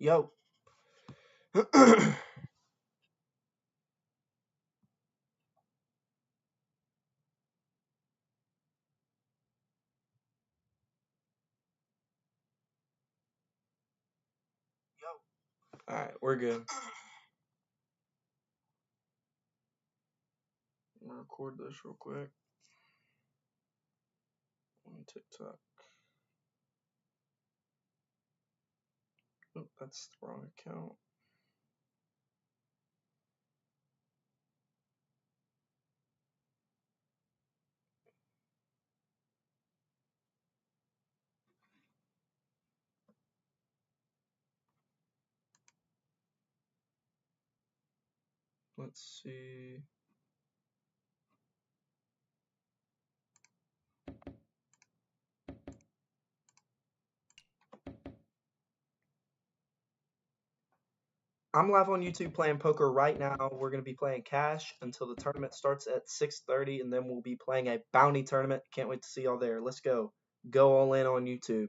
Yo. Alright, we're good. I'm gonna record this real quick on TikTok. Oh, that's the wrong account. Let's see. I'm live on YouTube playing poker right now. We're going to be playing cash until the tournament starts at 6:30, and then we'll be playing a bounty tournament. Can't wait to see y'all there. Let's go. Go all in on YouTube.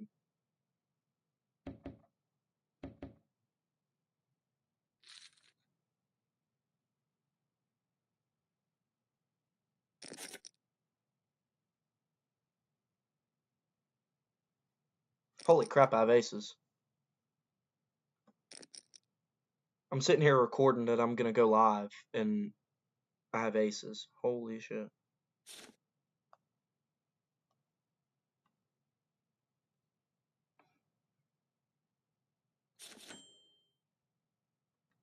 Holy crap, I have aces. I'm sitting here recording that I'm going to go live, and I have aces. Holy shit.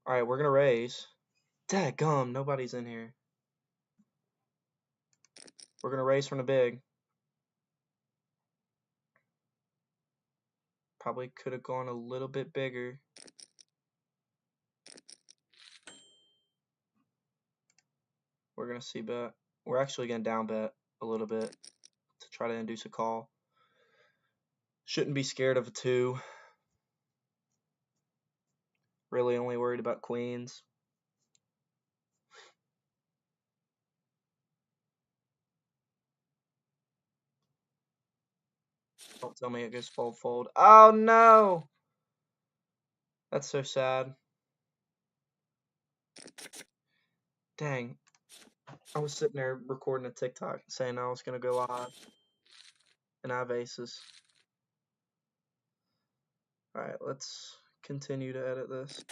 Alright, we're going to raise. Dadgum, nobody's in here. We're going to raise from the big. Probably could have gone a little bit bigger. We're going to see bet. We're actually going to down bet a little bit to try to induce a call. Shouldn't be scared of a 2. Really only worried about queens. Don't tell me it goes fold. Oh no! That's so sad. Dang. I was sitting there recording a TikTok saying I was going to go live. And I have aces. Alright, let's continue to edit this.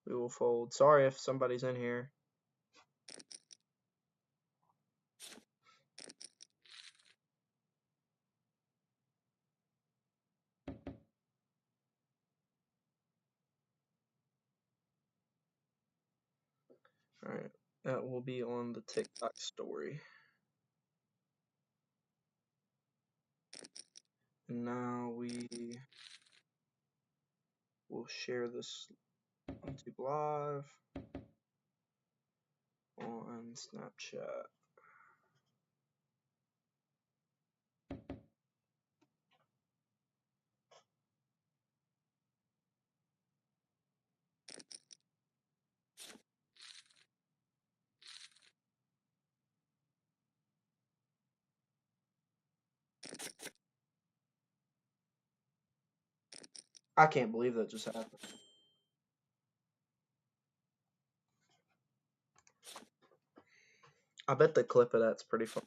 We will fold. Sorry if somebody's in here. Alright, that will be on the TikTok story. And now we will share this on YouTube Live on Snapchat. I can't believe that just happened. I bet the clip of that's pretty fun.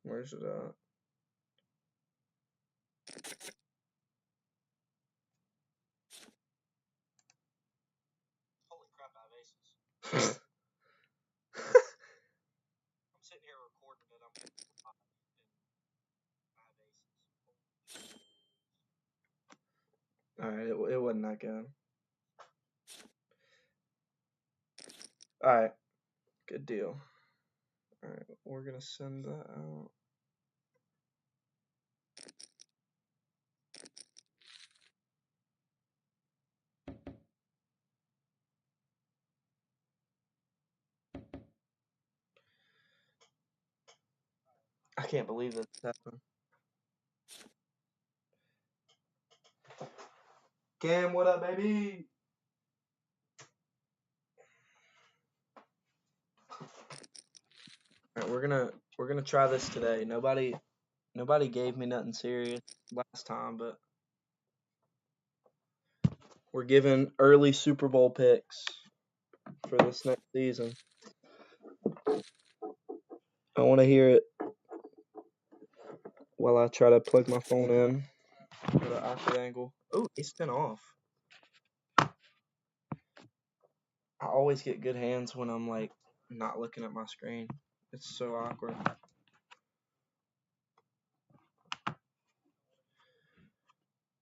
Where's it at? Holy crap, I have aces. I'm sitting here recording it. I'm getting live, and I have aces. Alright, it wasn't that good. Alright, good deal. Alright, we're gonna send that out. can't believe this happened. Cam, what up, baby? All right, we're gonna try this today. Nobody gave me nothing serious last time, but we're giving early Super Bowl picks for this next season. I want to hear it while I try to plug my phone in at an awkward angle. Oh, it's been off. I always get good hands when I'm like not looking at my screen. It's so awkward.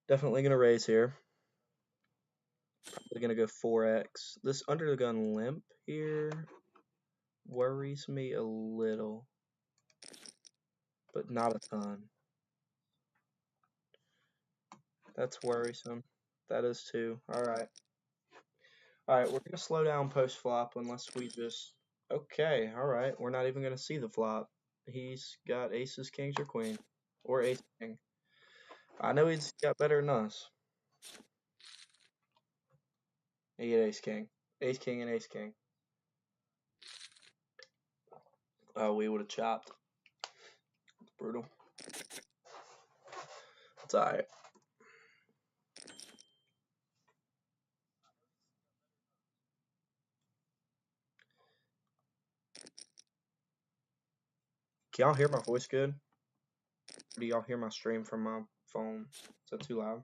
Definitely gonna raise here. Probably gonna go 4x. This under the gun limp here worries me a little, but not a ton. That's worrisome. That is too. Alright. Alright, we're gonna slow down post flop unless we just okay, alright. We're not even gonna see the flop. He's got aces, kings, or queen. Or ace king. I know he's got better than us. He had ace king. Ace king and ace king. Oh, we would have chopped. It's brutal. It's alright. Can y'all hear my voice good? Or do y'all hear my stream from my phone? Is that too loud?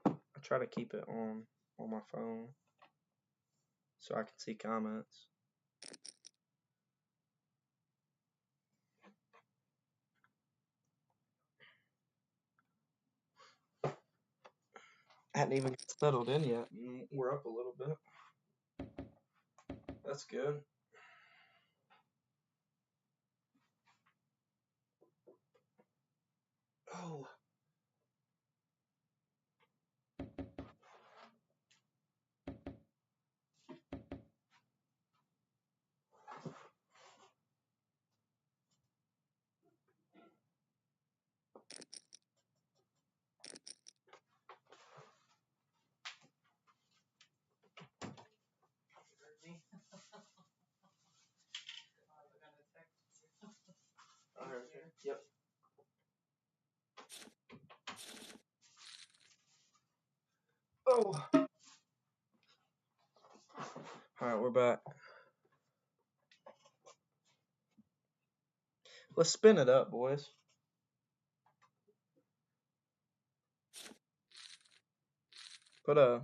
I try to keep it on my phone so I can see comments. I hadn't even settled in yet. We're up a little bit. That's good. Oh. Yep. Oh. Alright, we're back. Let's spin it up, boys. Put a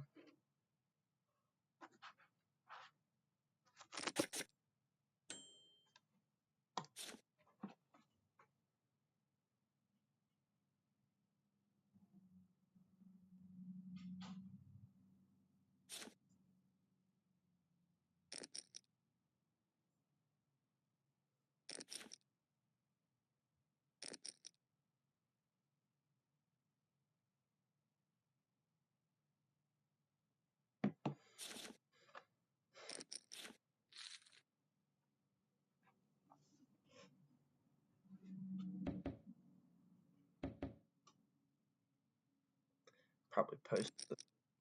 probably post the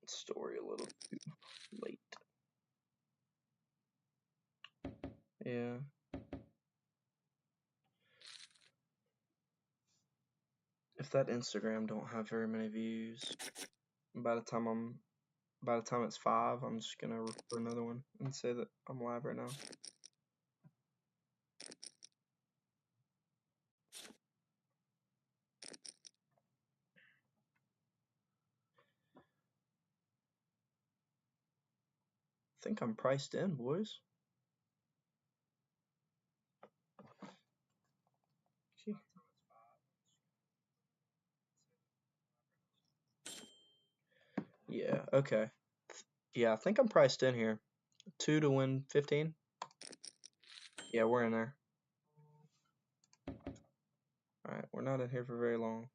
story a little too late. Yeah. If that Instagram don't have very many views, by the time it's 5, I'm just gonna record another one and say that I'm live right now. I think I'm priced in, boys. Yeah, okay. Yeah, I think I'm priced in here. 2 to win 15. Yeah, we're in there. Alright, we're not in here for very long.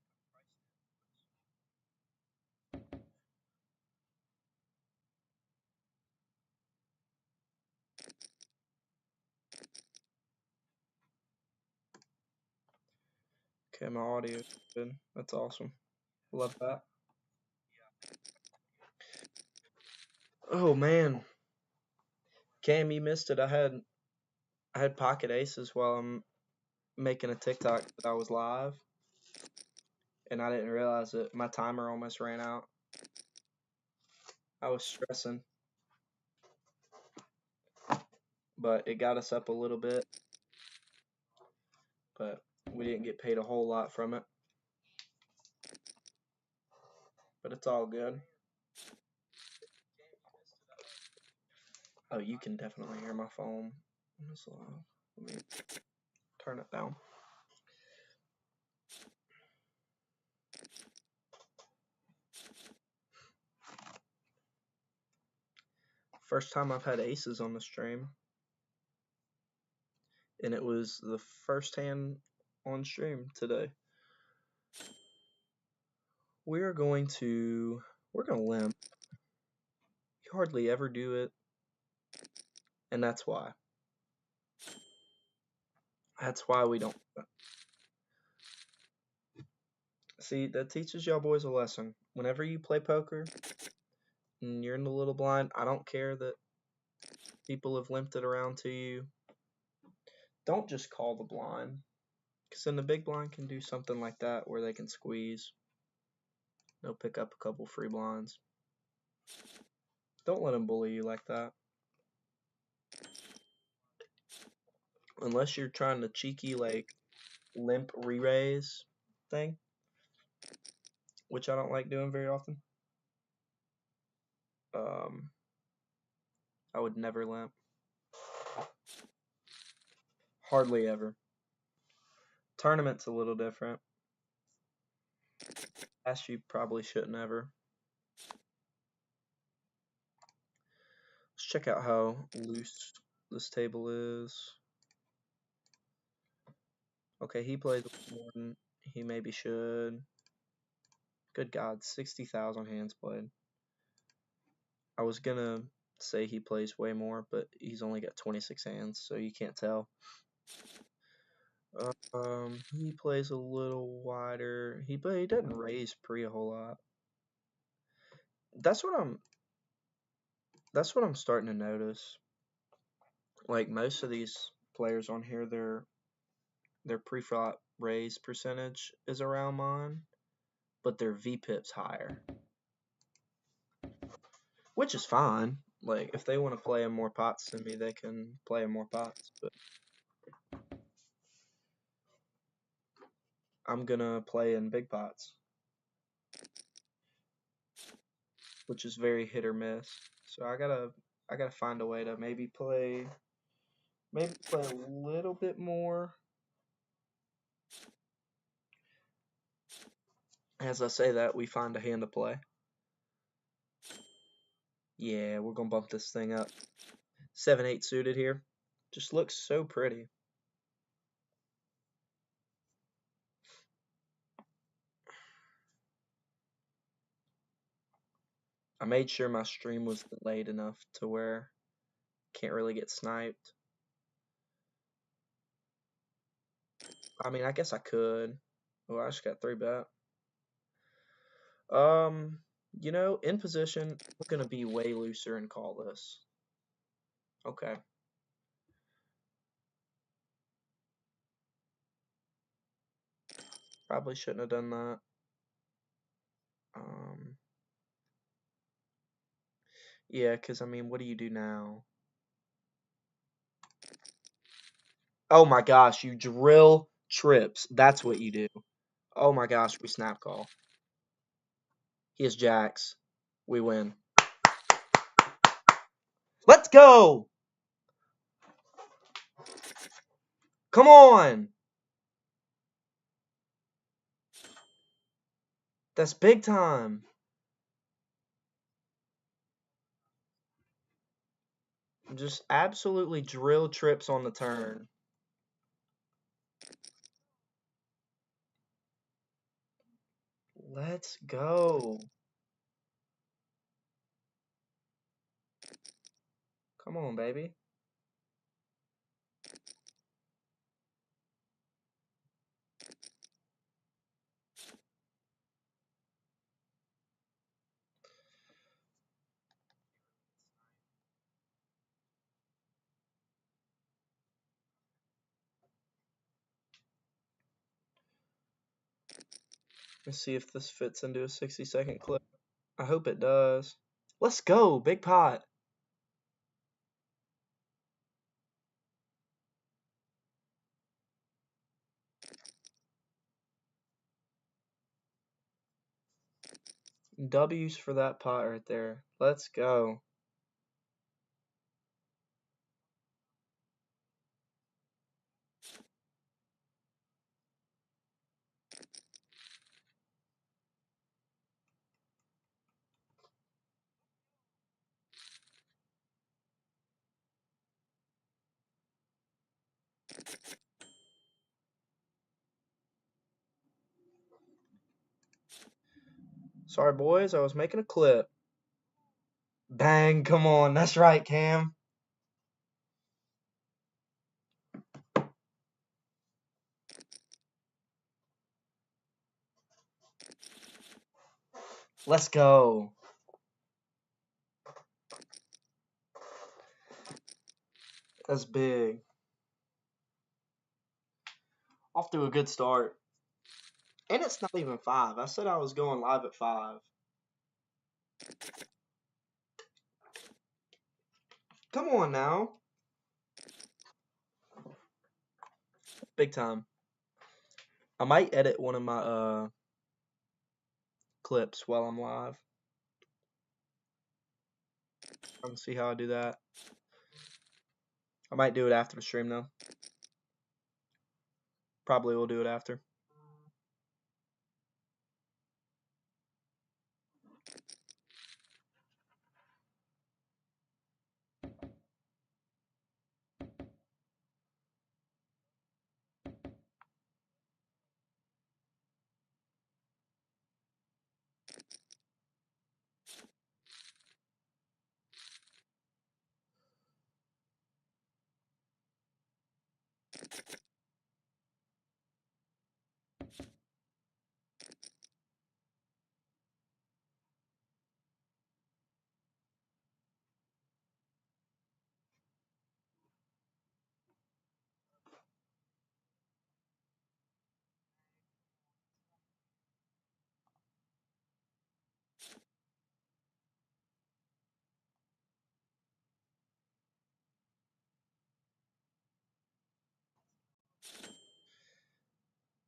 Okay, my audio is good. That's awesome. Love that. Oh man, Cam, you missed it. I had pocket aces while I'm making a TikTok that I was live, and I didn't realize it. My timer almost ran out. I was stressing, but it got us up a little bit, but we didn't get paid a whole lot from it. But it's all good. Oh, you can definitely hear my phone. Let me turn it down. First time I've had aces on the stream, and it was the first hand on stream today. We're going to limp. You hardly ever do it, and that's why. That's why we don't. See, that teaches y'all boys a lesson. Whenever you play poker and you're in the little blind, I don't care that people have limped it around to you. Don't just call the blind, because then the big blind can do something like that where they can squeeze. They'll pick up a couple free blinds. Don't let them bully you like that. Unless you're trying to cheeky, like, limp re-raise thing, which I don't like doing very often. I would never limp. Hardly ever. Tournament's a little different. Cash, you probably shouldn't ever. Let's check out how loose this table is. Okay, he plays one. He maybe should. Good God, 60,000 hands played. I was gonna say he plays way more, but he's only got 26 hands, so you can't tell. He plays a little wider. He doesn't raise pre a whole lot. That's what I'm starting to notice. Like most of these players on here, their pre-flop raise percentage is around mine, but their VPIP's higher, which is fine. Like if they want to play in more pots than me, they can play in more pots. But I'm gonna play in big pots, which is very hit or miss. So I gotta find a way to maybe play a little bit more. As I say that, we find a hand to play. Yeah, we're gonna bump this thing up. 7-8 suited here. Just looks so pretty. I made sure my stream was delayed enough to where can't really get sniped. I mean, I guess I could. Oh, I just got 3-bet. In position, I'm gonna be way looser and call this. Okay. Probably shouldn't have done that. Yeah, because, I mean, what do you do now? Oh my gosh, you drill trips. That's what you do. Oh my gosh, we snap call. He has jacks. We win. Let's go! Come on! That's big time. Just absolutely drill trips on the turn. Let's go. Come on, baby. Let's see if this fits into a 60-second clip. I hope it does. Let's go, big pot. W's for that pot right there. Let's go. Sorry, boys. I was making a clip. Bang. Come on. That's right, Cam. Let's go. That's big. Off to a good start. And it's not even 5. I said I was going live at 5. Come on now. Big time. I might edit one of my clips while I'm live. I can see how I do that. I might do it after the stream though. Probably will do it after.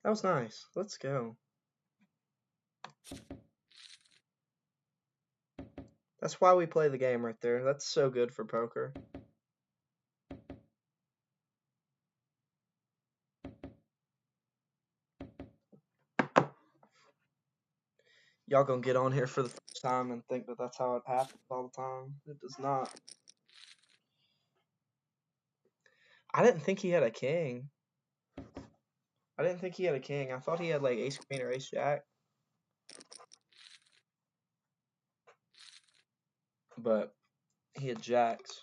That was nice. Let's go. That's why we play the game right there. That's so good for poker. Y'all gonna get on here for the first time and think that that's how it happens all the time. It does not. I didn't think he had a king. I didn't think he had a king. I thought he had like ace queen or ace jack. But he had jacks.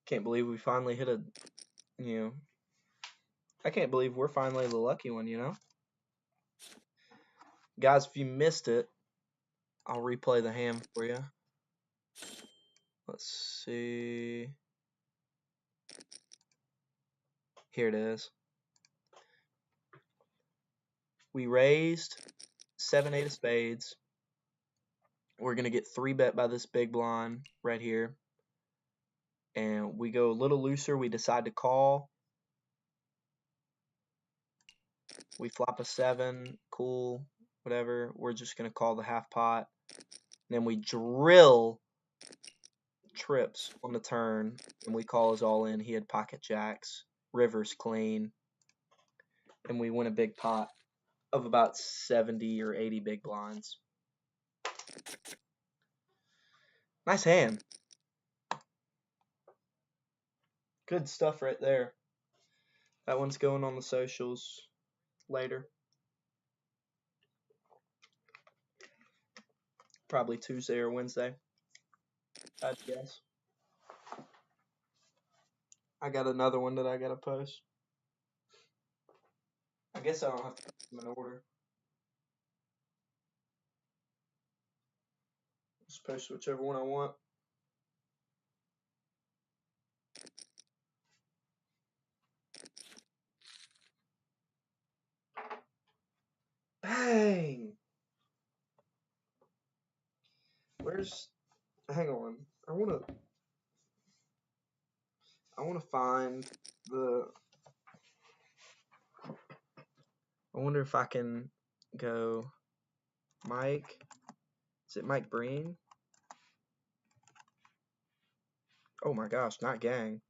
Can't believe we finally hit I can't believe we're finally the lucky one, Guys, if you missed it, I'll replay the hand for you. Let's see. Here it is. We raised 7-8 of spades. We're going to get 3-bet by this big blind right here. And we go a little looser. We decide to call. We flop a 7. Cool. Whatever. We're just going to call the half pot. Then we drill trips on the turn. And we call his all in. He had pocket jacks. River's clean. And we win a big pot of about 70 or 80 big blinds. Nice hand. Good stuff right there. That one's going on the socials later. Probably Tuesday or Wednesday, I'd guess. I got another one that I gotta post. I guess I don't have to put them in order. post whichever one I want. Bang! Where's? Hang on. I wanna find the. I wonder if I can go. Mike. Is it Mike Breen? Oh my gosh, not gang.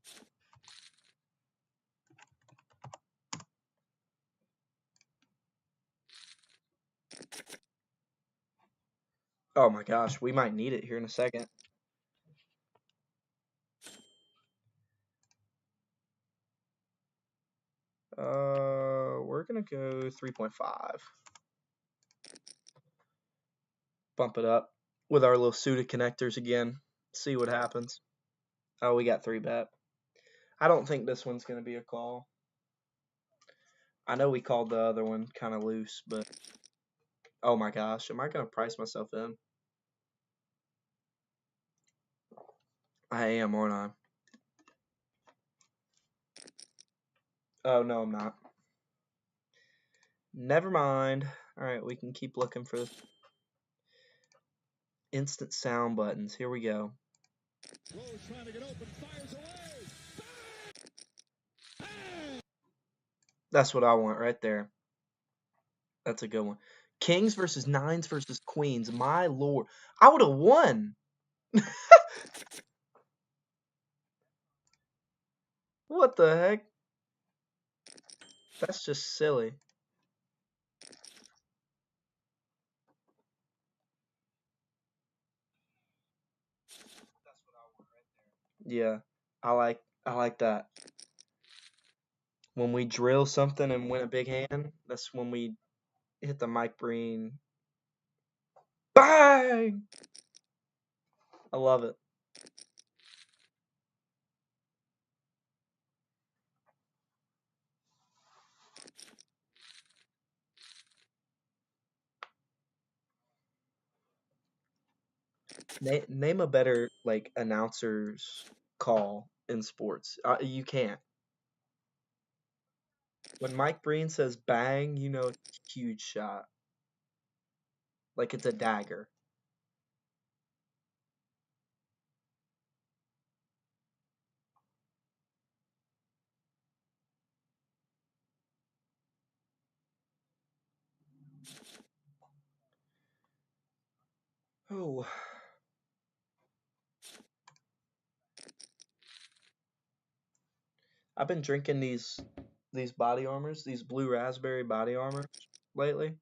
Oh my gosh, we might need it here in a second. We're gonna go 3.5. Bump it up with our little Suda connectors again. See what happens. Oh, we got 3-bet. I don't think this one's gonna be a call. I know we called the other one kind of loose, but oh my gosh, am I gonna price myself in? I am, aren't I? Oh no, I'm not. Never mind. All right, we can keep looking for instant sound buttons. Here we go. Trying to get open, fires away. That's what I want right there. That's a good one. Kings versus nines versus queens. My lord. I would have won. What the heck? That's just silly. Yeah, I like that. When we drill something and win a big hand, that's when we hit the Mike Breen. Bang! I love it. Name a better like announcer's call in sports. You can't. When Mike Breen says bang, you know it's a huge shot. Like it's a dagger. Oh, I've been drinking these body armors, these blue raspberry body armors lately.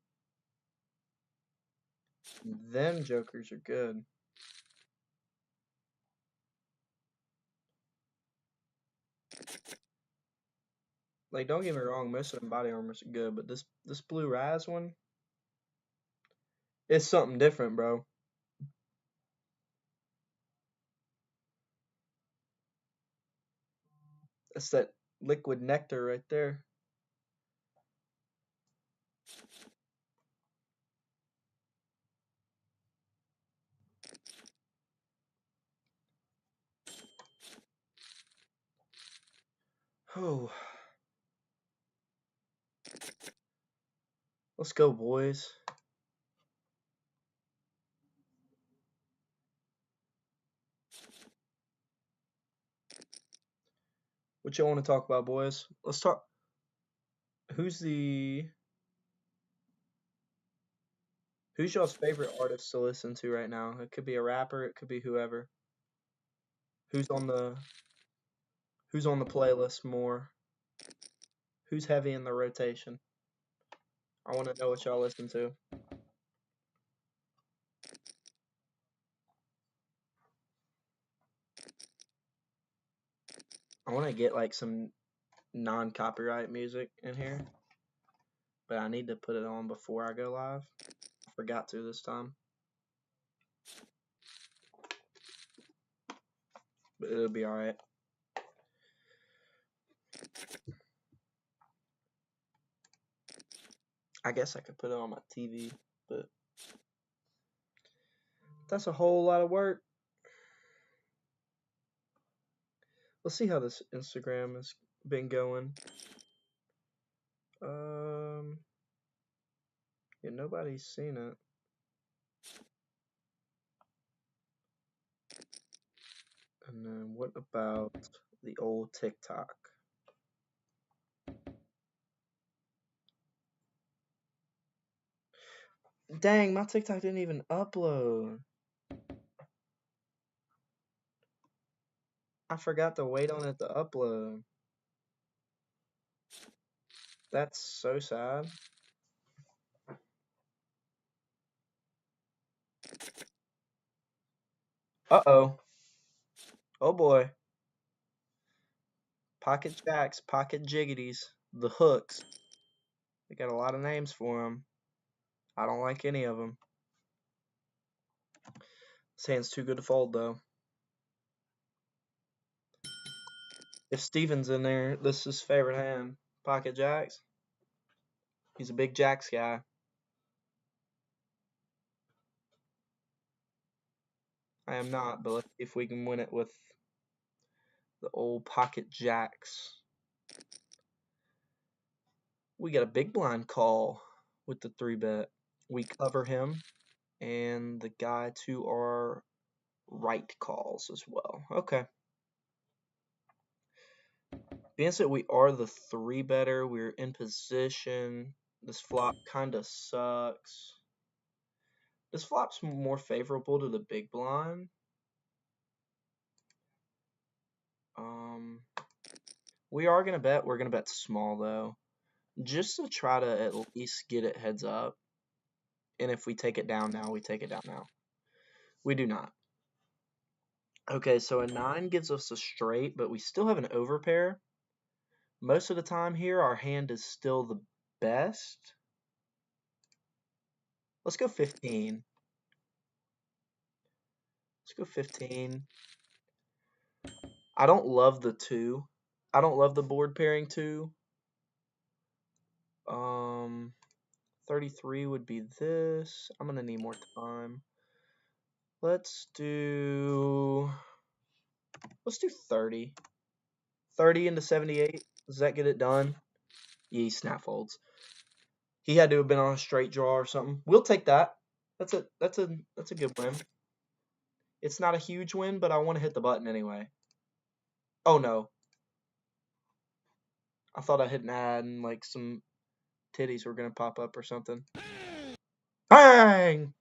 Them jokers are good. Like don't get me wrong, most of them body armors are good, but this blue raz one, it's something different, bro. That's that liquid nectar right there. Oh, let's go, boys. What you want to talk about, boys? Let's talk. Who's the Who's y'all's favorite artist to listen to right now? It could be a rapper, it could be whoever. Who's on the Who's on the playlist more? Who's heavy in the rotation? I want to know what y'all listen to. I want to get like some non-copyright music in here, but I need to put it on before I go live. I forgot to this time, but it'll be all right. I guess I could put it on my TV, but That's a whole lot of work. Let's see how this Instagram has been going. Yeah, nobody's seen it. And then what about the old TikTok? Dang, my TikTok didn't even upload. I forgot to wait on it to upload. That's so sad. Uh-oh. Oh boy. Pocket jacks, pocket jiggities, the hooks. They got a lot of names for them. I don't like any of them. This hand's too good to fold, though. If Steven's in there, this is his favorite hand. Pocket jacks. He's a big jacks guy. I am not, but let's see if we can win it with the old pocket jacks. We got a big blind call with the 3-bet. We cover him, and the guy to our right calls as well. Okay. Being that we are the 3-better, we're in position. This flop kind of sucks. This flop's more favorable to the big blind. We are going to bet. We're going to bet small, though. Just to try to at least get it heads up. And if we take it down now, we take it down now. We do not. Okay, so a 9 gives us a straight, but we still have an overpair. Most of the time here, our hand is still the best. Let's go 15. Let's go 15. I don't love the 2. I don't love the board pairing 2. 33 would be this. I'm going to need more time. Let's do 30. 30 into 78. Does that get it done? Yeah, he snap folds. He had to have been on a straight draw or something. We'll take that. That's a good win. It's not a huge win, but I want to hit the button anyway. Oh no. I thought I hit an ad and like some titties were gonna pop up or something. Bang!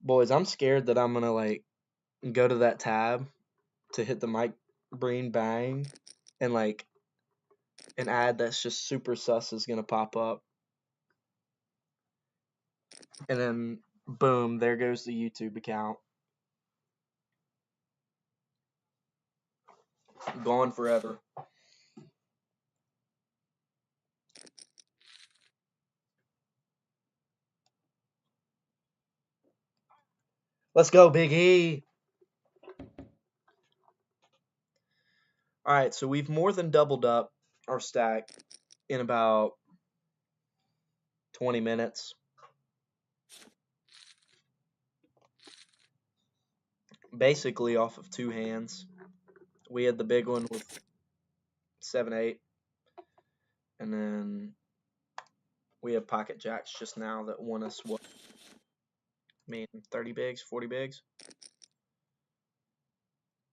Boys, I'm scared that I'm gonna like go to that tab to hit the Mike Breen bang and like an ad that's just super sus is gonna pop up. And then boom, there goes the YouTube account. Gone forever. Let's go, Big E. Alright, so we've more than doubled up our stack in about 20 minutes. Basically off of 2 hands. We had the big one with 7-8. And then we have pocket jacks just now that won us what? I mean, 30 bigs, 40 bigs?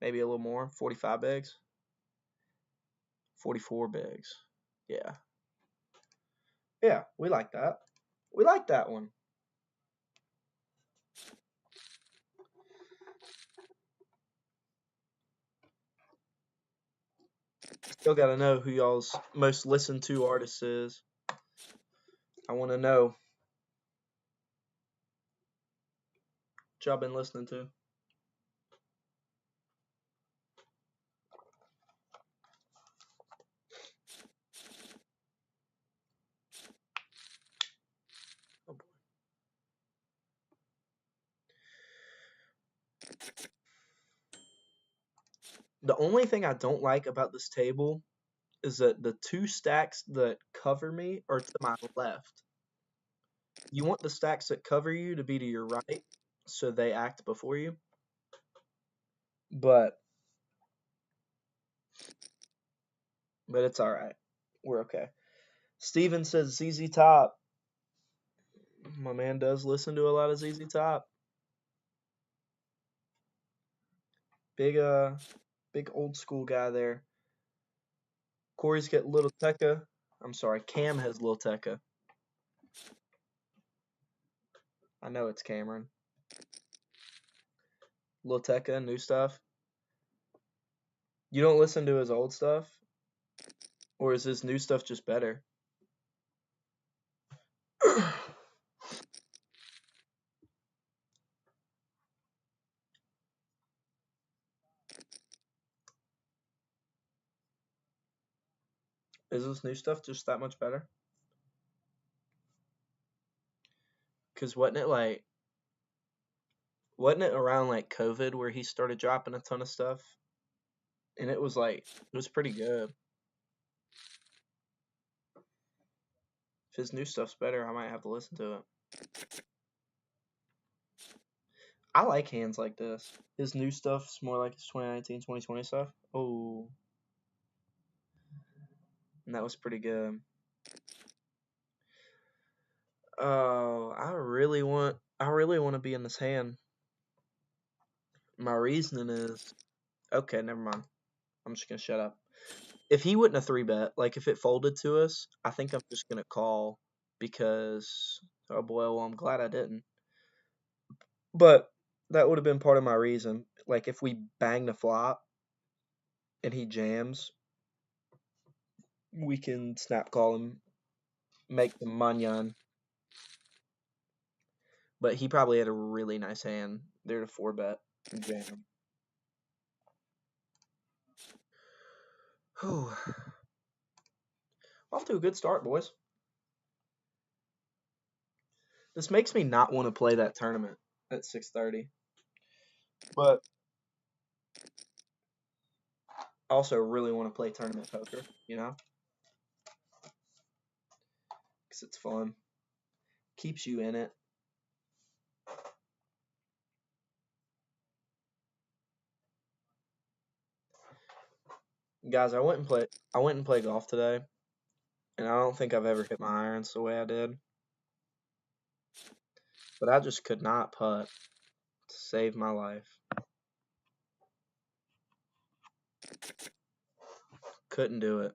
Maybe a little more, 45 bigs? 44 bigs. Yeah. Yeah, we like that. We like that one. Still got to know who y'all's most listened to artist is. I want to know. What y'all been listening to? Oh boy. The only thing I don't like about this table is that the two stacks that cover me are to my left. You want the stacks that cover you to be to your right, so they act before you. But it's all right. We're okay. Steven says ZZ Top. My man does listen to a lot of ZZ Top. Big old school guy there. Corey's got Little Tekka. I'm sorry, Cam has Lil Tekka. I know it's Cameron. Lil Tekka, new stuff. You don't listen to his old stuff? Or is his new stuff just better? Is his new stuff just that much better? Because wasn't it around like COVID where he started dropping a ton of stuff? And it was pretty good. If his new stuff's better, I might have to listen to it. I like hands like this. His new stuff's more like his 2019, 2020 stuff. Oh. And that was pretty good. Oh, I really want to be in this hand. My reasoning is okay, never mind. I'm just gonna shut up. If he wouldn't have 3-bet, like if it folded to us, I think I'm just gonna call because oh boy, well I'm glad I didn't. But that would have been part of my reason. Like if we bang the flop and he jams, we can snap call him, make the manyan. But he probably had a really nice hand there to 4-bet and jam. Whew. Off to a good start, boys. This makes me not want to play that tournament at 6:30. But I also really want to play tournament poker, you know? Because it's fun. Keeps you in it. Guys, I went and played golf today, and I don't think I've ever hit my irons the way I did. But I just could not putt to save my life. Couldn't do it.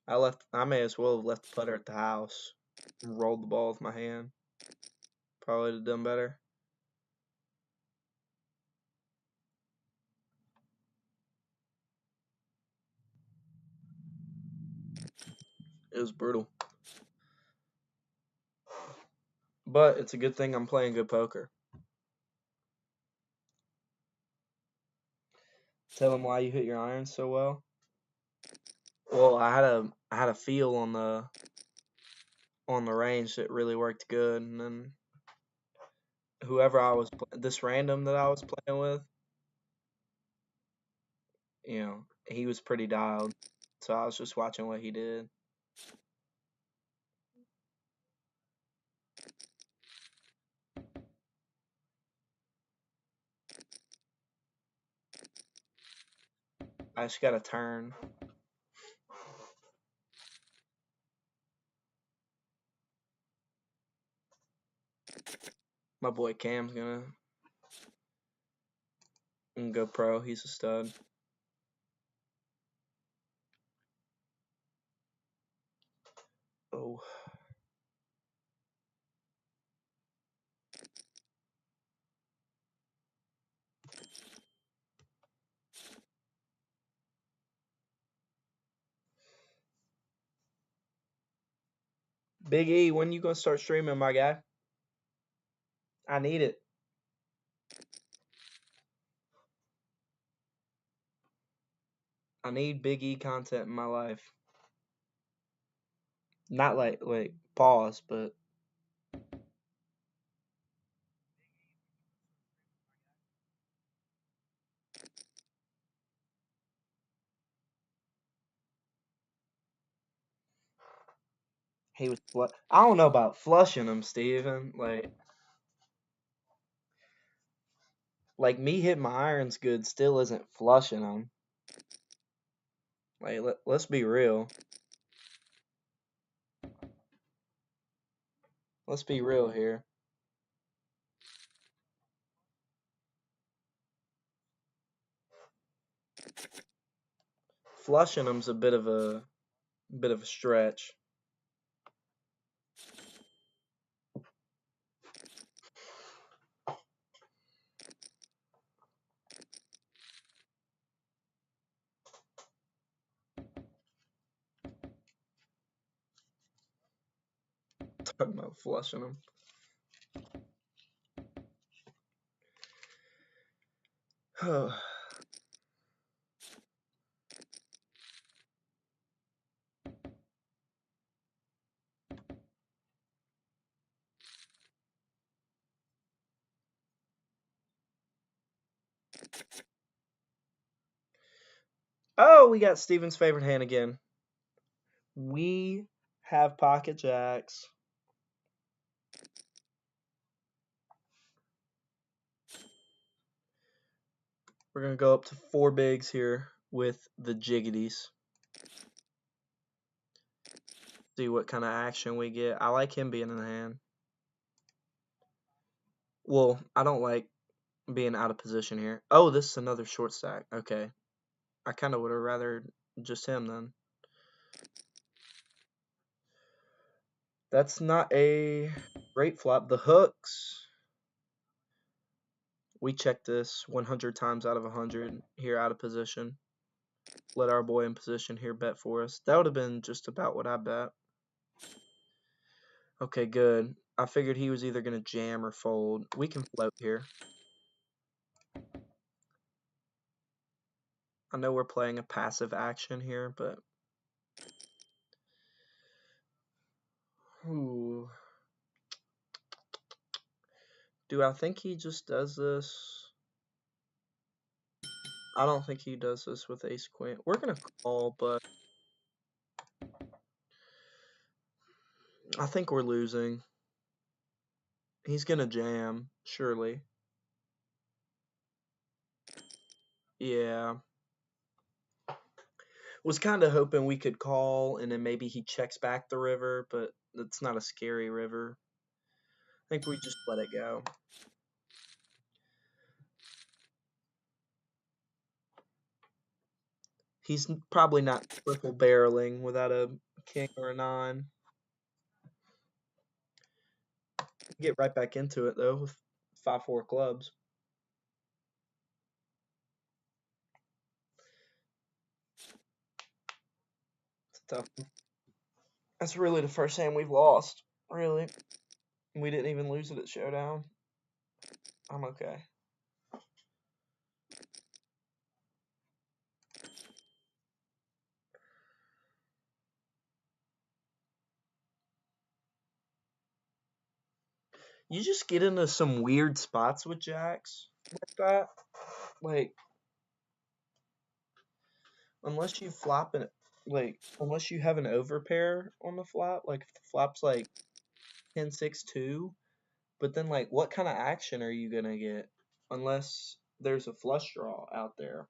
I may as well have left the putter at the house and rolled the ball with my hand. Probably would have done better. It was brutal. But it's a good thing I'm playing good poker. Tell them why you hit your irons so well. Well, I had a feel on the range that really worked good, and then whoever this random that I was playing with, you know, he was pretty dialed, so I was just watching what he did. I just got to turn. My boy Cam's gonna go pro. He's a stud. Oh. Big E, when you gonna start streaming, my guy? I need it. I need Big E content in my life. Not like pause, but He was I don't know about flushing him, Steven. Like me hitting my irons good still isn't flushing them. Like let's be real. Let's be real here. Flushing them's a bit of a stretch. Talking about flushing them. Oh, we got Steven's favorite hand again. We have pocket jacks. We're gonna go up to 4 bigs here with the jiggities. See what kind of action we get. I like him being in the hand. Well, I don't like being out of position here. Oh, this is another short stack. Okay. I kind of would have rather just him then. That's not a great flop. The hooks. We check this 100 times out of 100 here out of position. Let our boy in position here bet for us. That would have been just about what I bet. Okay, good. I figured he was either going to jam or fold. We can float here. I know we're playing a passive action here, but... Ooh. Do I think he just does this? I don't think he does this with ace queen. We're going to call, but... I think we're losing. He's going to jam, surely. Yeah. Was kind of hoping we could call and then maybe he checks back the river, but it's not a scary river. I think we just let it go. He's probably not triple barreling without a king or a 9. Get right back into it though with 5-4 clubs. It's tough. That's really the first hand we've lost. Really. We didn't even lose it at Showdown. I'm okay. You just get into some weird spots with jacks like that. Like, unless you flop it, like, unless you have an overpair on the flop, like, if the flop's like 10-6-2, but then, like, what kind of action are you gonna get? Unless there's a flush draw out there.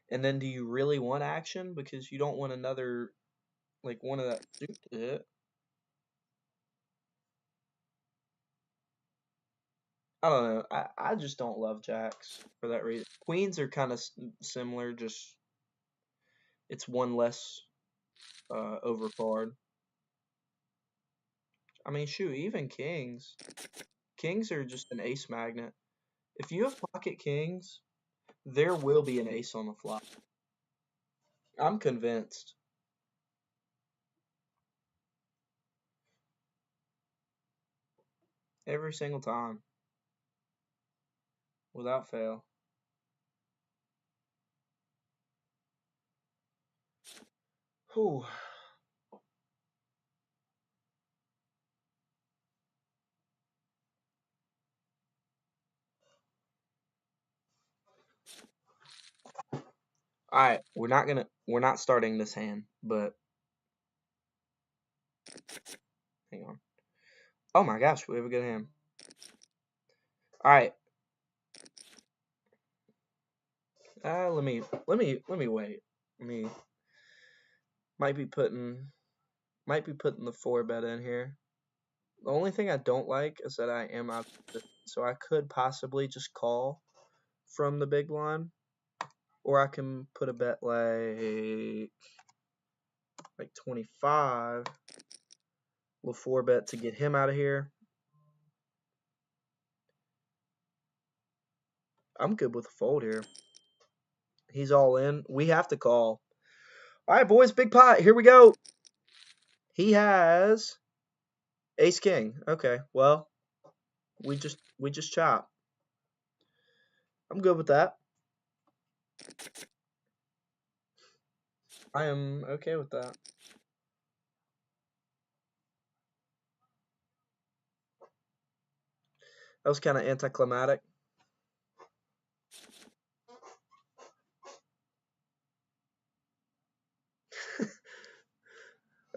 And then do you really want action? Because you don't want another, like, one of that suit to hit. I don't know. I just don't love jacks for that reason. Queens are kind of similar, just it's one less overcard. I mean, shoot, even kings. Kings are just an ace magnet. If you have pocket kings, there will be an ace on the flop. I'm convinced. Every single time. Without fail. Whew. Alright, we're not starting this hand, but Hang on. Oh my gosh, we have a good hand. All right. Let me wait. Let me might be putting the 4-bet in here. The only thing I don't like is that I am out of position, so I could possibly just call from the big blind, or I can put a bet like 25. We'll 4-bet to get him out of here. I'm good with a fold here. He's all in. We have to call. All right, boys, big pot. Here we go. He has ace king. Okay, well, we just chop. I'm good with that. I am okay with that. That was kind of anticlimactic.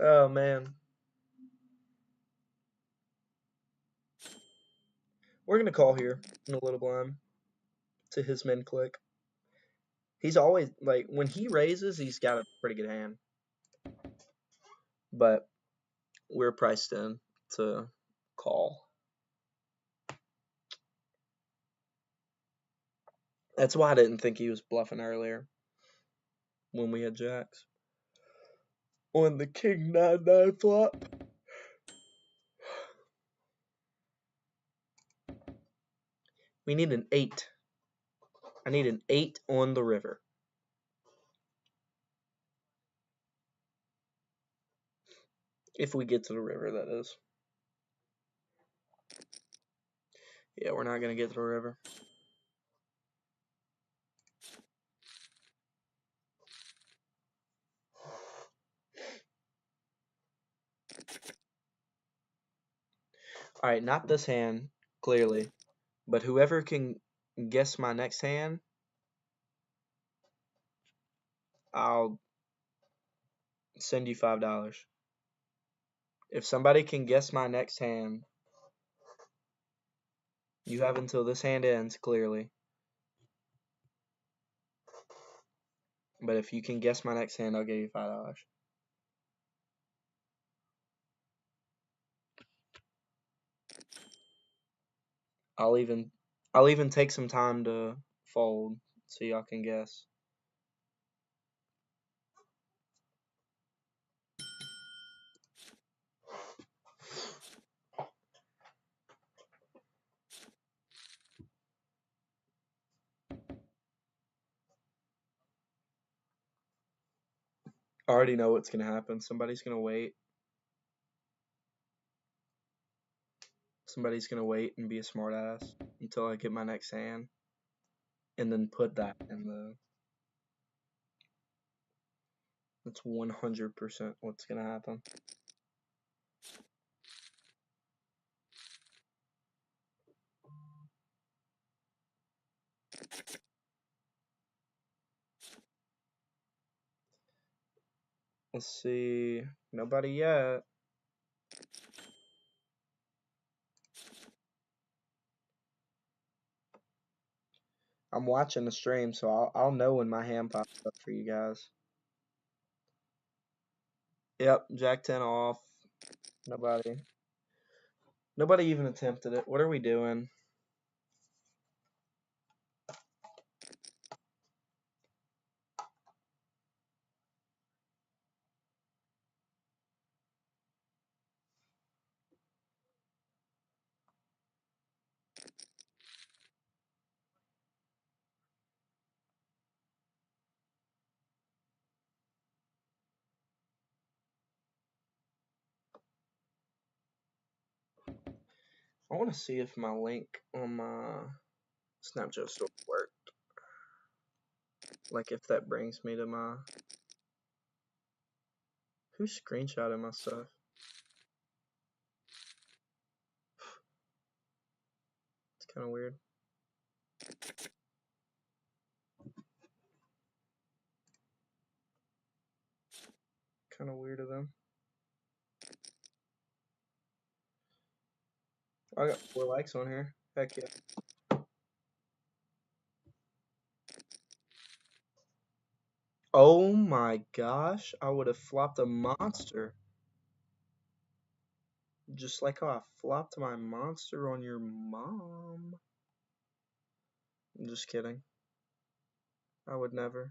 Oh man. We're gonna call here in a little blind to his min click. He's always like when he raises, he's got a pretty good hand. But we're priced in to call. That's why I didn't think he was bluffing earlier when we had jacks. On the king 9-9 flop. We need an 8. I need an 8 on the river. If we get to the river, that is. Yeah, we're not going to get to the river. Alright, not this hand, clearly. But whoever can guess my next hand, I'll send you $5. If somebody can guess my next hand, you have until this hand ends, clearly. But if you can guess my next hand, I'll give you $5. I'll even take some time to fold so y'all can guess. I already know what's gonna happen. Somebody's gonna wait. Somebody's gonna wait and be a smartass until I get my next hand, and then put that in the. That's 100% what's gonna happen. Let's see. Nobody yet. I'm watching the stream, so I'll know when my hand pops up for you guys. Yep, Jack 10 off. Nobody even attempted it. What are we doing? I want to see if my link on my Snapchat store worked. Like if that brings me to my. Who's screenshotting my stuff? It's kind of weird. Kind of weird of them. I got 4 likes on here. Heck yeah. Oh my gosh, I would have flopped a monster. Just like how I flopped my monster on your mom. I'm just kidding. I would never.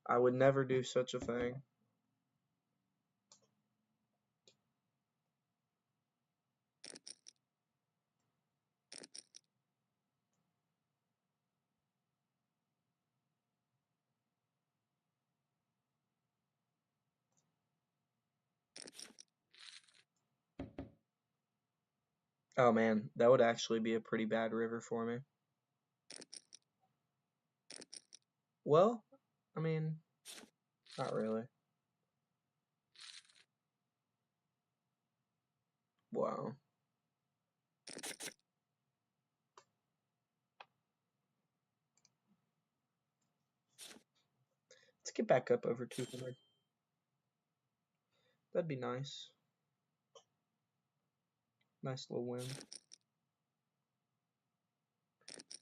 I would never do such a thing. Oh man, that would actually be a pretty bad river for me. Well, I mean, not really. Wow. Let's get back up over 200. That'd be nice. Nice little win.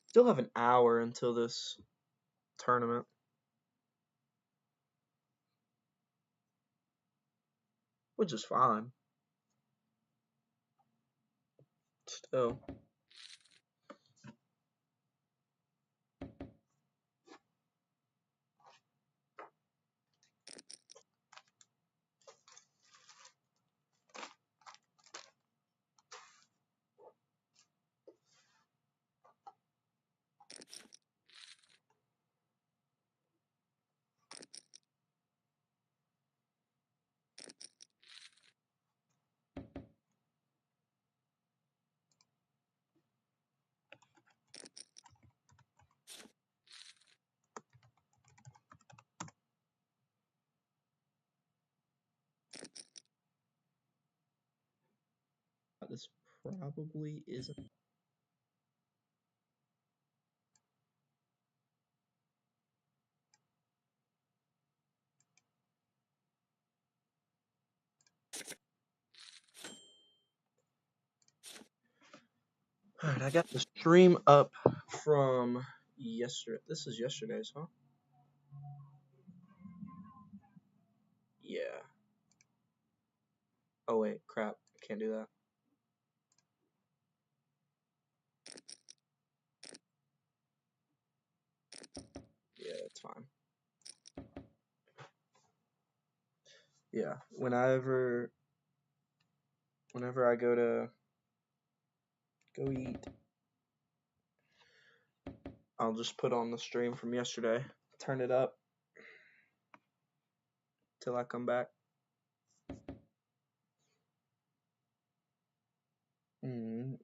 Still have an hour until this tournament. Which is fine. Still. This probably isn't. Alright, I got the stream up from yesterday. This is yesterday's, huh? Yeah. Oh wait, crap. I can't do that. Yeah, that's fine. Yeah, whenever I go eat, I'll just put on the stream from yesterday, turn it up till I come back. Mm,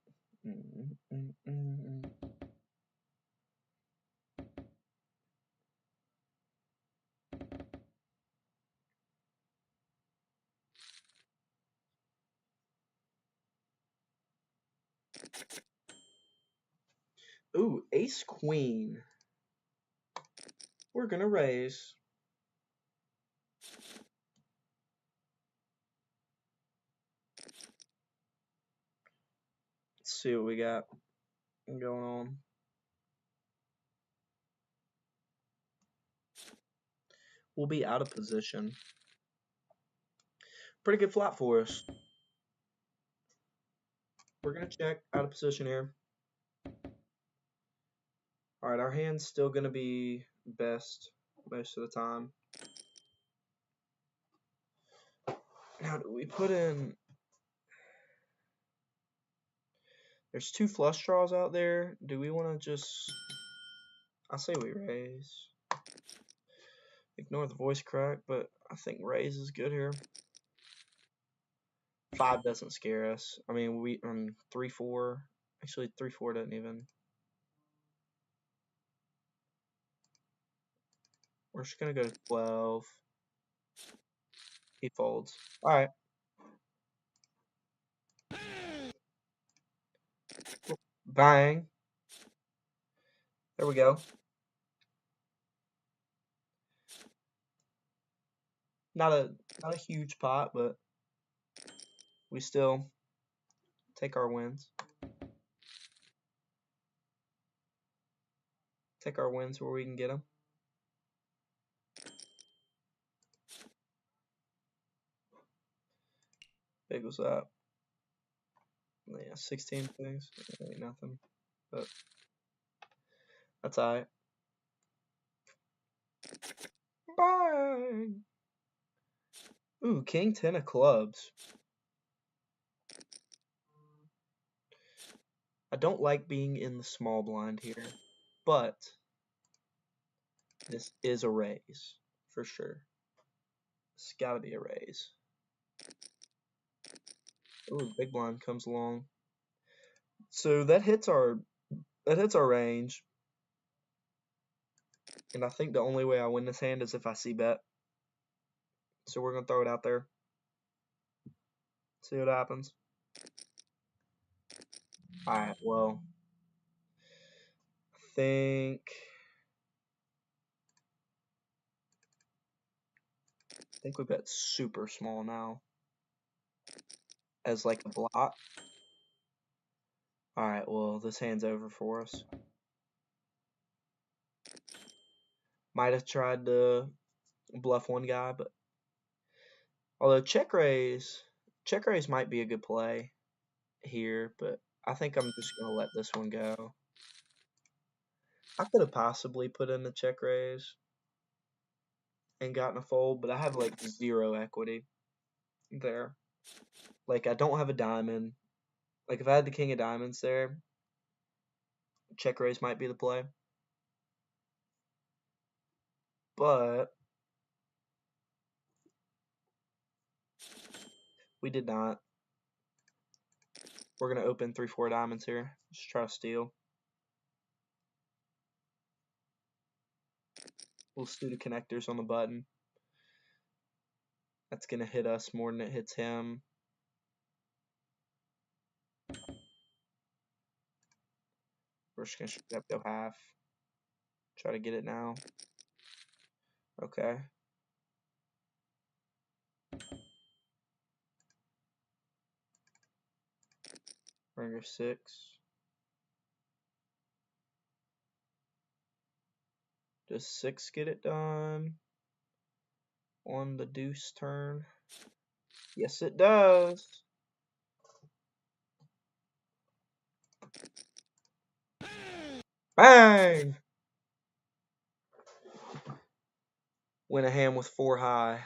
mm, mm, mm, mm. Ooh, ace queen. We're gonna raise. Let's see what we got going on. We'll be out of position. Pretty good flop for us. We're gonna check out of position here. Alright, our hand's still gonna be best most of the time. Now, do we put in... There's 2 flush draws out there. Do we want to just... I say we raise. Ignore the voice crack, but I think raise is good here. 5 doesn't scare us. I mean, 3-4. Actually, 3-4 doesn't even. We're just gonna go to 12. He folds. All right. Bang. There we go. Not a huge pot, but we still take our wins. Take our wins where we can get them. Big was up. Yeah, 16 things. Ain't nothing. But that's alright. Bye. Ooh, King 10 of clubs. I don't like being in the small blind here, but this is a raise for sure. It's gotta be a raise. Ooh, big blind comes along. So that hits our range. And I think the only way I win this hand is if I see bet. So we're gonna throw it out there. See what happens. Alright, well. I think we bet super small now. As like a block. Alright, well, this hand's over for us. Might have tried to bluff one guy, but although check raise might be a good play here, but I think I'm just gonna let this one go. I could have possibly put in the check raise and gotten a fold, but I have like 0 equity there. Like I don't have a diamond. Like if I had the king of diamonds there, check raise might be the play. But we did not. We're gonna open 3-4 diamonds here. Just try to steal. We'll do the connectors on the button. That's gonna hit us more than it hits him. We're just gonna straight up go half. Try to get it now. Okay. Ringer 6. Does 6 get it done on the deuce turn? Yes, it does. Bang! Win a hand with 4 high.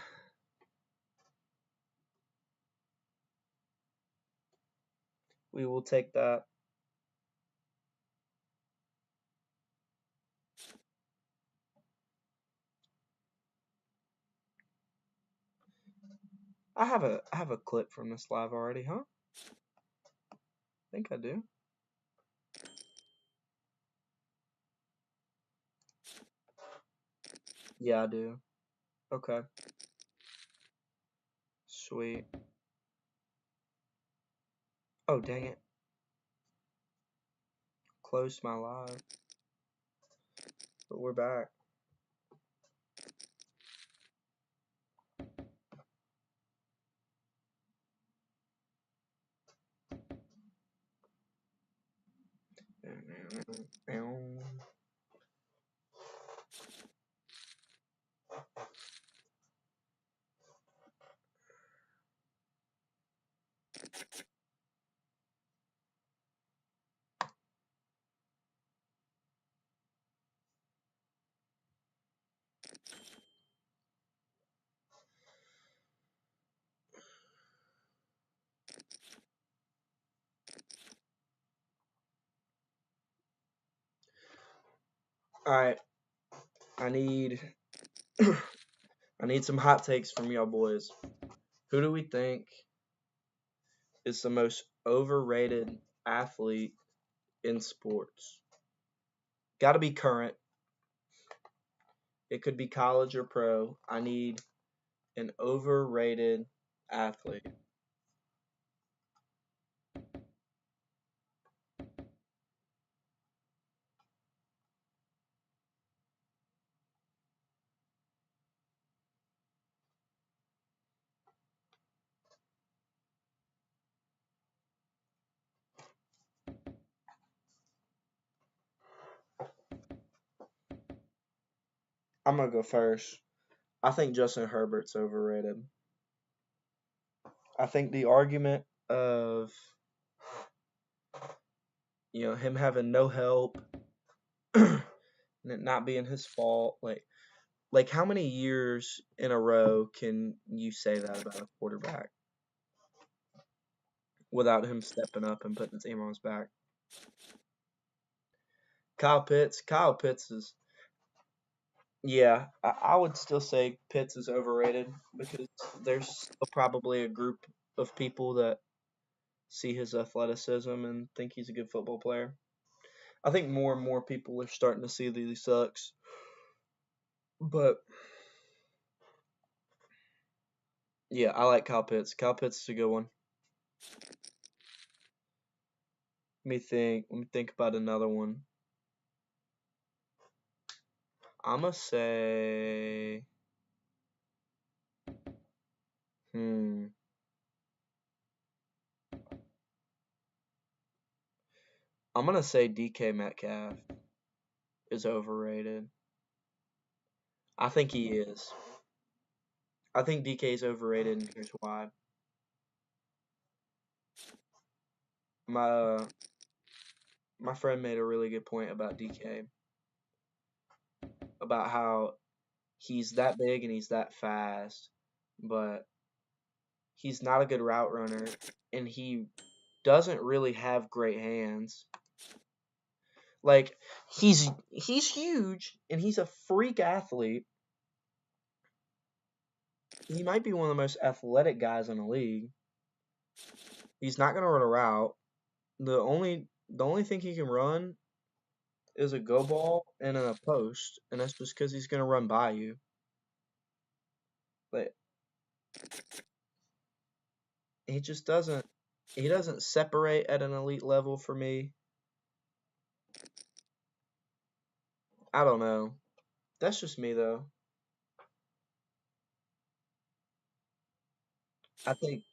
We will take that. I have a clip from this live already, huh? I think I do. Yeah, I do. Okay. Sweet. Oh, dang it. Closed my live. But we're back. Alright. I need some hot takes from y'all boys. Who do we think is the most overrated athlete in sports? Gotta be current. It could be college or pro. I need an overrated athlete. I'm gonna go first. I think Justin Herbert's overrated. I think the argument of him having no help and it not being his fault, like how many years in a row can you say that about a quarterback without him stepping up and putting the team on his back? Kyle Pitts is, yeah, I would still say Pitts is overrated because there's still probably a group of people that see his athleticism and think he's a good football player. I think more and more people are starting to see that he sucks. But yeah, I like Kyle Pitts. Kyle Pitts is a good one. Let me think about another one. I'ma say hmm. I'm gonna say DK Metcalf is overrated. I think he is. I think DK is overrated, and here's why. My my friend made a really good point about DK, about how he's that big and he's that fast, but he's not a good route runner, and he doesn't really have great hands. Like he's huge and he's a freak athlete. He might be one of the most athletic guys in the league. He's not gonna run a route. The only thing he can run is a go ball and a post, and that's just because he's gonna run by you. But he just doesn't. He doesn't separate at an elite level for me. I don't know. That's just me though. I think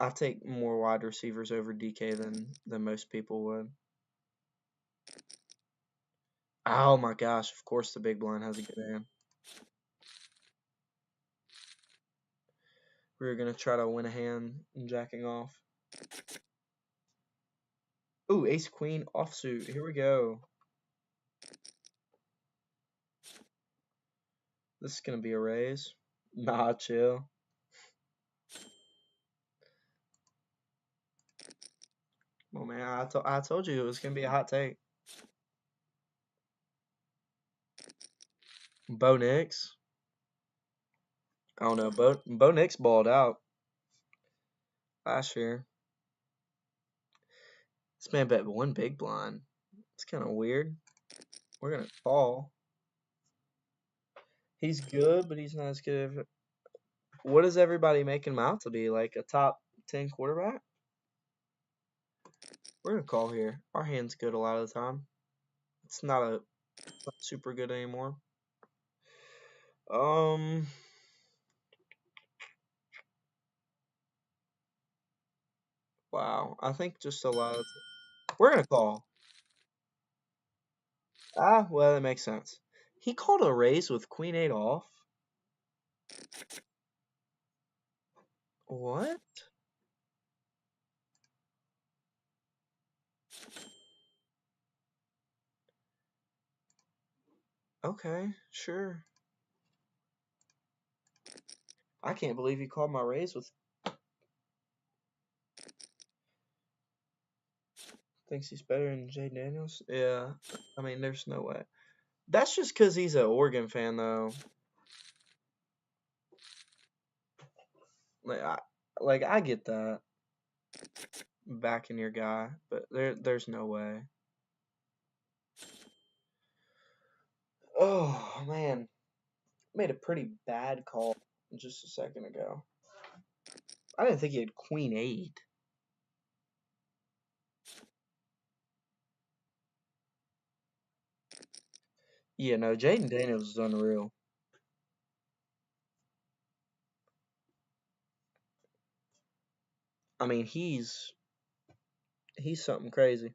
I take more wide receivers over DK than most people would. Oh my gosh! Of course, the big blind has a good hand. We're gonna try to win a hand and jacking off. Ooh, ace queen offsuit. Here we go. This is gonna be a raise. Nah, chill. Oh man, I told you it was gonna be a hot take. Bo Nix. I don't know. Bo Nix balled out last year. This man bet one big blind. It's kind of weird. We're gonna call. He's good, but he's not as good. What is everybody making him out to be? Like a top 10 quarterback? We're gonna call here. Our hand's good a lot of the time. It's not super good anymore. Wow. I think just a lot of. We're gonna call. Ah, well, that makes sense. He called a raise with Queen 8 off. What? Okay, sure. I can't believe he called my raise with. Thinks he's better than Jay Daniels? Yeah. I mean, there's no way. That's just because he's an Oregon fan, though. I get that. Backing your guy, but there's no way. Oh man, made a pretty bad call just a second ago. I didn't think he had Queen 8. Yeah, no, Jaden Daniels is unreal. I mean, he's something crazy.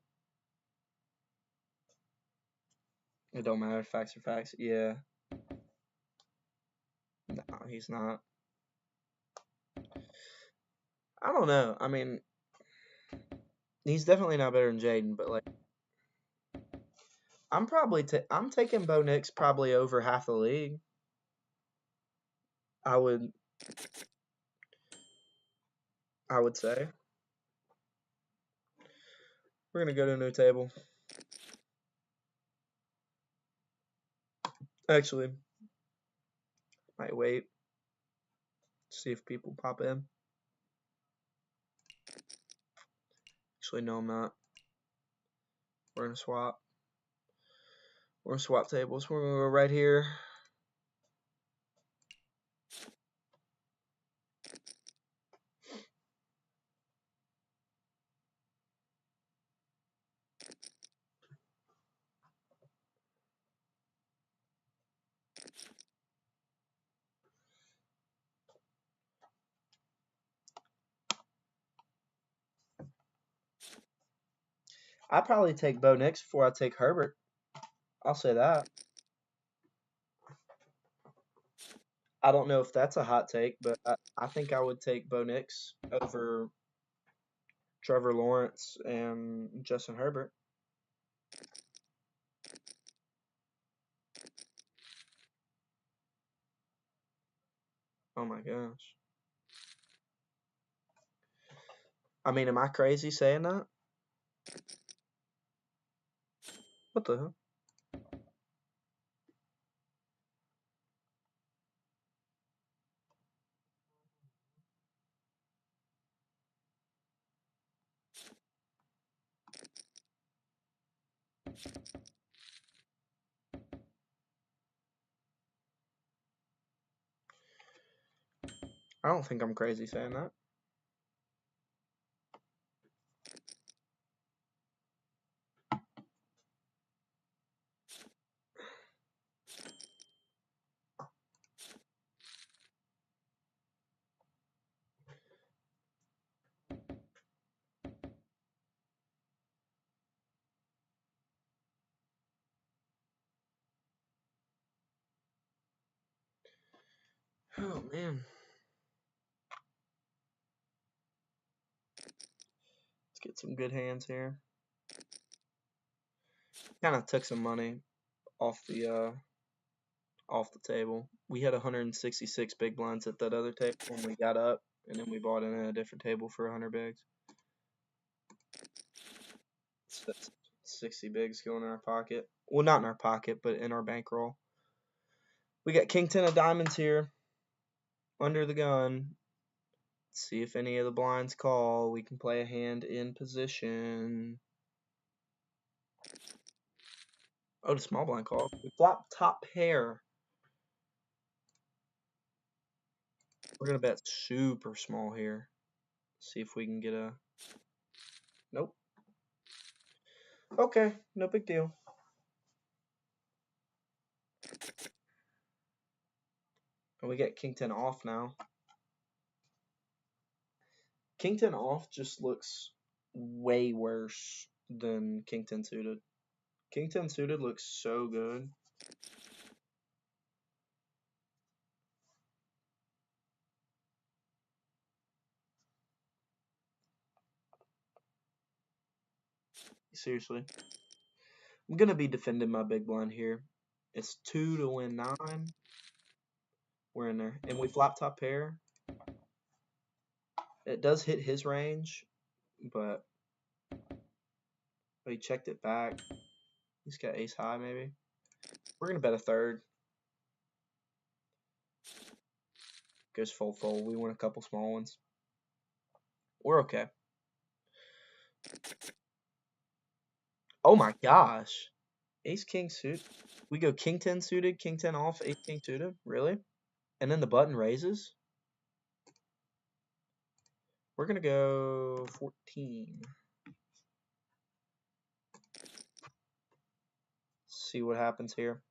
It don't matter. Facts are facts. Yeah. No, he's not. I don't know. I mean, he's definitely not better than Jaden, but like, I'm taking Bo Nix probably over half the league. I would say. We're gonna go to a new table. Actually, might wait. See if people pop in. Actually, no, I'm not. We're gonna swap. We're gonna swap tables. We're gonna go right here. I'd probably take Bo Nix before I take Herbert. I'll say that. I don't know if that's a hot take, but I think I would take Bo Nix over Trevor Lawrence and Justin Herbert. Oh my gosh. I mean, am I crazy saying that? What the hell? I don't think I'm crazy saying that. Oh man. Let's get some good hands here. Kind of took some money off the table. We had 166 big blinds at that other table when we got up, and then we bought in a different table for 100 bigs. So that's 60 bigs going in our pocket. Well, not in our pocket, but in our bankroll. We got King 10 of diamonds here under the gun. Let's see if any of the blinds call. We can play a hand in position. Oh, the small blind call. We flop top pair. We're going to bet super small here. See if we can get a... Nope. Okay, no big deal. And we get King 10 off now. King 10 off just looks way worse than King 10 suited. King 10 suited looks so good. Seriously. I'm going to be defending my big blind here. It's 2 to win 9. We're in there. And we flop top pair. It does hit his range, but he checked it back. He's got ace high maybe. We're going to bet a third. Goes fold fold. We win a couple small ones. We're okay. Oh my gosh. Ace king suit. We go king 10 suited, king 10 off, ace king suited. Really? And then the button raises. We're going to go 14. See what happens here.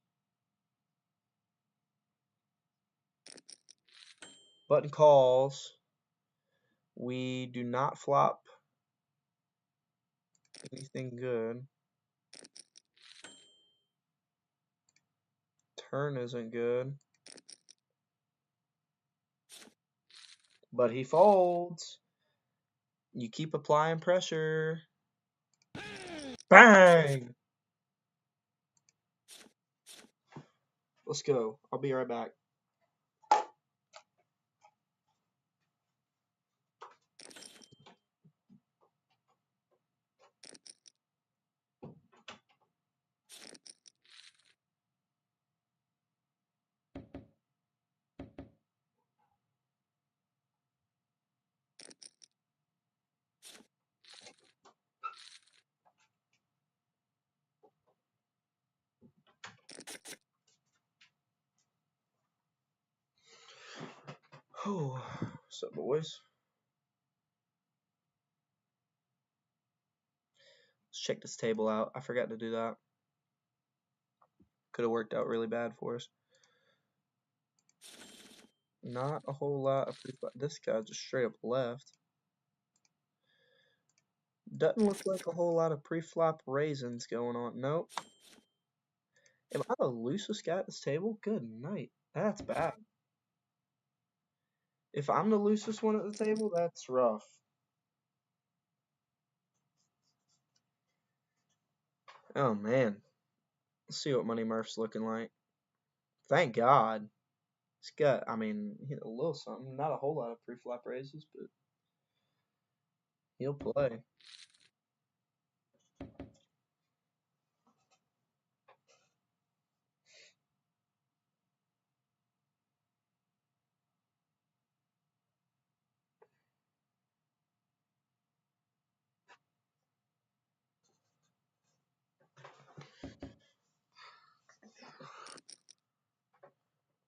Button calls. We do not flop anything good. Turn isn't good. but he folds. You keep applying pressure. Bang! Let's go. I'll be right back. Oh, what's up, boys? Let's check this table out. I forgot to do that. Could have worked out really bad for us. Not a whole lot of pre-flop. This guy just straight up left. Doesn't look like a whole lot of pre-flop raisins going on. Nope. Am I the loosest guy at this table? Good night. That's bad. If I'm the loosest one at the table, that's rough. Oh, man. Let's see what Money Murph's looking like. Thank God. He's got, I mean, a little something. Not a whole lot of pre-flop raises, but he'll play.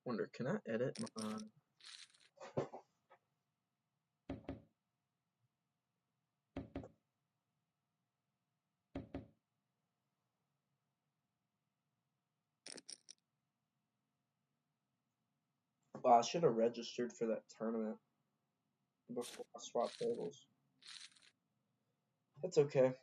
Wonder, can I edit my... Wow, I should have registered for that tournament before I swapped tables. That's okay.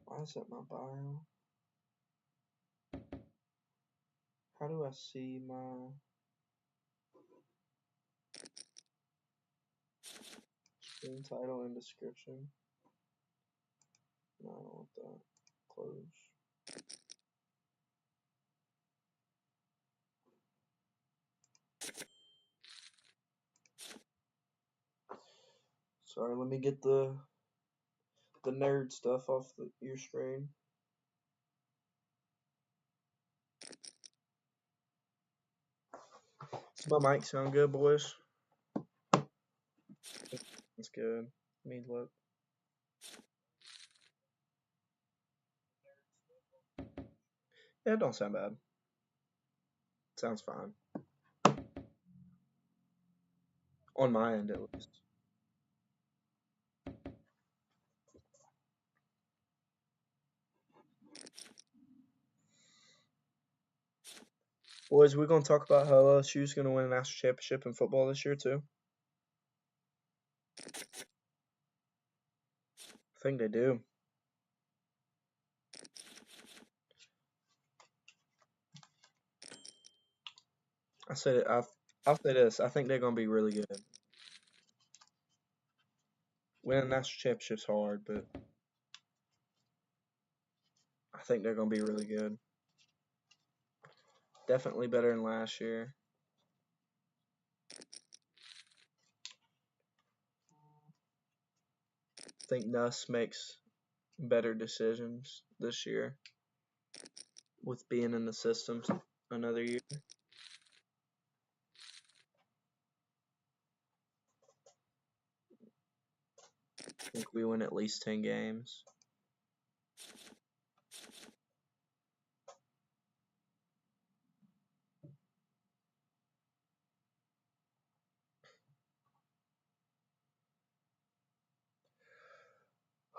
Why is that my bio? How do I see my stream title and description? No, I don't want that. Close. Sorry, let me get the nerd stuff off your screen. Does my mic sound good, boys? That's good. Let me look. Yeah, it don't sound bad. Sounds fine. On my end, at least. Boys, we're going to talk about how LSU's going to win a national championship in football this year, too. I think they do. I'll say this. I think they're going to be really good. Winning a national championship's hard, but I think they're going to be really good. Definitely better than last year. I think Nuss makes better decisions this year with being in the systems another year. I think we win at least 10 games.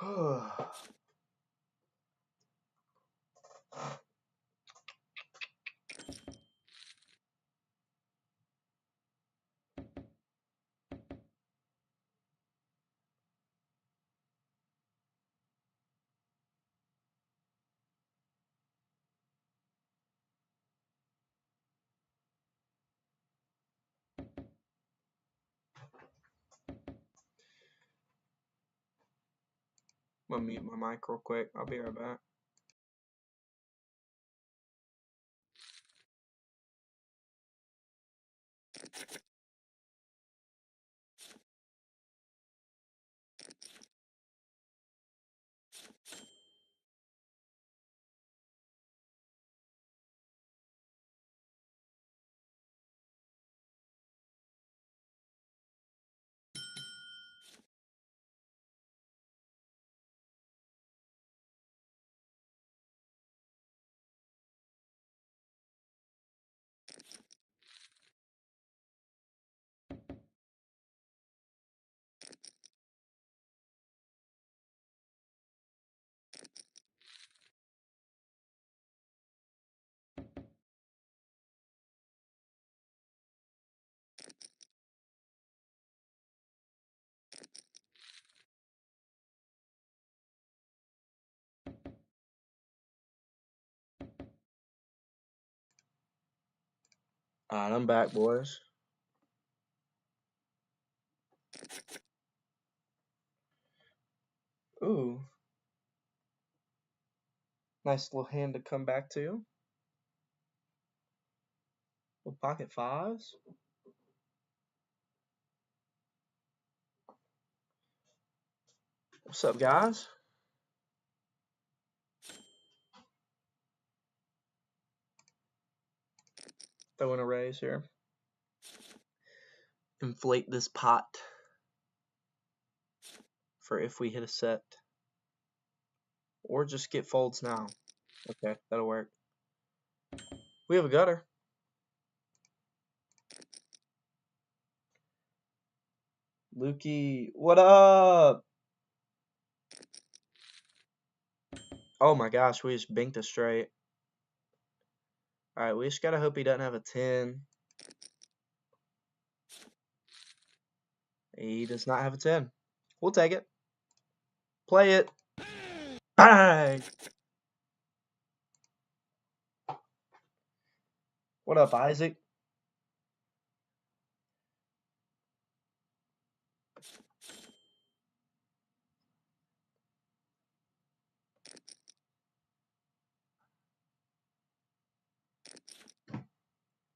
I'm gonna mute my mic real quick. I'll be right back. Alright, I'm back, boys. Ooh. Nice little hand to come back to. Little pocket fives. What's up, guys? Throwing a raise here. Inflate this pot for if we hit a set. Or just get folds now. Okay, that'll work. We have a gutter. Lukey, what up? Oh my gosh, we just binked a straight. Alright, we just gotta hope he doesn't have a 10. He does not have a 10. We'll take it. Play it. Bang! What up, Isaac?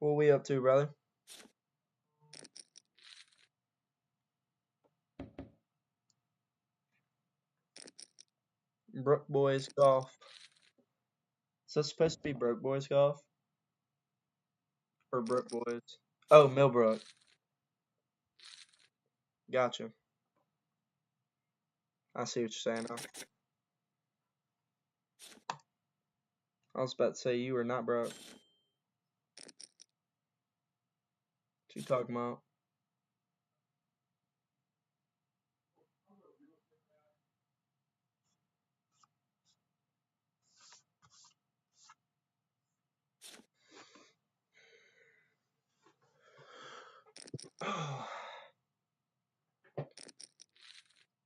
What we up to, brother? Brook Boys Golf. Is this supposed to be Brook Boys Golf? Or Brook Boys? Oh, Millbrook. Gotcha. I see what you're saying now. I was about to say you were not broke. What you talking about?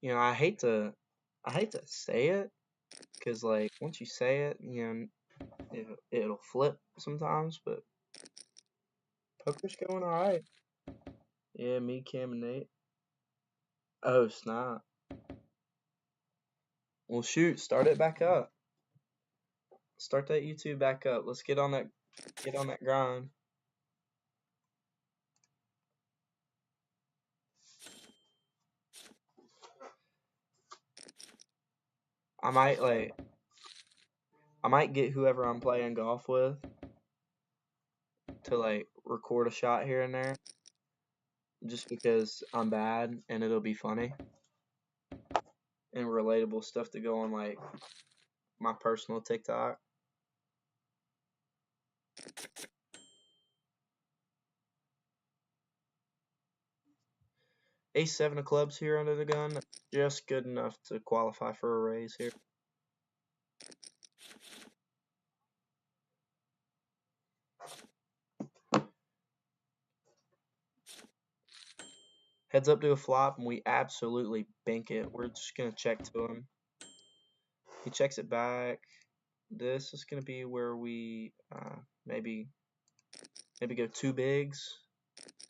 You know, I hate to say it, because like once you say it, you know, it'll flip sometimes. But poker's going all right. Yeah, me, Cam, and Nate. Oh snap! Well, shoot, start it back up. Start that YouTube back up. Let's get on that grind. I might get whoever I'm playing golf with to like record a shot here and there, just because I'm bad and it'll be funny and relatable stuff to go on like my personal TikTok. Ace 7 of clubs here under the gun. Just good enough to qualify for a raise here. Heads up to a flop, and we absolutely bank it. We're just going to check to him. He checks it back. This is going to be where we maybe go 2 bigs.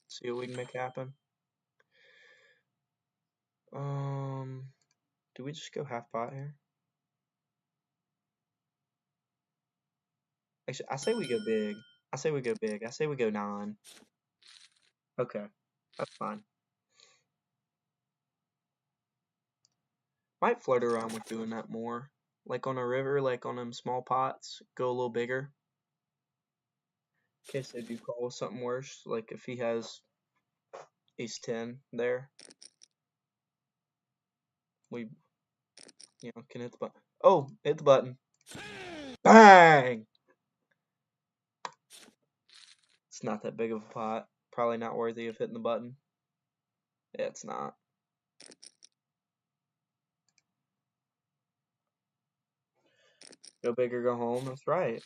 See what we can make happen. Do we just go half pot here? Actually, I say we go big. I say we go big. I say we go 9. Okay, that's fine. Might flirt around with doing that more. Like on a river, like on them small pots, go a little bigger. In case they do call with something worse, like if he has ace 10 there, we, can hit the button. Oh, hit the button. Bang! It's not that big of a pot. Probably not worthy of hitting the button. Yeah, it's not. Go big or go home. That's right.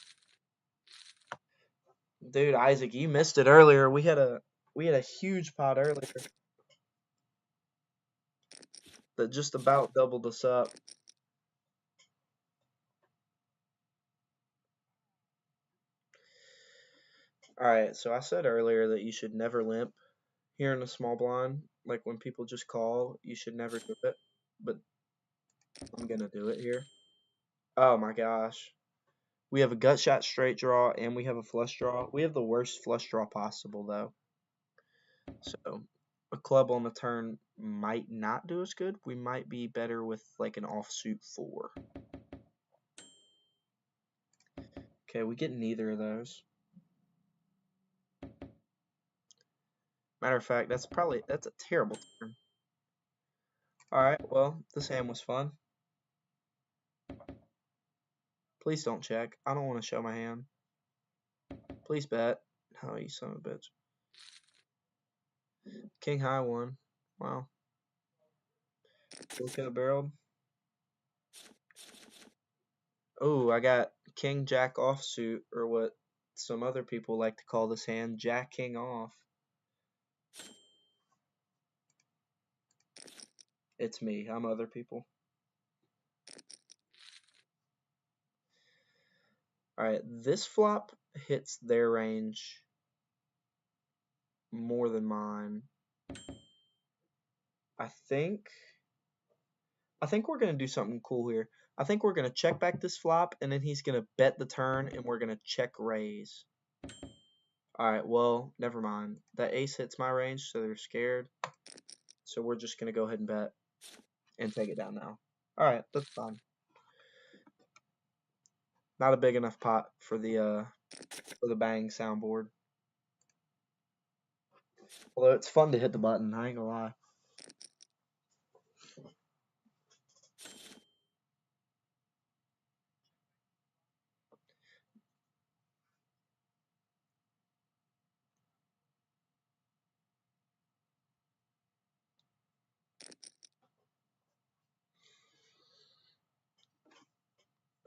Dude, Isaac, you missed it earlier. We had a huge pot earlier that just about doubled us up. Alright, so I said earlier that you should never limp here in a small blind. Like when people just call, you should never do it. But I'm gonna do it here. Oh my gosh. We have a gut shot straight draw and we have a flush draw. We have the worst flush draw possible though. So a club on the turn might not do us good. We might be better with like an offsuit 4. Okay, we get neither of those. Matter of fact, that's a terrible turn. Alright, well, this hand was fun. Please don't check. I don't want to show my hand. Please bet. Oh, you son of a bitch. King high 1. Wow. Look at barreled. Oh, I got king jack offsuit, or what some other people like to call this hand, jack king off. It's me. I'm other people. Alright, this flop hits their range more than mine. I think we're going to do something cool here. I think we're going to check back this flop, and then he's going to bet the turn, and we're going to check raise. Alright, well, never mind. That ace hits my range, so they're scared. So we're just going to go ahead and bet and take it down now. Alright, that's fine. Not a big enough pot for the bang soundboard. Although it's fun to hit the button, I ain't gonna lie.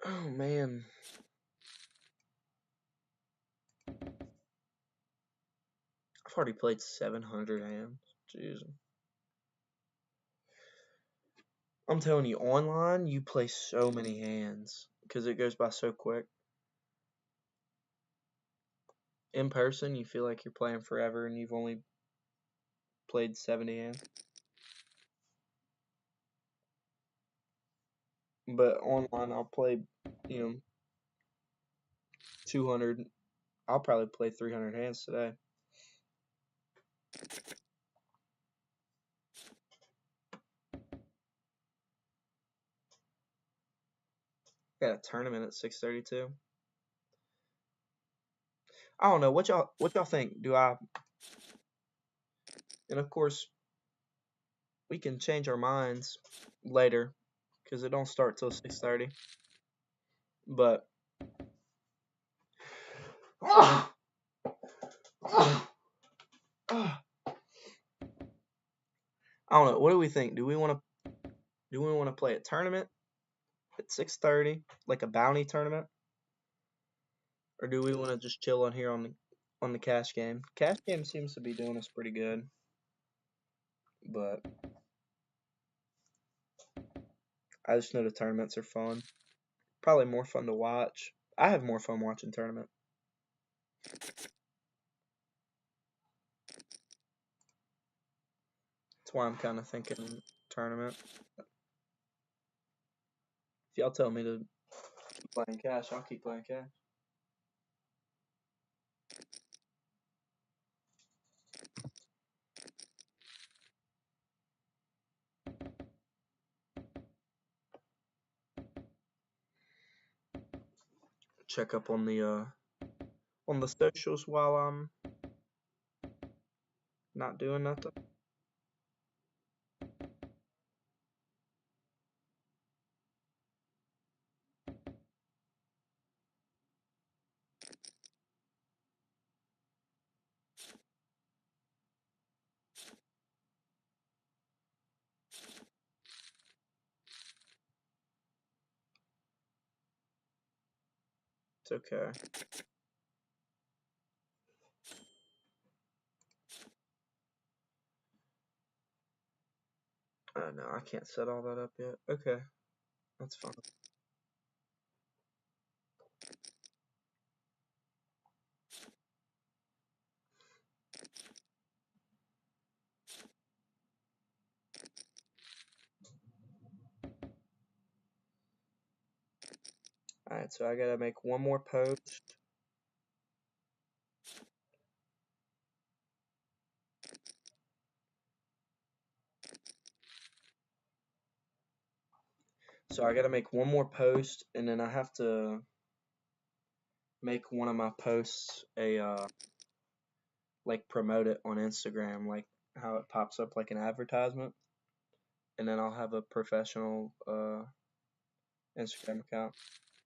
Oh man. I've already played 700 hands. Jeez. I'm telling you, online you play so many hands because it goes by so quick. In person, you feel like you're playing forever and you've only played 70 hands. But online, I'll play, 200. I'll probably play 300 hands today. Got a tournament at 6:32. I don't know what y'all think. Do I? And of course, we can change our minds later because it don't start till 6:30. But I I don't know. What do we think? Do we want to play a tournament at 6:30, like a bounty tournament, or do we want to just chill on here on the cash game? Cash game seems to be doing us pretty good, but I just know the tournaments are fun. Probably more fun to watch. I have more fun watching tournament. That's why I'm kind of thinking tournament. If y'all tell me to keep playing cash, I'll keep playing cash. Check up on the socials while I'm not doing nothing. It's okay. No, I can't set all that up yet. Okay, that's fine. Alright, so I gotta make one more post. So I gotta make one more post, and then I have to make one of my posts like promote it on Instagram, like how it pops up like an advertisement, and then I'll have a professional Instagram account.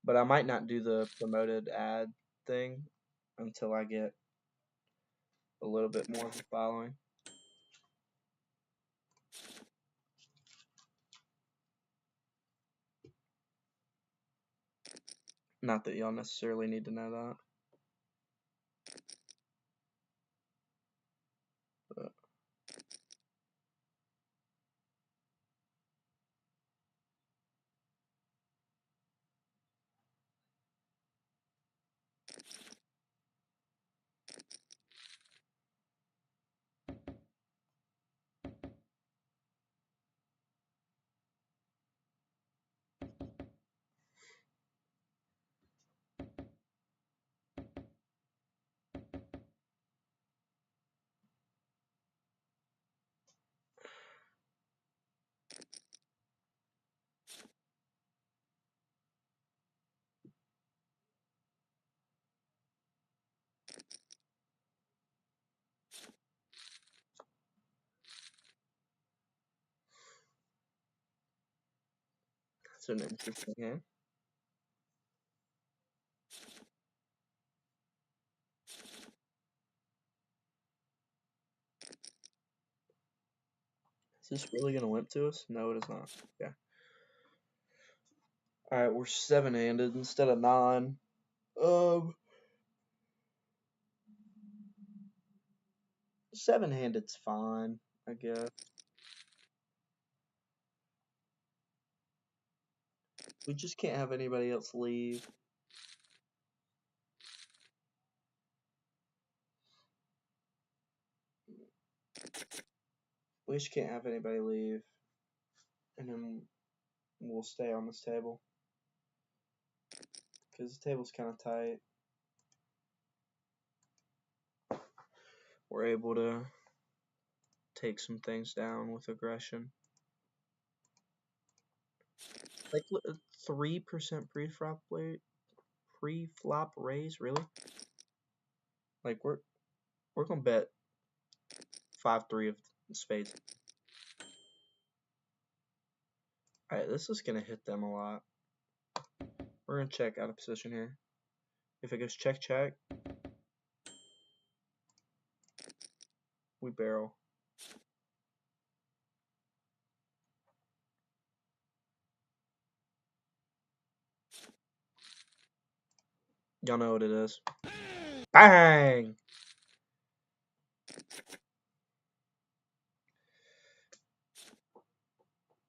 But I might not do the promoted ad thing until I get a little bit more of a following. Not that y'all necessarily need to know that. But it's an interesting game. Is this really gonna limp to us? No, it is not. Okay. Alright, we're 7-handed instead of 9. Seven-handed's fine, I guess. We just can't have anybody else leave. We just can't have anybody leave. And then we'll stay on this table. Because the table's kind of tight. We're able to take some things down with aggression. Like 3% pre-flop raise, really? Like we're gonna bet 5-3 of spades. Alright, this is gonna hit them a lot. We're gonna check out of position here. If it goes check check, we barrel. Y'all know what it is. Bang!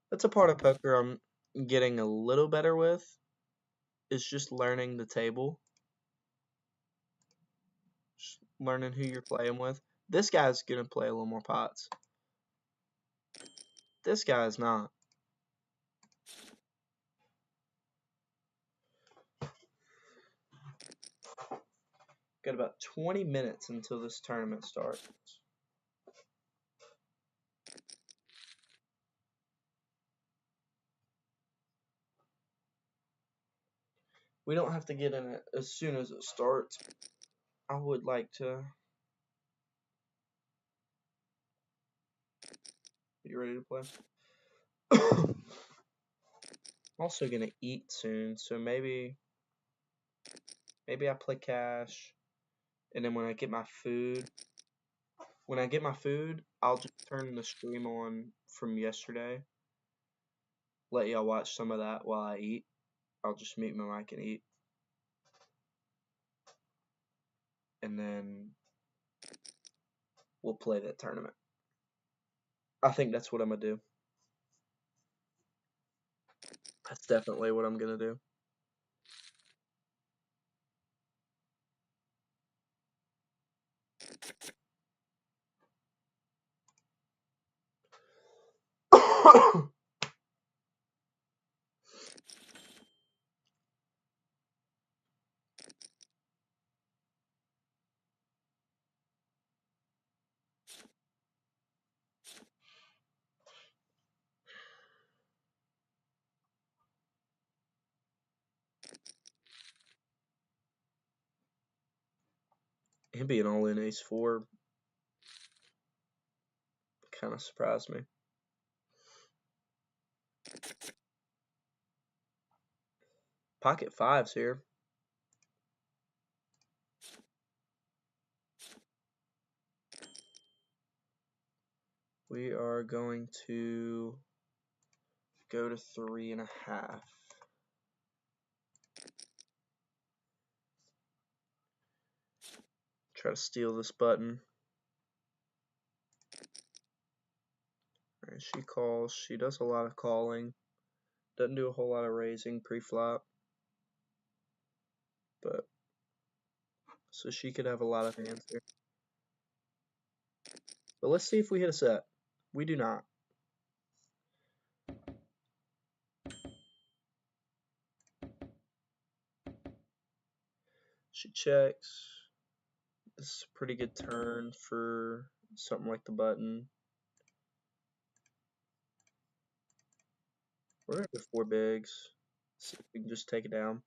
That's a part of poker I'm getting a little better with. It's just learning the table. Just learning who you're playing with. This guy's gonna play a little more pots. This guy's not. Got about 20 minutes until this tournament starts. We don't have to get in it as soon as it starts. I would like to. You ready to play? I'm also gonna eat soon, so maybe I play cash, and then when I get my food, I'll just turn the stream on from yesterday. Let y'all watch some of that while I eat. I'll just mute my mic and eat. And then we'll play that tournament. I think that's what I'm gonna do. That's definitely what I'm gonna do. Him being all in ace-4 kind of surprised me. Pocket fives here. We are going to go to 3.5. Try to steal this button. Alright, she calls. She does a lot of calling. Doesn't do a whole lot of raising pre-flop. But so she could have a lot of hands here. But let's see if we hit a set. We do not. She checks. This is a pretty good turn for something like the button. We're gonna go 4 bigs. See if we can just take it down.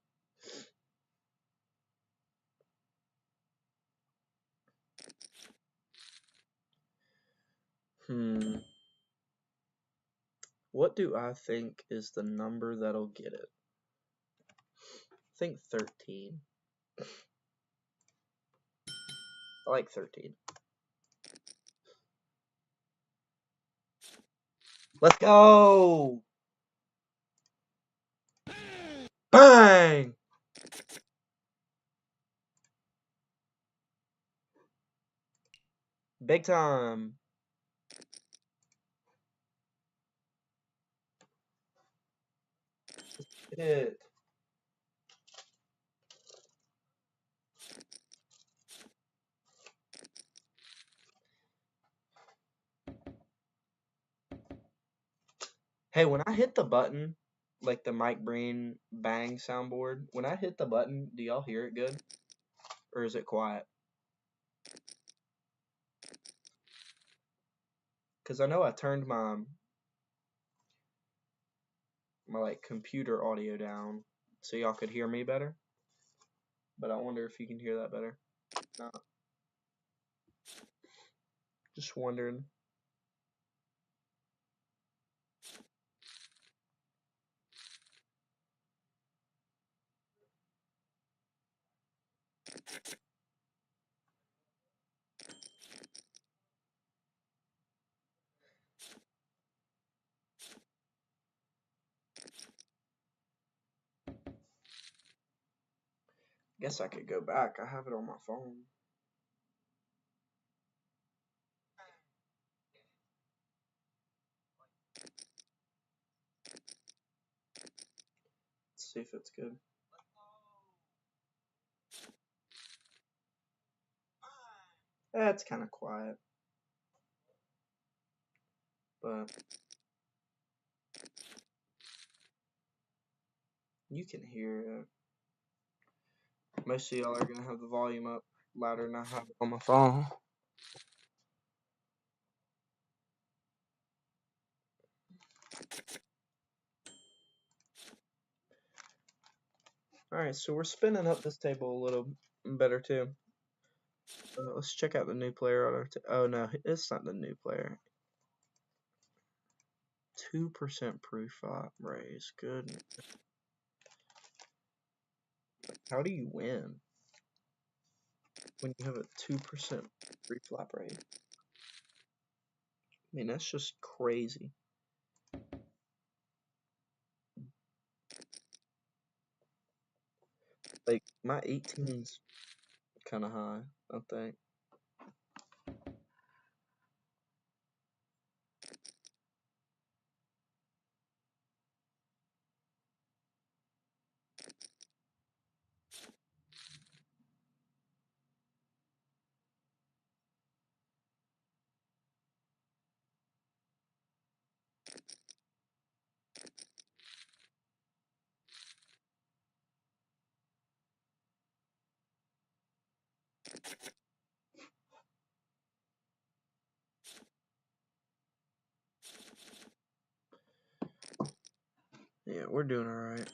What do I think is the number that'll get it? I think 13. I like 13. Let's go! Bang! Big time. Hit. Hey, when I hit the button, like the Mike Breen bang soundboard, when I hit the button, do y'all hear it good? Or is it quiet? Because I know I turned my like computer audio down so y'all could hear me better. But I wonder if you can hear that better. No. Just wondering. guess I could go back. I have it on my phone. Let's see if it's good. It's kind of quiet. But you can hear it. Most of y'all are going to have the volume up louder than I have it on my phone. Alright, so we're spinning up this table a little better too. Let's check out the new player on our oh no, it's not the new player. 2% pre-flop raise. Good. How do you win when you have a 2% pre-flop raise? I mean, that's just crazy. Like, my 18's kind of high, I think. Yeah, we're doing alright.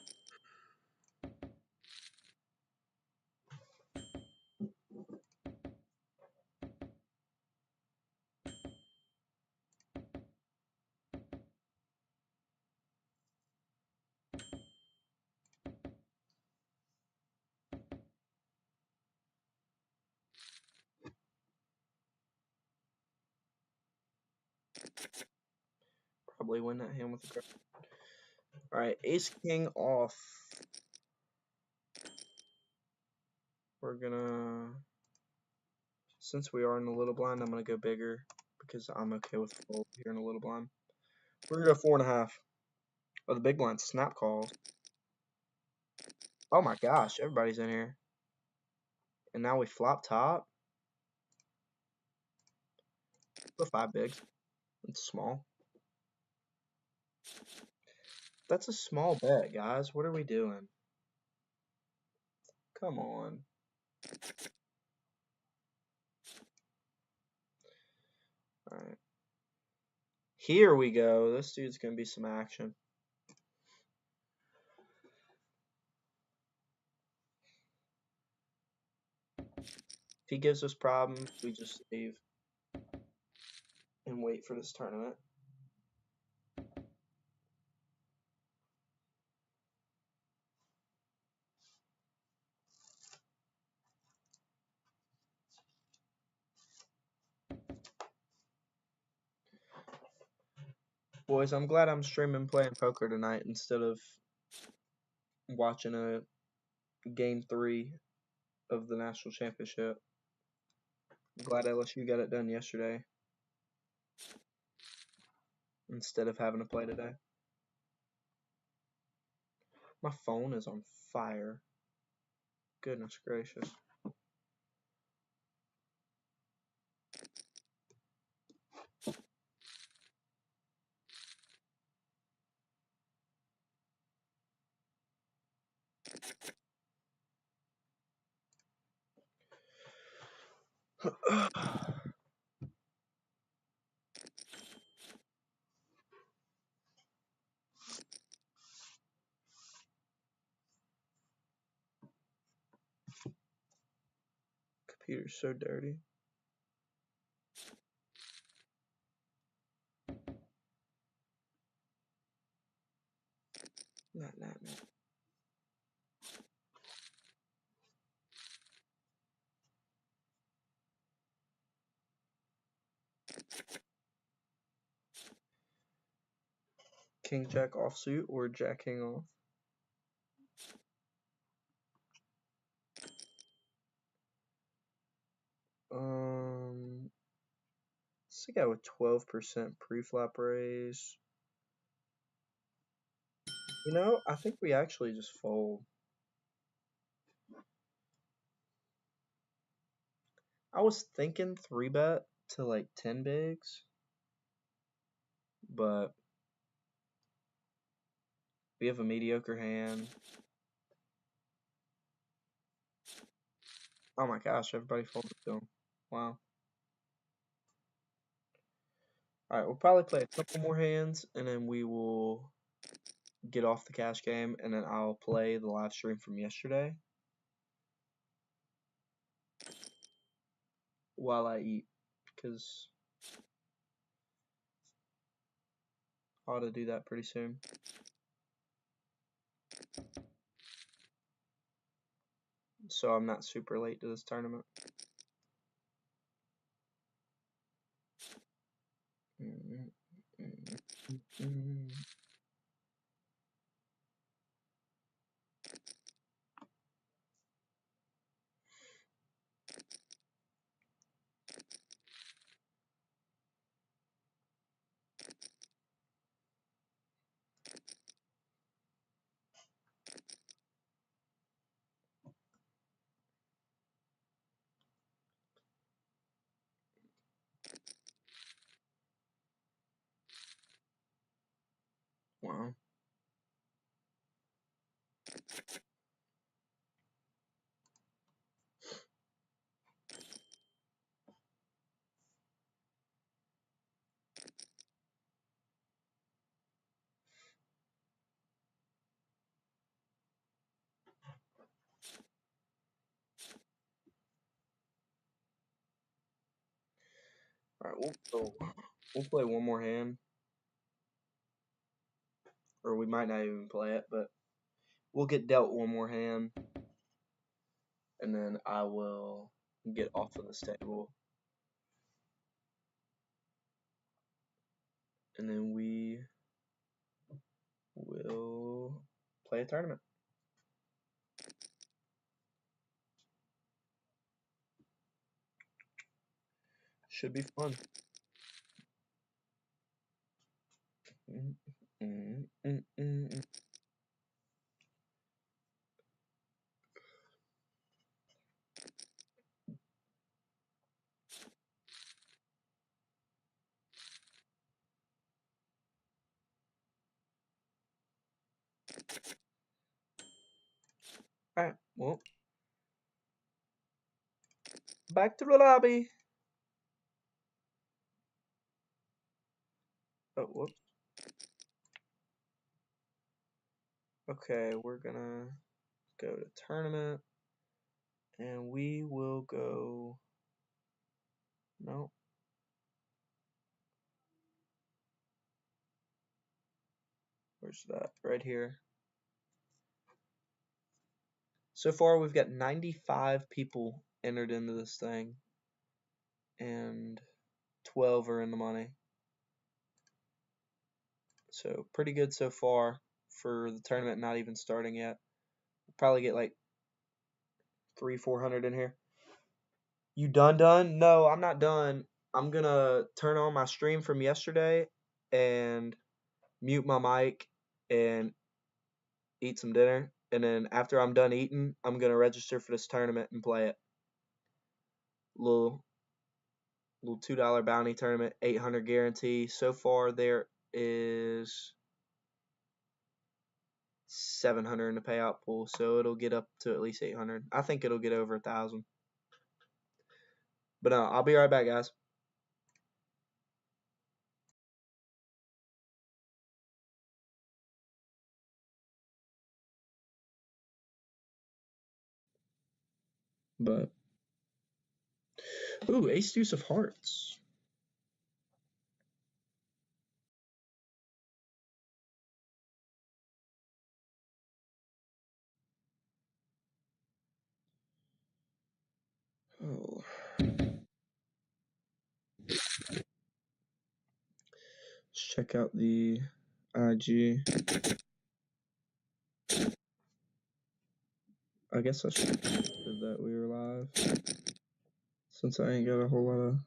Probably win that hand with the card. Alright, ace king off. We're gonna, since we are in the little blind, I'm gonna go bigger because I'm okay with fold here in the little blind. We're gonna go 4.5. Oh, the big blind snap calls. Oh my gosh, everybody's in here. And now we flop top. Go 5 bigs. It's small. That's a small bet, guys. What are we doing? Come on. Alright. Here we go. This dude's gonna be some action. If he gives us problems, we just save and wait for this tournament. Boys, I'm glad I'm streaming playing poker tonight instead of watching a game 3 of the national championship. I'm glad LSU got it done yesterday instead of having to play today. My phone is on fire. Goodness gracious. Computer's so dirty. Not. King Jack offsuit or Jack King off? What's the guy with 12% pre-flop raise? You know, I think we actually just fold. I was thinking 3-bet to like 10 bigs, but we have a mediocre hand. Oh my gosh, everybody folded to him. Wow. Alright, we'll probably play a couple more hands, and then we will get off the cash game, and then I'll play the live stream from yesterday while I eat, because I ought to do that pretty soon. So I'm not super late to this tournament. Wow. Alright, we'll play one more hand. Or we might not even play it, but we'll get dealt one more hand. And then I will get off of this table. And then we will play a tournament. Should be fun. Alright, well, back to the lobby. Oh, whoops. Okay, we're gonna go to tournament, and we will go. No. Where's that? Right here. So far, we've got 95 people entered into this thing, and 12 are in the money. So pretty good so far for the tournament not even starting yet. We'll probably get like 300-400 in here. You done? No, I'm not done. I'm gonna turn on my stream from yesterday and mute my mic and eat some dinner. And then after I'm done eating, I'm gonna register for this tournament and play it. Little $2 bounty tournament, 800 guarantee. So far there is 700 in the payout pool, so it'll get up to at least 800. I think it'll get over 1,000. But I'll be right back, guys. But ooh, ace deuce of hearts. Oh. Let's check out the IG. I guess I should have said that we were live, since I ain't got a whole lot of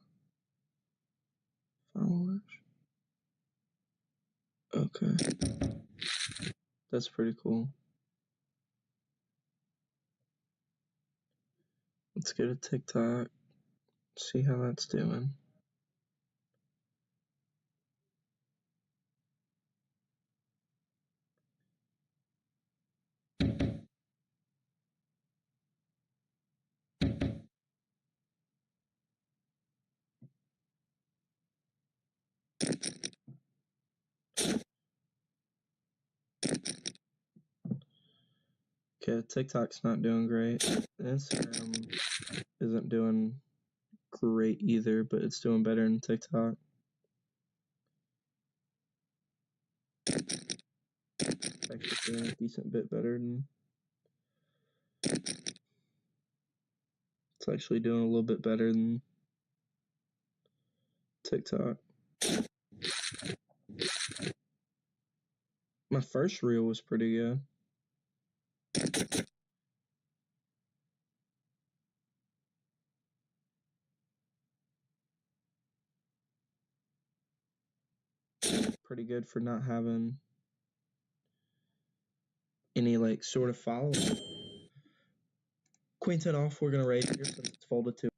Okay. That's pretty cool. Let's go to TikTok, see how that's doing. Okay, TikTok's not doing great. Instagram isn't doing great either, but it's doing better than TikTok. Actually doing a decent bit better than... It's actually doing a little bit better than TikTok. My first reel was pretty good. Pretty good for not having any like sort of following. Queen 10 off, we're gonna raise here since it's folded to.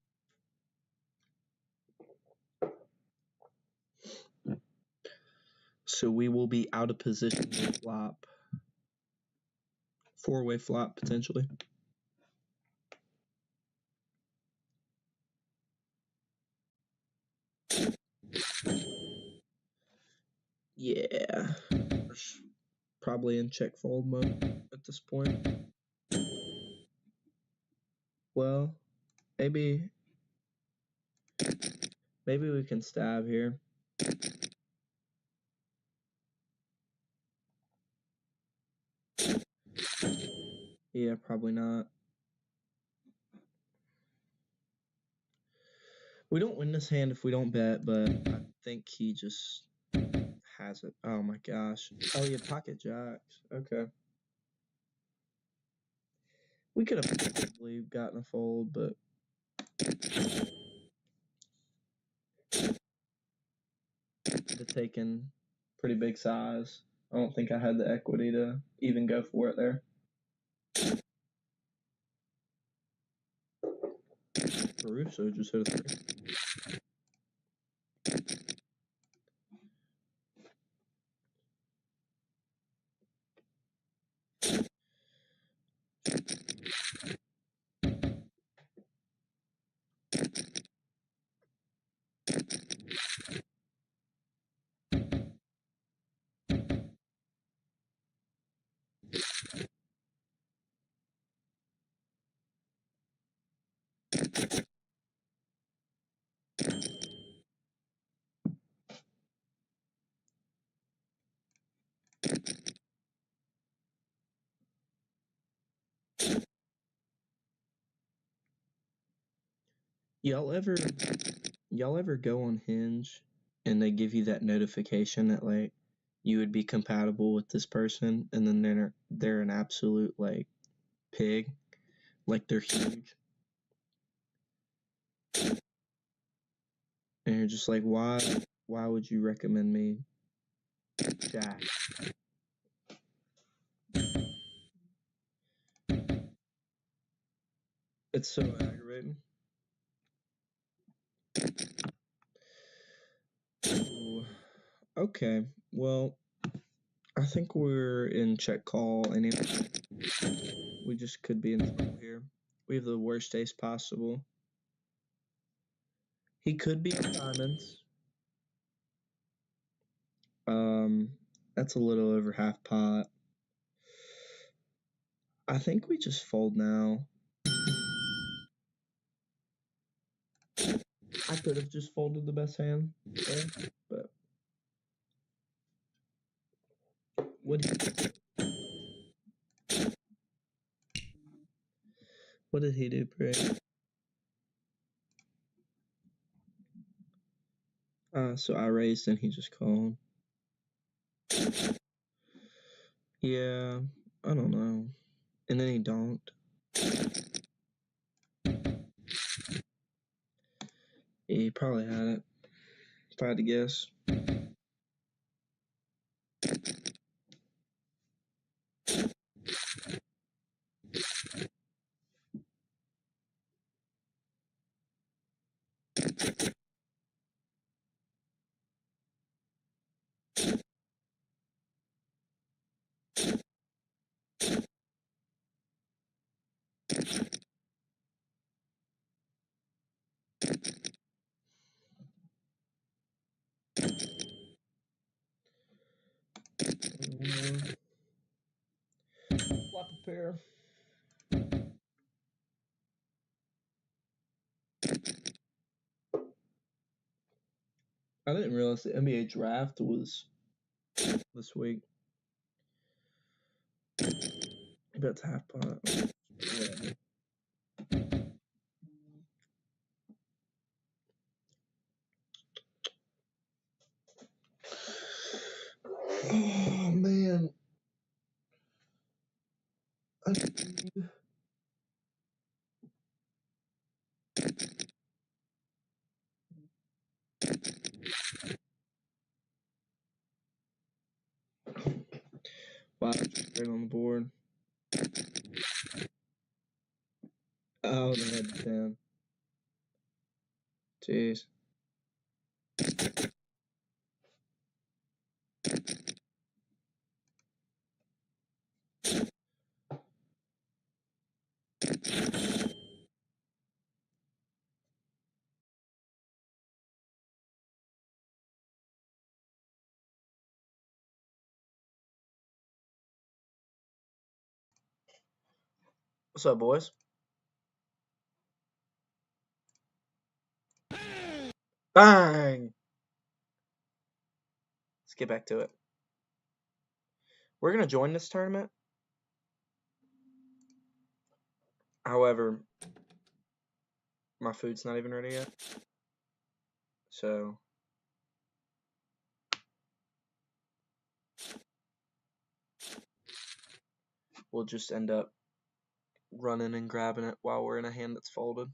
So we will be out of position with flop. 4-way flop potentially. Yeah. Probably in check fold mode at this point. Well, maybe we can stab here. Yeah, probably not. We don't win this hand if we don't bet, but I think he just has it. Oh my gosh. Oh, yeah, pocket jacks. Okay. We could have probably gotten a fold, but the taken pretty big size. I don't think I had the equity to even go for it there. Caruso just hit a 3. Y'all ever go on Hinge and they give you that notification that like you would be compatible with this person, and then they're an absolute like pig, like they're huge, and you're just like, why would you recommend me Jack? It's so aggravating. Ooh. Okay, well, I think we're in check call anyway. We just could be in trouble here. We have the worst ace possible. He could be on diamonds. That's a little over half pot. I think we just fold now. I could have just folded the best hand there, but what did he do, Pray? So I raised and he just called. Yeah, I don't know. And then he donked. Yeah, he probably had it, if I had to guess. Flap a pair. I didn't realize the NBA draft was this week. I bet it's half pot. Yeah. Oh man. I need... Wow, straight on the board. Oh, they had 10. Jeez. What's up, boys? Bang! Let's get back to it. We're going to join this tournament. However, my food's not even ready yet. So, we'll just end up running and grabbing it while we're in a hand that's folded.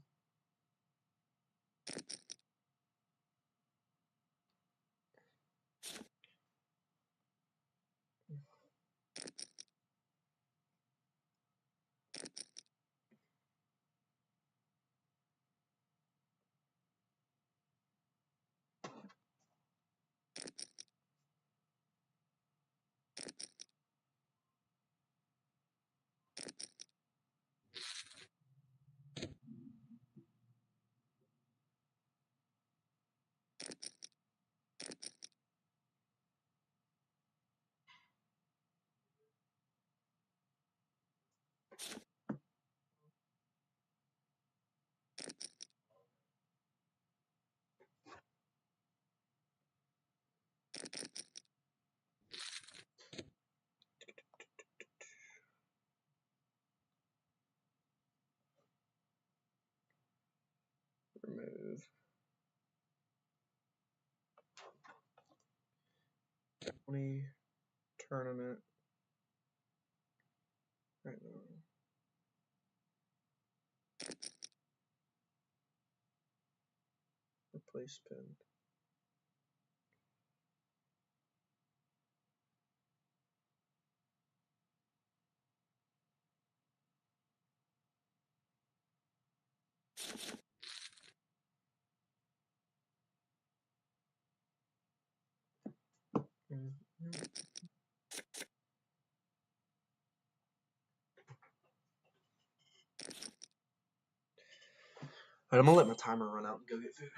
Remove. 20 tournament. Right now. Replace pin. Alright, I'm gonna let my timer run out and go get food.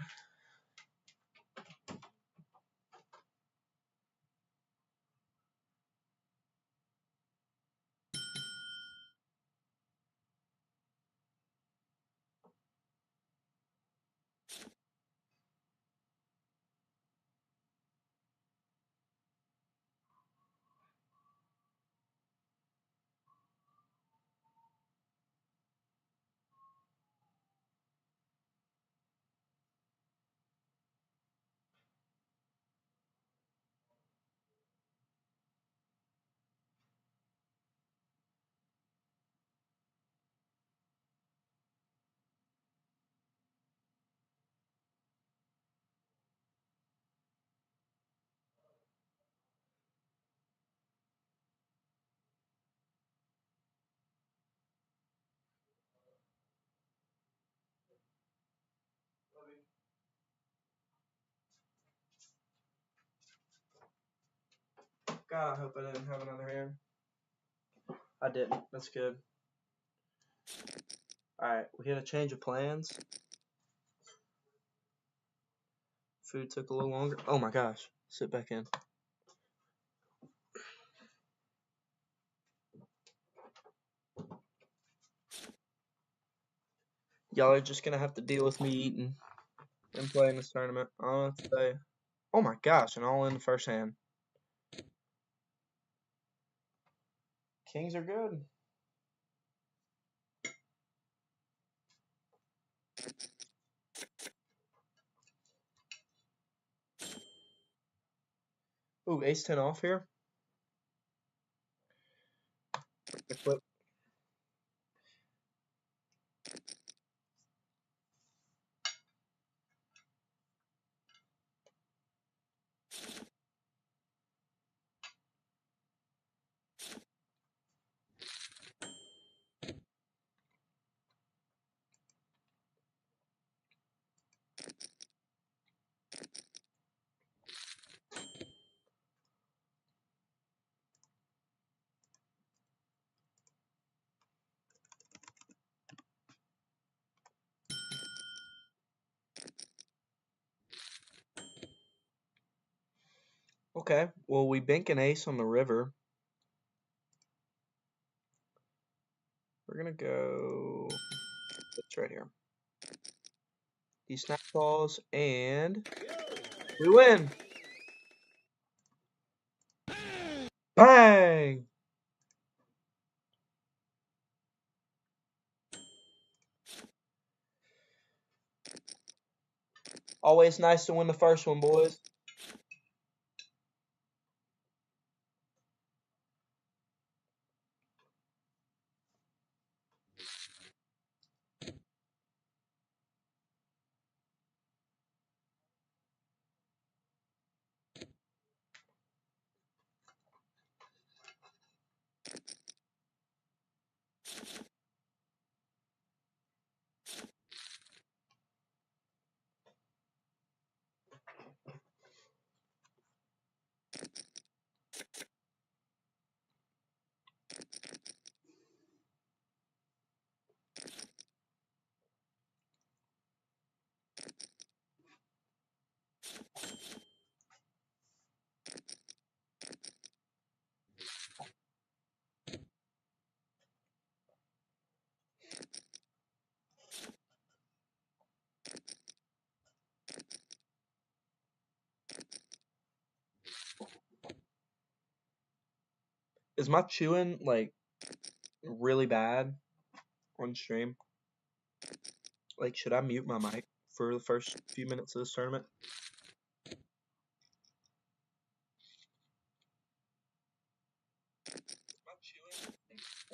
God, I hope I didn't have another hand. I didn't. That's good. Alright, we had a change of plans. Food took a little longer. Oh my gosh. Sit back in. Y'all are just gonna have to deal with me eating and playing this tournament. I don't know what to say. Oh my gosh, and all in the first hand. Kings are good. Ooh, ace 10 off here. Flip. Okay, well, we bank an ace on the river. We're gonna go. It's right here. He snap calls, and we win. Bang! Always nice to win the first one, boys. Is my chewing like really bad on stream? Like, should I mute my mic for the first few minutes of this tournament?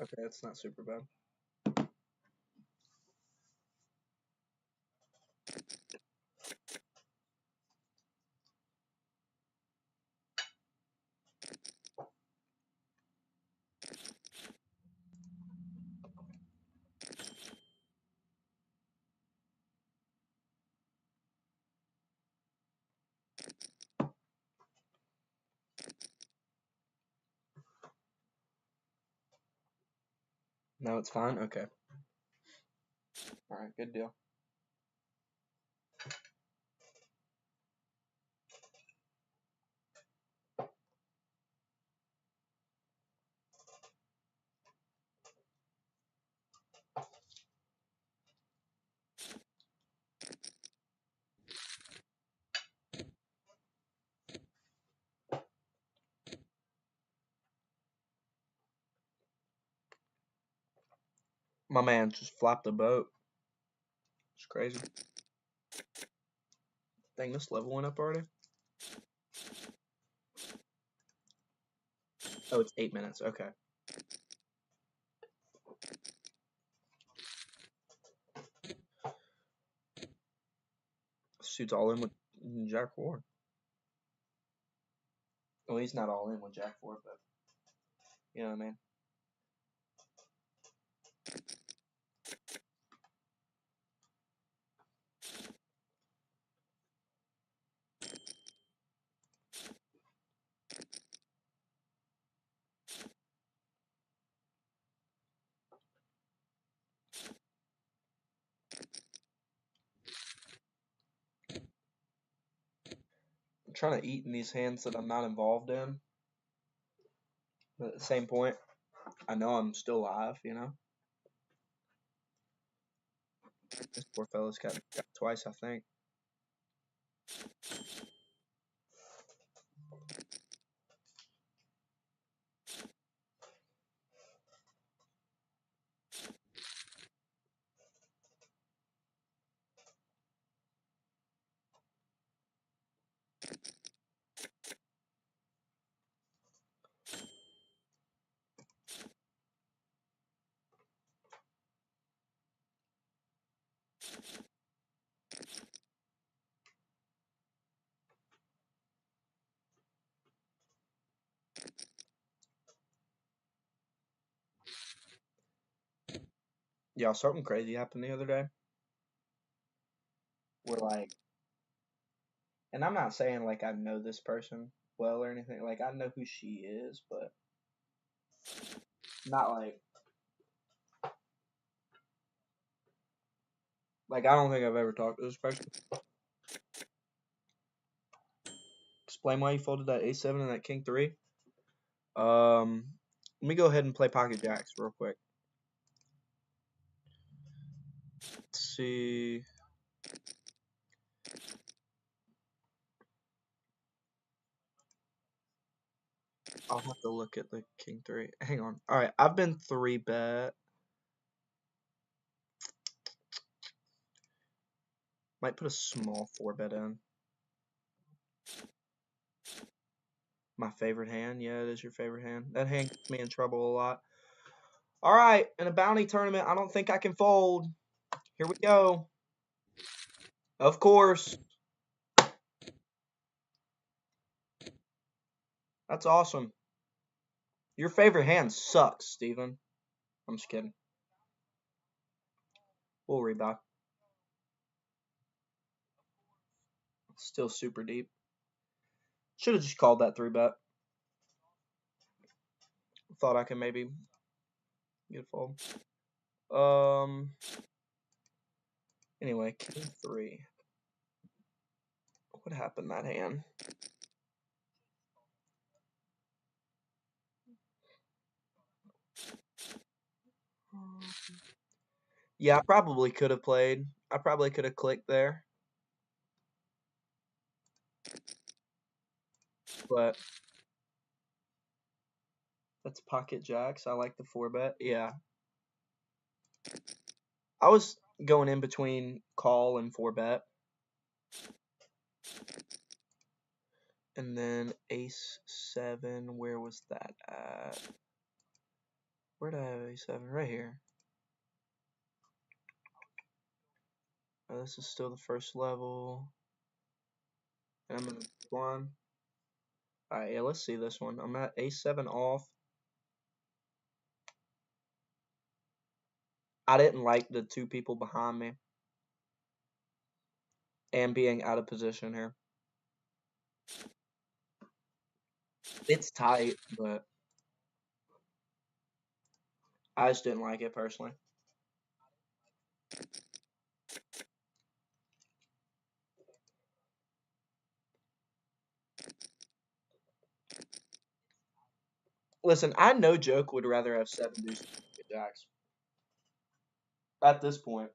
Okay, it's not super bad. No, it's fine? Okay. Alright, good deal. My man just flopped the boat. It's crazy. Dang, this level went up already? Oh, it's 8 minutes. Okay. Suit's all in with Jack 4. Well, he's not all in with Jack 4, but you know what I mean. trying to eat in these hands that I'm not involved in. But at the same point, I know I'm still alive, you know? This poor fella's got twice, I think. Y'all, something crazy happened the other day. We're like, and I'm not saying like I know this person well or anything. Like I know who she is, but not like I don't think I've ever talked to this person. Explain why you folded that A7 and that King 3. Let me go ahead and play Pocket Jacks real quick. Let's see. I'll have to look at the King 3. Hang on. Alright, I've been 3-bet. Might put a small 4-bet in. My favorite hand? Yeah, it is your favorite hand. That hand gets me in trouble a lot. Alright, in a bounty tournament, I don't think I can fold. Here we go. Of course. That's awesome. Your favorite hand sucks, Steven. I'm just kidding. We'll rebuy. Still super deep. Should have just called that 3-bet. Thought I could maybe get a fold. Anyway, King 3. What happened that hand? Yeah, I probably could have played. I probably could have clicked there. But that's Pocket Jacks. I like the 4-bet. Yeah. I was going in between call and 4-bet. And then Ace 7. Where was that at? Where did I have Ace 7? Right here. Oh, this is still the first level. And I'm in one. Alright, yeah, let's see this one. I'm at Ace 7 off. I didn't like the 2 people behind me. And being out of position here. It's tight, but I just didn't like it personally. Listen, I no joke would rather have 7 deuces than jacks. At this point.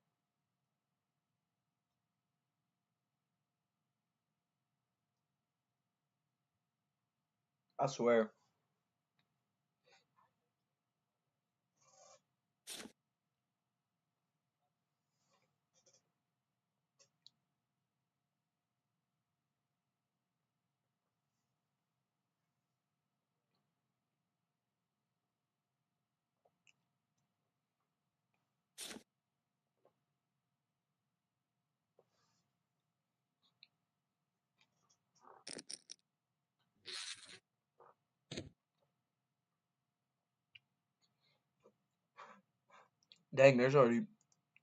I swear. Dang, there's already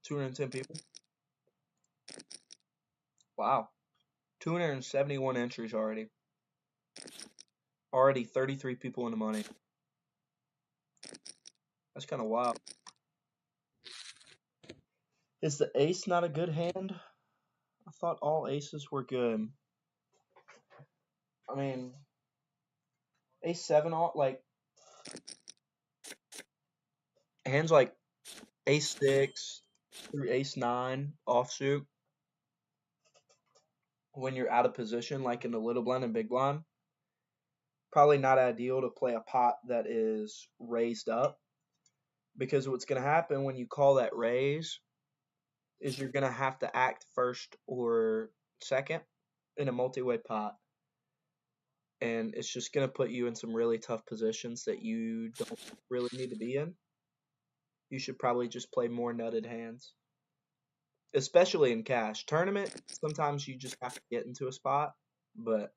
210 people. Wow. 271 entries already. Already 33 people in the money. That's kind of wild. Is the ace not a good hand? I thought all aces were good. I mean, ace seven off, like hands like ace six through ace nine offsuit when you're out of position, like in the little blind and big blind. Probably not ideal to play a pot that is raised up, because what's going to happen when you call that raise is you're going to have to act first or second in a multi-way pot, and it's just going to put you in some really tough positions that you don't really need to be in. You should probably just play more nutted hands, especially in cash. Tournament, sometimes you just have to get into a spot, but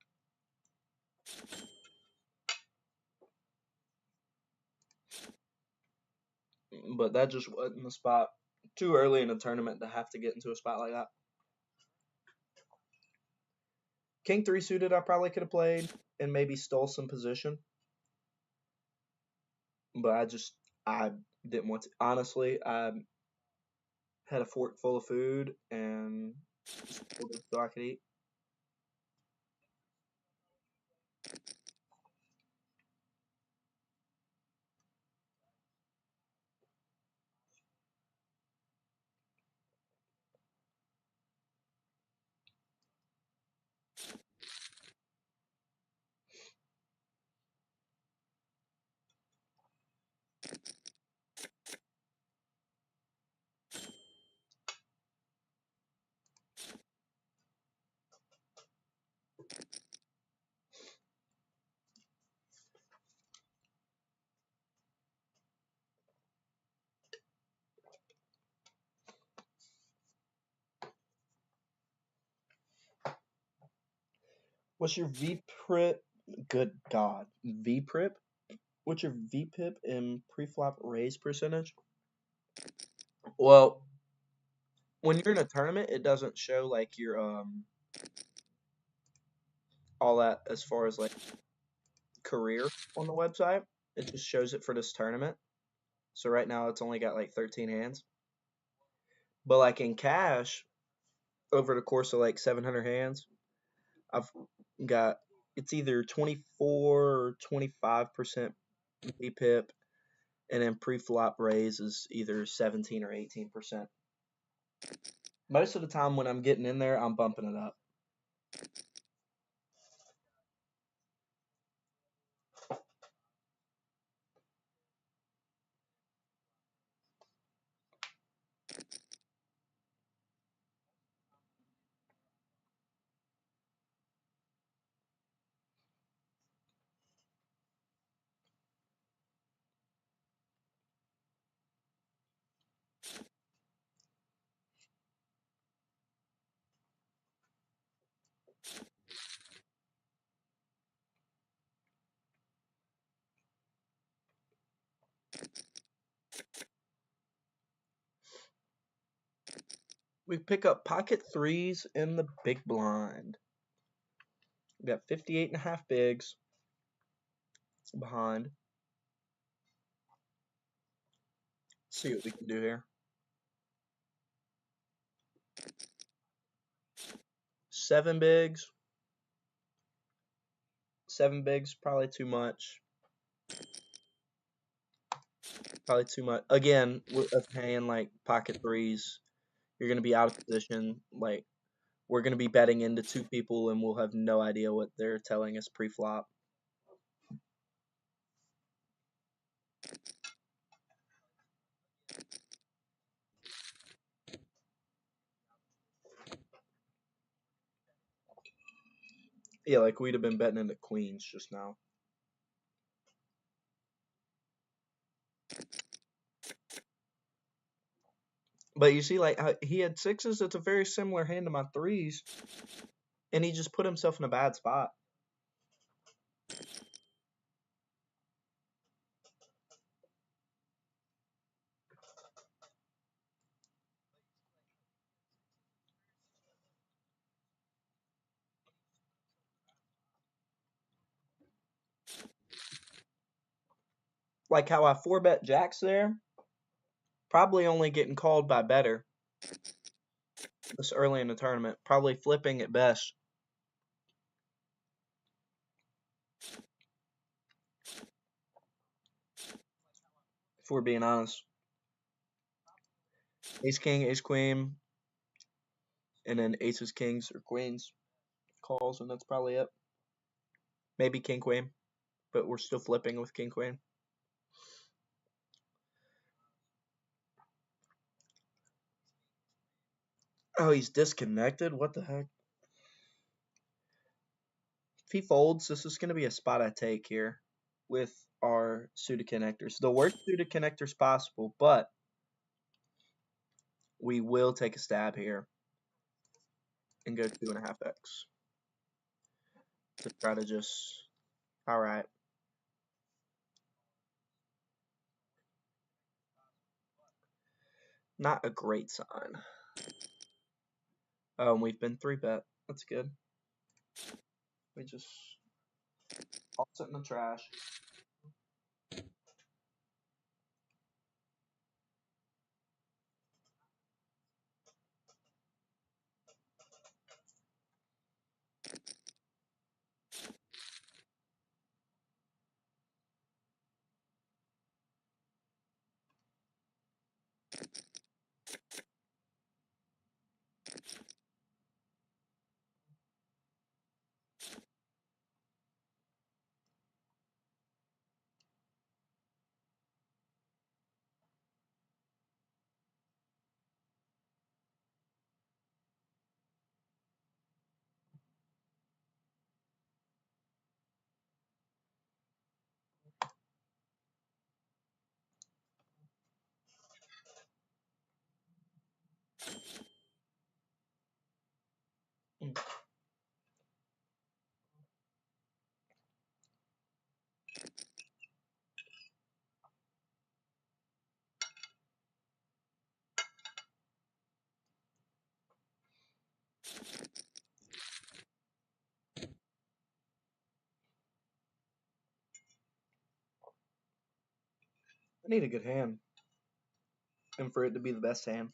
that just wasn't the spot. Too early in a tournament to have to get into a spot like that. King 3 suited I probably could have played and maybe stole some position, but I didn't want to. Honestly, I had a fork full of food and just pulled it so I could eat. What's your VPRIP? Good God, VPRIP? What's your VPIP and preflop raise percentage? Well, when you're in a tournament, it doesn't show like your all that as far as like career on the website. It just shows it for this tournament. So right now it's only got like 13 hands. But like in cash, over the course of like 700 hands, I've got it's either 24 or 25% VPIP, and then pre-flop raise is either 17 or 18%. Most of the time when I'm getting in there, I'm bumping it up. We pick up pocket threes in the big blind. We got 58.5 bigs behind. Let's see what we can do here. 7 bigs. 7 bigs, probably too much. Probably too much. Again, with us paying like pocket threes, you're gonna be out of position. Like we're gonna be betting into 2 people, and we'll have no idea what they're telling us pre-flop. Yeah, like we'd have been betting into queens just now. But you see, like he had sixes. It's a very similar hand to my threes, and he just put himself in a bad spot. Like how I 4-bet jacks there, probably only getting called by better this early in the tournament. Probably flipping at best. if we're being honest. Ace king, ace queen, and then aces, kings, or queens calls, and that's probably it. Maybe king queen, but we're still flipping with king queen. Oh, he's disconnected? What the heck? If he folds, this is going to be a spot I take here with our suited connectors. The worst suited connectors possible, but we will take a stab here and go 2.5x to try to just, all right. Not a great sign. Oh, and we've been 3-bet. That's good. We just toss it in the trash. I need a good hand, and for it to be the best hand.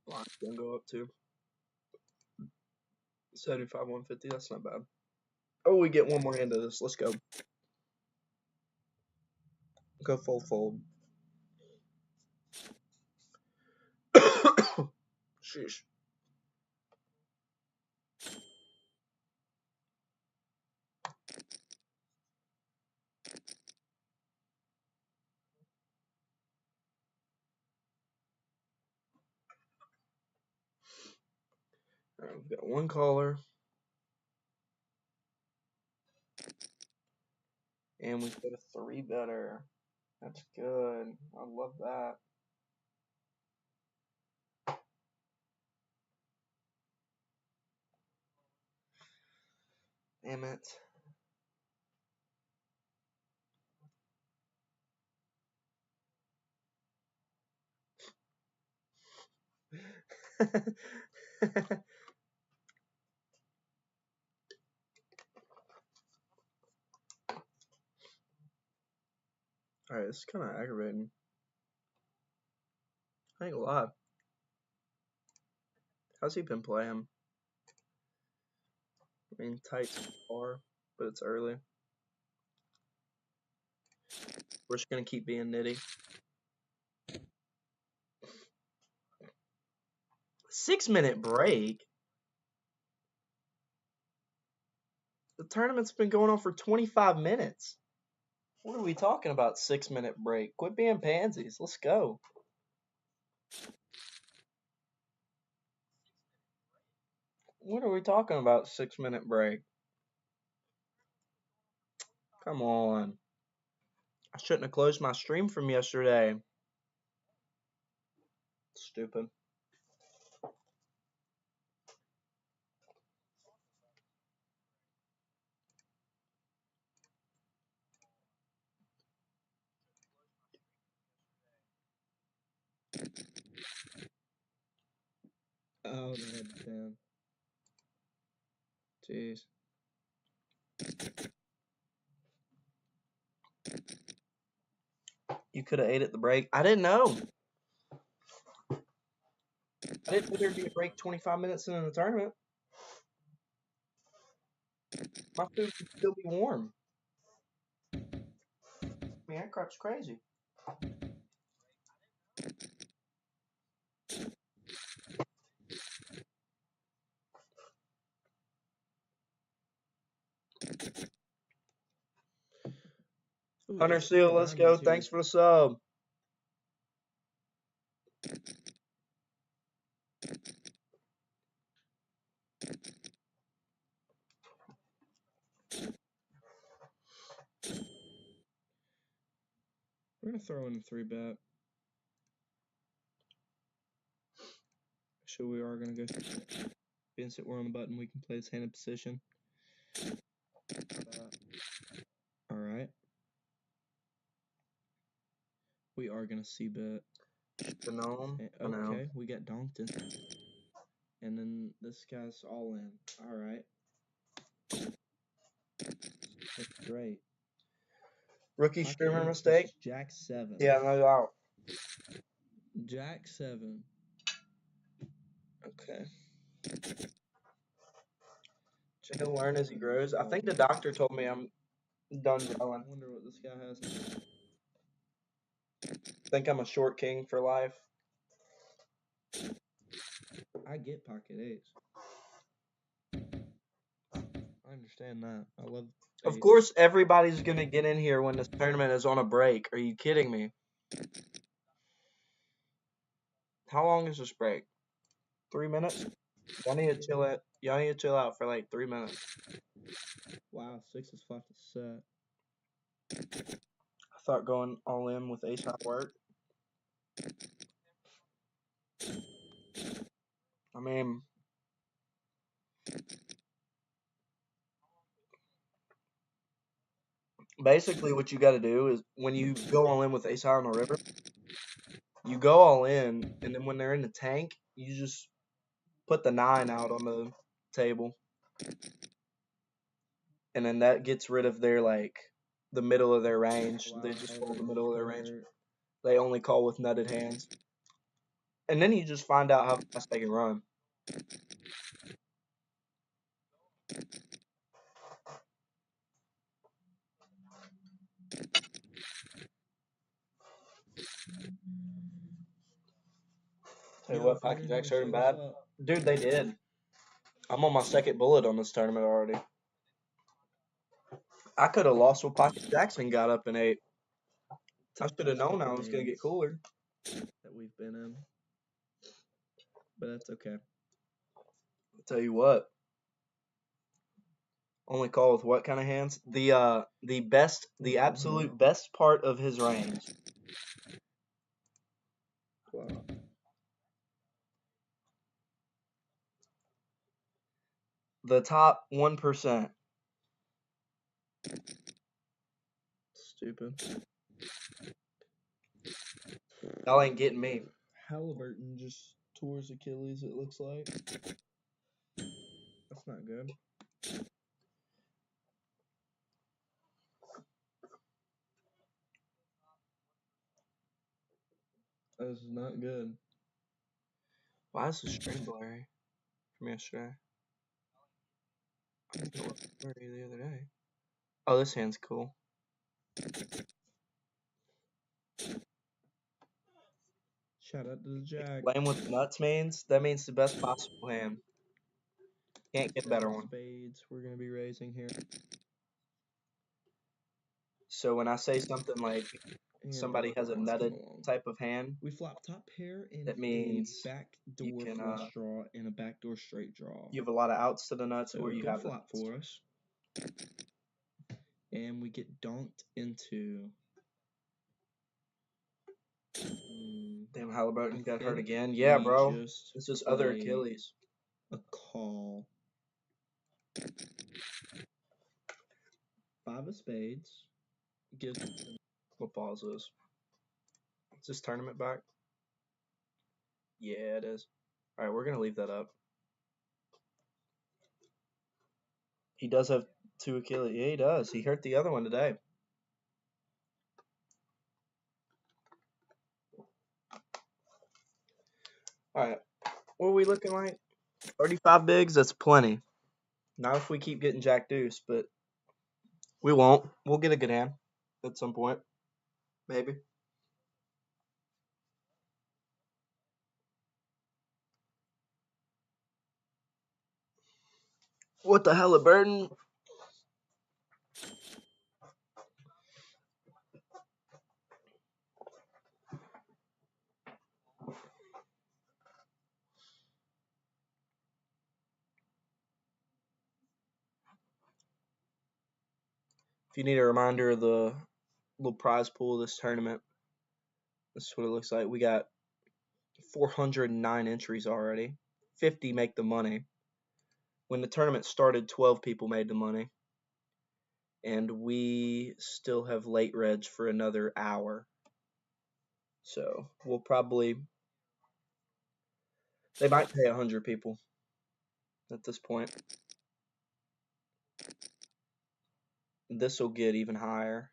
Block's gonna go up too. 75, 150. That's not bad. Oh, we get one more hand of this. Let's go. Go full fold. Sheesh. All right, we've got one caller. And we've got a 3-better. That's good. I love that. Damn it. Alright, this is kind of aggravating. I ain't gonna lie. How's he been playing? I mean, tight so far, but it's early. We're just gonna keep being nitty. 6-minute break? The tournament's been going on for 25 minutes. What are we talking about? 6-minute break. Quit being pansies. Let's go. What are we talking about? 6-minute break. Come on. I shouldn't have closed my stream from yesterday. Stupid. Oh, they had 10. Jeez. You could have ate at the break. I didn't know. I didn't know there'd be a break 25 minutes into the tournament. My food would still be warm. I mean, that crap's crazy. Hunter Seal, let's go. Thanks for the sub. We're going to throw in a 3-bet. So we are going to go. Since we're on the button, we can play this hand in position. Alright. We are going to C-bet. Okay, we got Donkton. And then this guy's all in. Alright. That's great. Rookie streamer mistake? Jack 7. Yeah, no doubt. Jack 7. Okay. He'll learn as he grows. I think the doctor told me I'm done growing. I wonder what this guy has. Think I'm a short king for life. I get pocket eights. I understand that. I love eights. Of course, everybody's going to get in here when this tournament is on a break. Are you kidding me? How long is this break? 3 minutes? Y'all need to chill out. Y'all need to chill out for like 3 minutes. Wow, 6 is 5 to set. I thought going all in with ace high work. I mean, basically what you got to do is when you go all in with ace high on the river, you go all in, and then when they're in the tank, you just put the 9 out on the table. And then that gets rid of their, like, the middle of their range. Wow, they just call the middle of their range. They only call with nutted hands. And then you just find out how fast they can run. Tell you what, Pocket Jacks hurting bad. Dude, they did. I'm on my second bullet on this tournament already. I could have lost when Pocket Jackson got up in 8. I should have known I was going to get cooler. That we've been in. But that's okay. I'll tell you what. Only call with what kind of hands? The absolute best part of his range. Wow. The top 1%. Stupid. Y'all ain't getting me. Halliburton just towards Achilles, it looks like. That's not good. That is not good. Why is the stream blurry from yesterday? I think it was blurry the other day. Oh, this hand's cool. Shout out to the jack. Playing with nuts means that means the best possible hand. Can't get a better one. Spades we're gonna be raising here. So when I say something like somebody has a nutted type of hand, we flop top pair and that means a backdoor flush draw and a backdoor straight draw. You have a lot of outs to the nuts, so or you have flop for us. And we get donked into. Damn, Halliburton got hurt again. Yeah, bro. This is other Achilles. A call. 5 of spades. Gives what balls is. Is this tournament back? Yeah, it is. Alright, we're gonna leave that up. He does have 2 Achilles. Yeah, he does. He hurt the other one today. Alright. What are we looking like? 35 bigs? That's plenty. Not if we keep getting Jack Deuce, but we won't. We'll get a good hand at some point. Maybe. What the hell, a burden? If you need a reminder of the little prize pool of this tournament, this is what it looks like. We got 409 entries already. 50 make the money. When the tournament started, 12 people made the money. And we still have late reg for another hour. So we'll probably... They might pay 100 people at this point. This will get even higher.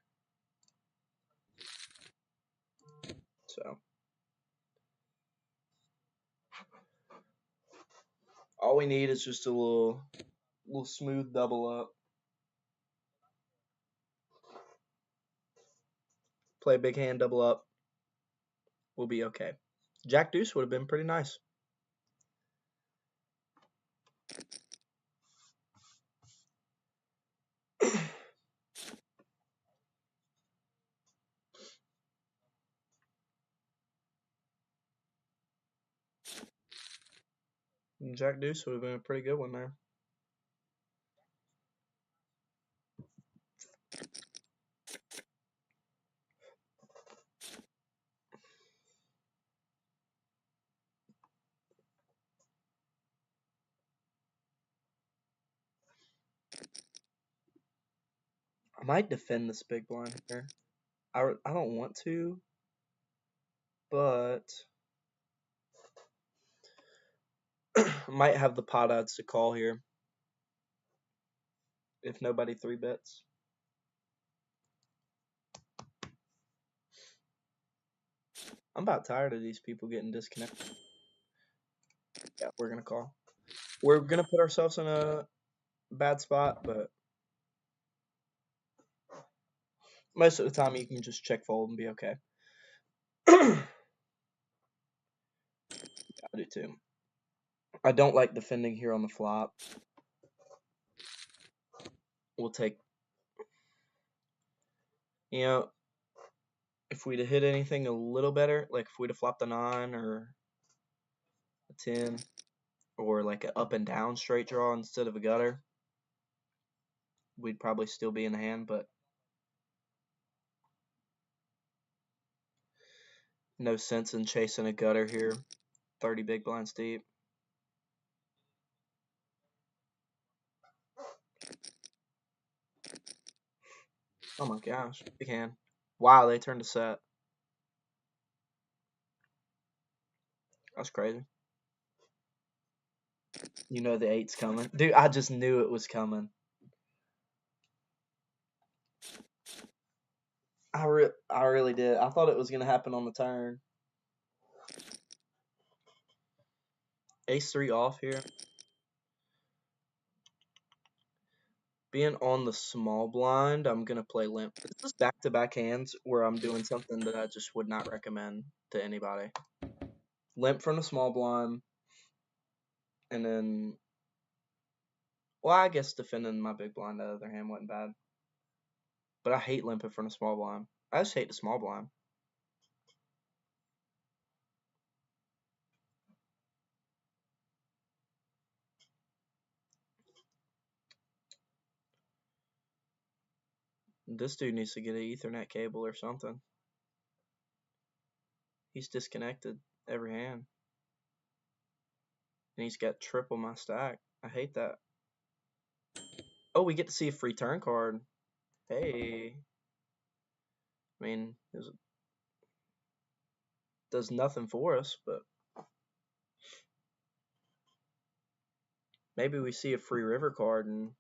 So all we need is just a little smooth double up. Play a big hand, double up. We'll be okay. Jack Deuce would have been pretty nice. Jack Deuce would have been a pretty good one there. I might defend this big blind here. I don't want to, but might have the pot odds to call here if nobody 3-bets. I'm about tired of these people getting disconnected. Yeah, we're going to call. We're going to put ourselves in a bad spot, but most of the time you can just check fold and be okay. I do too. I don't like defending here on the flop. We'll take, you know, if we'd have hit anything a little better, like if we'd have flopped a 9 or a 10, or like an up and down straight draw instead of a gutter, we'd probably still be in the hand, but no sense in chasing a gutter here. 30 big blinds deep. Oh my gosh, big hand. Wow, they turned a set. That's crazy. You know the 8's coming. Dude, I just knew it was coming. I really did. I thought it was going to happen on the turn. Ace 3 off here. Being on the small blind, I'm going to play limp. This is back-to-back hands where I'm doing something that I just would not recommend to anybody. Limp from the small blind. And then, well, I guess defending my big blind on the other hand wasn't bad. But I hate limping from the small blind. I just hate the small blind. This dude needs to get an Ethernet cable or something. He's disconnected every hand. And he's got triple my stack. I hate that. Oh, we get to see a free turn card. Hey. I mean, it does nothing for us, but maybe we see a free river card and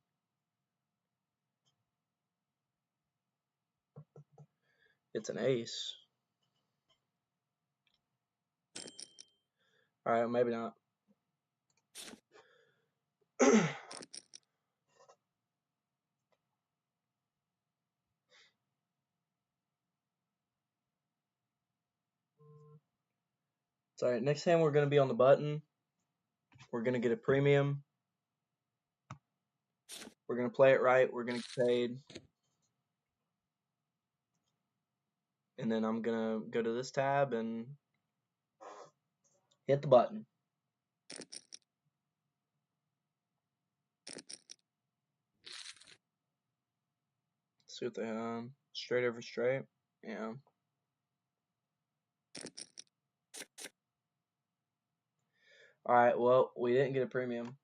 it's an ace. Alright, maybe not. Alright, next hand we're going to be on the button. We're going to get a premium. We're going to play it right. We're going to get paid. And then I'm going to go to this tab and hit the button. See what they have. Straight over straight. Yeah. Alright, well, we didn't get a premium.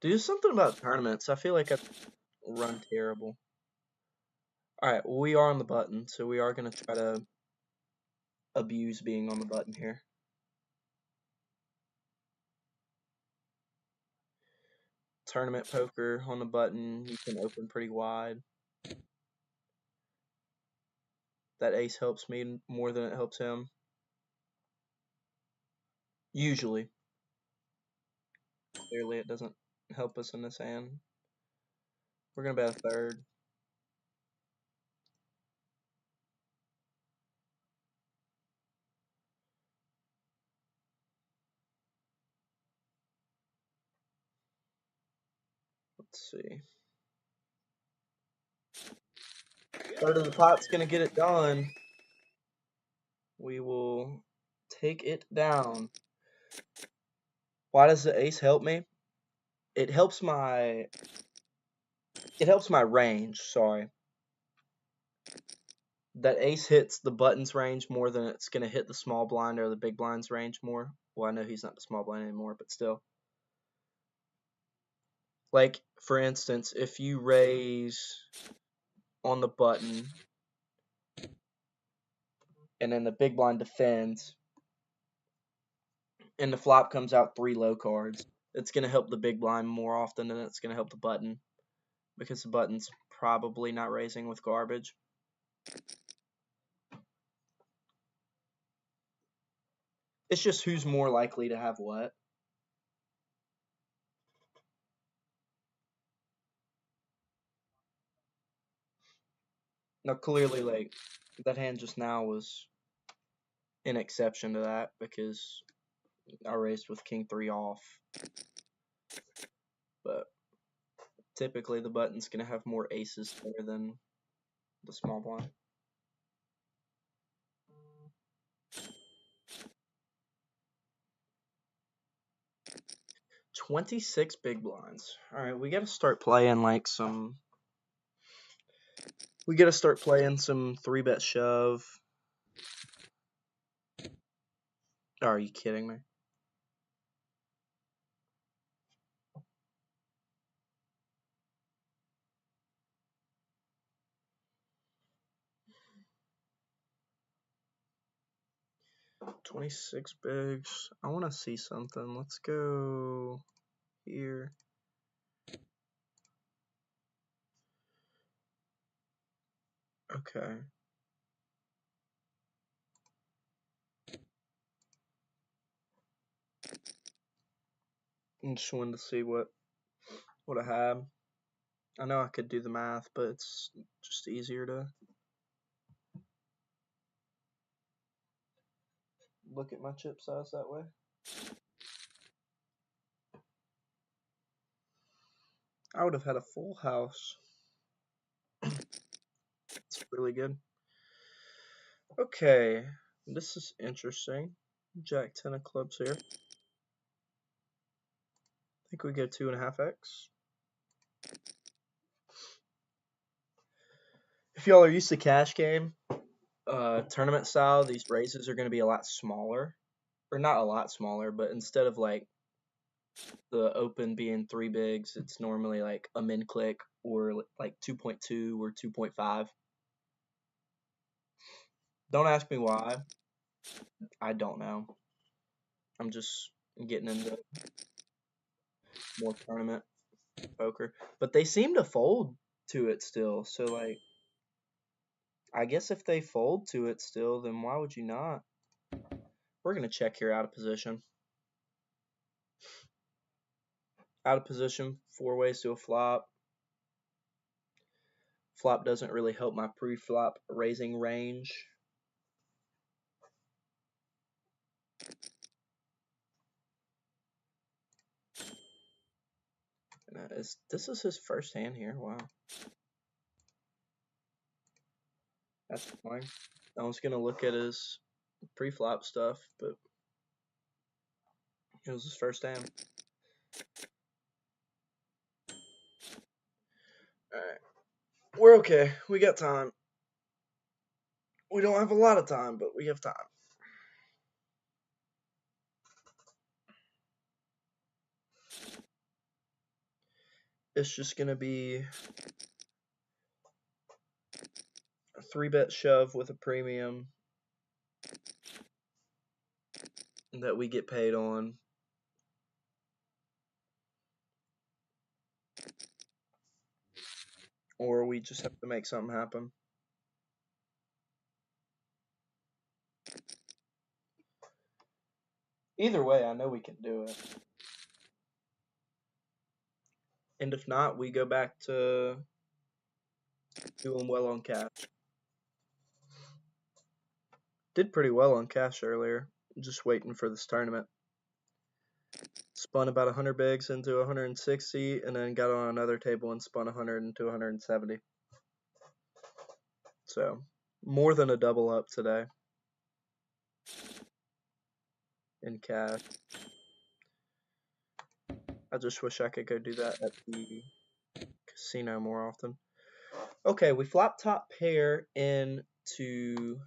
Do something about tournaments. I feel like I run terrible. Alright, well, we are on the button, so we are going to try to abuse being on the button here. Tournament poker on the button, you can open pretty wide. That ace helps me more than it helps him. Usually. Clearly it doesn't help us in this hand. We're going to bet a third. Let's see. Third of the pot's going to get it done. We will take it down. Why does the ace help me? It helps my range, sorry. That ace hits the button's range more than it's going to hit the small blind or the big blind's range more. Well, I know he's not the small blind anymore, but still. Like, for instance, if you raise on the button and then the big blind defends and the flop comes out 3 low cards, it's going to help the big blind more often than it's going to help the button because the button's probably not raising with garbage. It's just who's more likely to have what. Now, clearly, like, that hand just now was an exception to that because I raised with king 3 off. But typically the button's going to have more aces there than the small blind. $26 big blinds. Alright, we gotta start playing like some. We gotta start playing some 3-bet shove. Are you kidding me? 26 bigs. I want to see something. Let's go here. Okay. I just wanted to see what I had. I know I could do the math, but it's just easier to look at my chip size that way. I would have had a full house. It's really good. Okay, this is interesting. Jack 10 of clubs here. I think we go 2.5x. If y'all are used to cash game, tournament style, these raises are going to be a lot smaller. Or not a lot smaller, but instead of like the open being 3 bigs, it's normally like a min click or like 2.2 or 2.5. Don't ask me why. I don't know. I'm just getting into more tournament poker. But they seem to fold to it still. So, like, I guess if they fold to it still, then why would you not? We're going to check here out of position. Out of position, 4 ways to a flop. Flop doesn't really help my pre-flop raising range. This is his first hand here. Wow. That's fine. I was going to look at his pre-flop stuff, but it was his first hand. Alright. We're okay. We got time. We don't have a lot of time, but we have time. It's just going to be a 3-bet shove with a premium that we get paid on. Or we just have to make something happen. Either way, I know we can do it. And if not, we go back to doing well on cash. Did pretty well on cash earlier. Just waiting for this tournament. Spun about 100 bigs into 160, and then got on another table and spun 100 into 170. So, more than a double up today in cash. I just wish I could go do that at the casino more often. Okay, we flop top pair into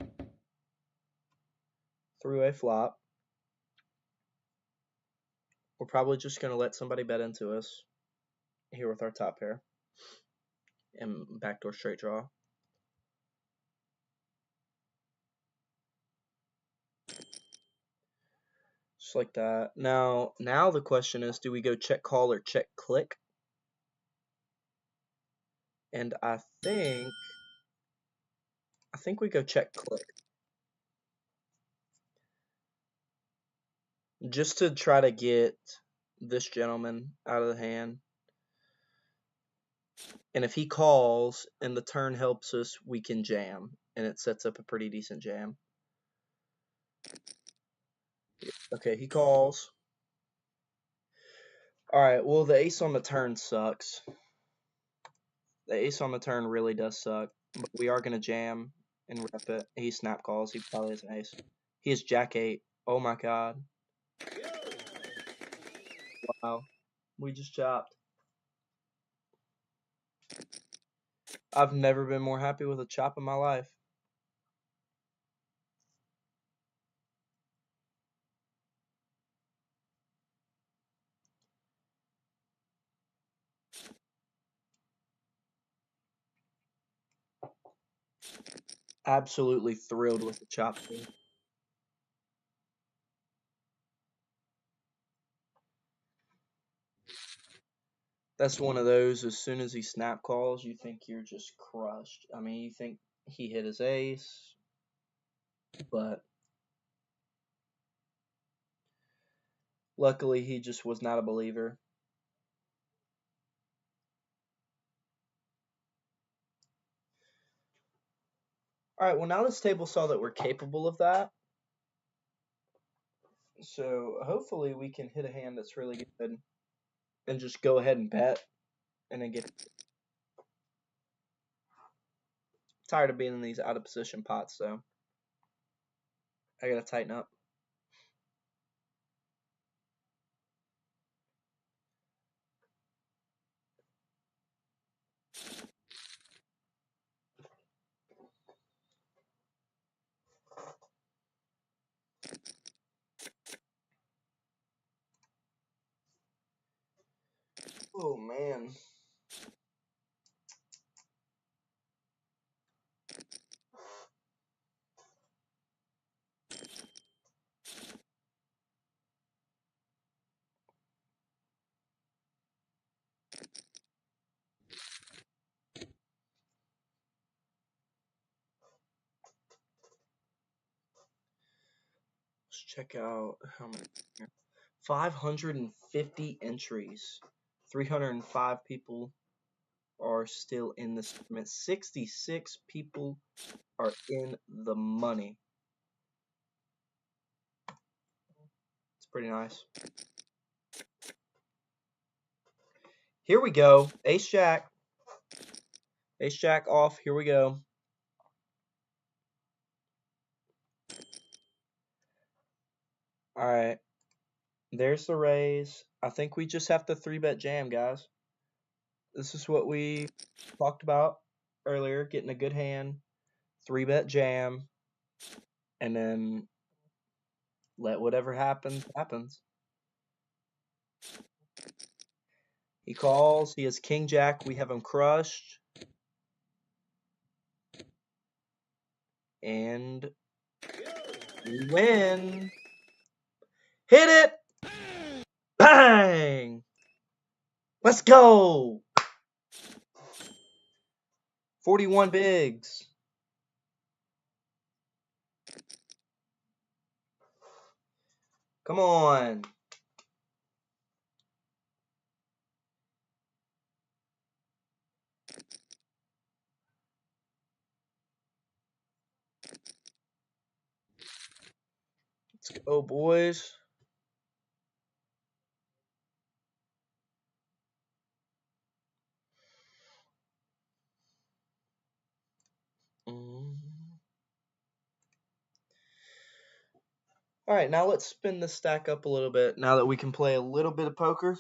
3-way flop. We're probably just going to let somebody bet into us here with our top pair and backdoor straight draw. Just like that. Now the question is, do we go check call or check click? And I think we go check click. Just to try to get this gentleman out of the hand. And if he calls and the turn helps us, we can jam. And it sets up a pretty decent jam. Okay, he calls. Alright, well, the ace on the turn sucks. The ace on the turn really does suck. But we are going to jam and rep it. He snap calls. He probably has an ace. He has jack 8. Oh my god. Wow. We just chopped. I've never been more happy with a chop in my life. Absolutely thrilled with the chop. That's one of those, as soon as he snap calls, you think you're just crushed. I mean, you think he hit his ace, but luckily he just was not a believer. Alright, well now this table saw that we're capable of that. So hopefully we can hit a hand that's really good and just go ahead and bet and then get tired of being in these out of position pots, so I gotta tighten up. Oh man. Let's check out how many. 550 entries. 305 people are still in this tournament. 66 people are in the money. It's pretty nice. Here we go. Ace Jack. Ace Jack off. Here we go. All right. There's the raise. I think we just have to 3-bet jam, guys. This is what we talked about earlier, getting a good hand, 3-bet jam, and then let whatever happens, happens. He calls. He has King Jack. We have him crushed. And we win. Hit it! Bang! Let's go! 41 bigs. Come on. Let's go, boys. All right, now let's spin the stack up a little bit. Now that we can play a little bit of poker,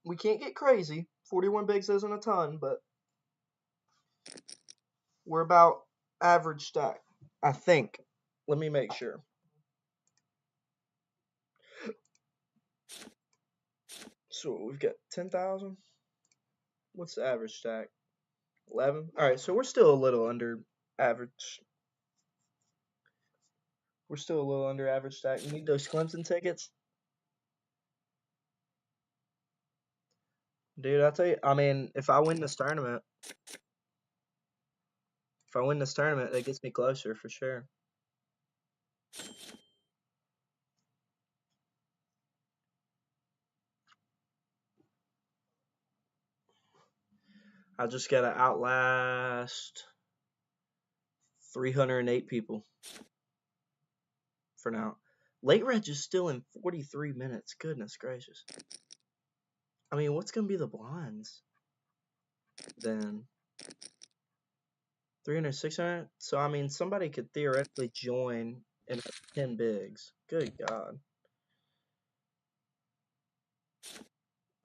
we can't get crazy. 41 bigs isn't a ton, but we're about average stack, I think. Let me make sure. So we've got 10,000. What's the average stack? 11. All right, so we're still a little under average. We're still a little under average stack. You need those Clemson tickets? Dude, I tell you, I mean, if I win this tournament, that gets me closer for sure. I just gotta outlast 308 people for now. Late Reg is still in 43 minutes. Goodness gracious. I mean, what's gonna be the blinds then? 300, 600? So, I mean, somebody could theoretically join in 10 bigs. Good God.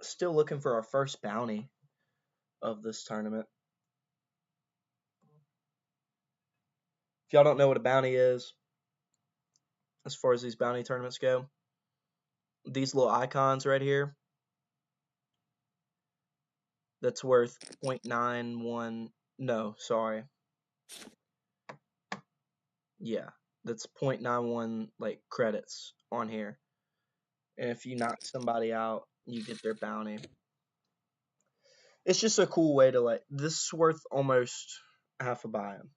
Still looking for our first bounty of this tournament. If y'all don't know what a bounty is, as far as these bounty tournaments go, these little icons right here, that's worth 0.91. No, sorry. Yeah, that's 0.91 like credits on here. And if you knock somebody out, you get their bounty. It's just a cool way to like. This is worth almost half a buy-in.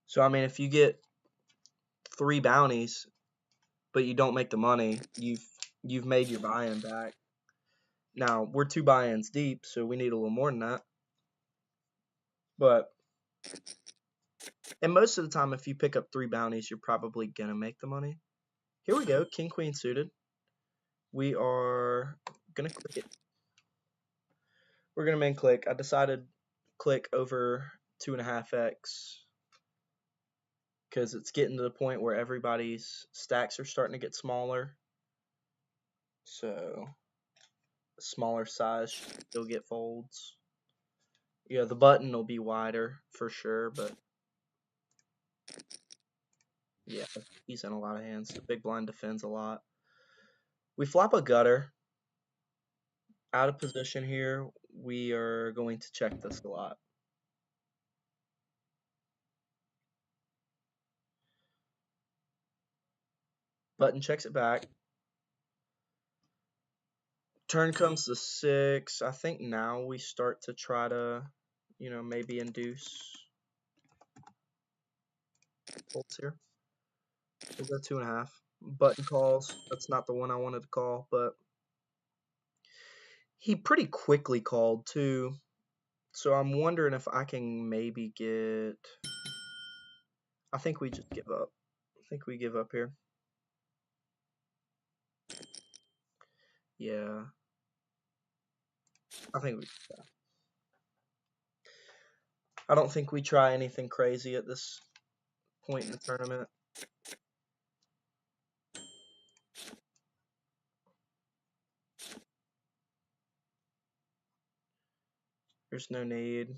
So I mean, if you get 3 bounties, but you don't make the money, you've made your buy-in back. Now we're 2 buy-ins deep, so we need a little more than that. But and most of the time, if you pick up 3 bounties, you're probably gonna make the money. Here we go, king queen suited. We are gonna click it. We're gonna main click. I decided click over 2.5x because it's getting to the point where everybody's stacks are starting to get smaller. So smaller size should still get folds. Yeah, the button will be wider for sure, but yeah, he's in a lot of hands. The big blind defends a lot. We flop a gutter. Out of position here, we are going to check this a lot. Button checks it back. Turn comes to 6. I think now we start to try to, maybe induce folds here. We'll go 2.5. Button calls. That's not the one I wanted to call, but he pretty quickly called too. So I'm wondering if I can maybe get. I think we just give up. I think we give up here. Yeah. I think we. Yeah. I don't think we try anything crazy at this point in the tournament. There's no need.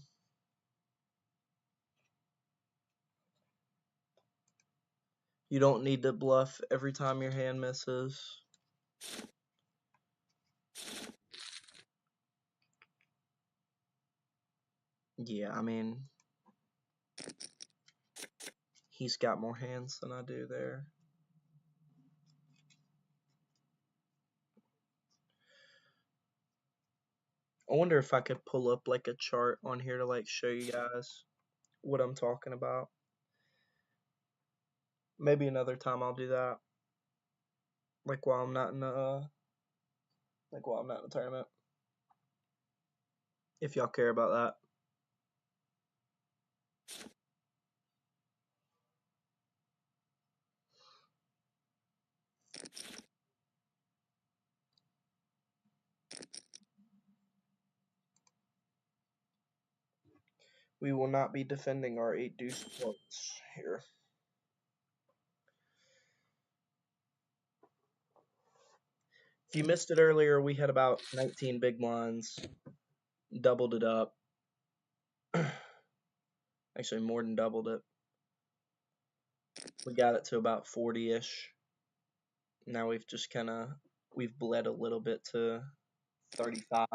You don't need to bluff every time your hand misses. Yeah, I mean, he's got more hands than I do there. I wonder if I could pull up like a chart on here to like show you guys what I'm talking about. Maybe another time I'll do that. Like while I'm not in a tournament. If y'all care about that. We will not be defending our 8 deuce points here. If you missed it earlier, we had about 19 big blinds, doubled it up. Actually, more than doubled it. We got it to about 40-ish. Now we've bled a little bit to 35.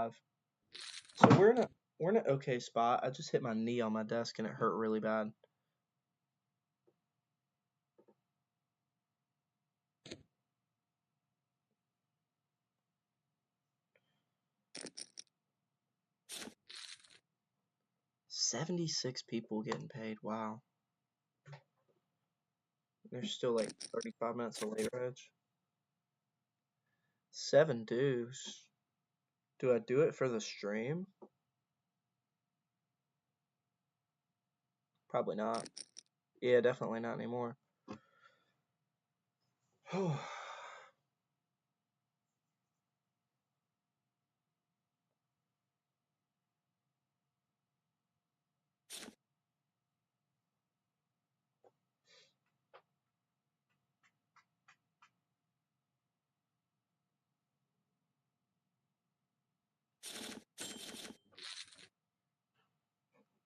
So we're in an okay spot. I just hit my knee on my desk and it hurt really bad. $76 people getting paid. Wow. There's still like 35 minutes of later edge. 7 deuce. Do I do it for the stream? Probably not. Yeah, definitely not anymore.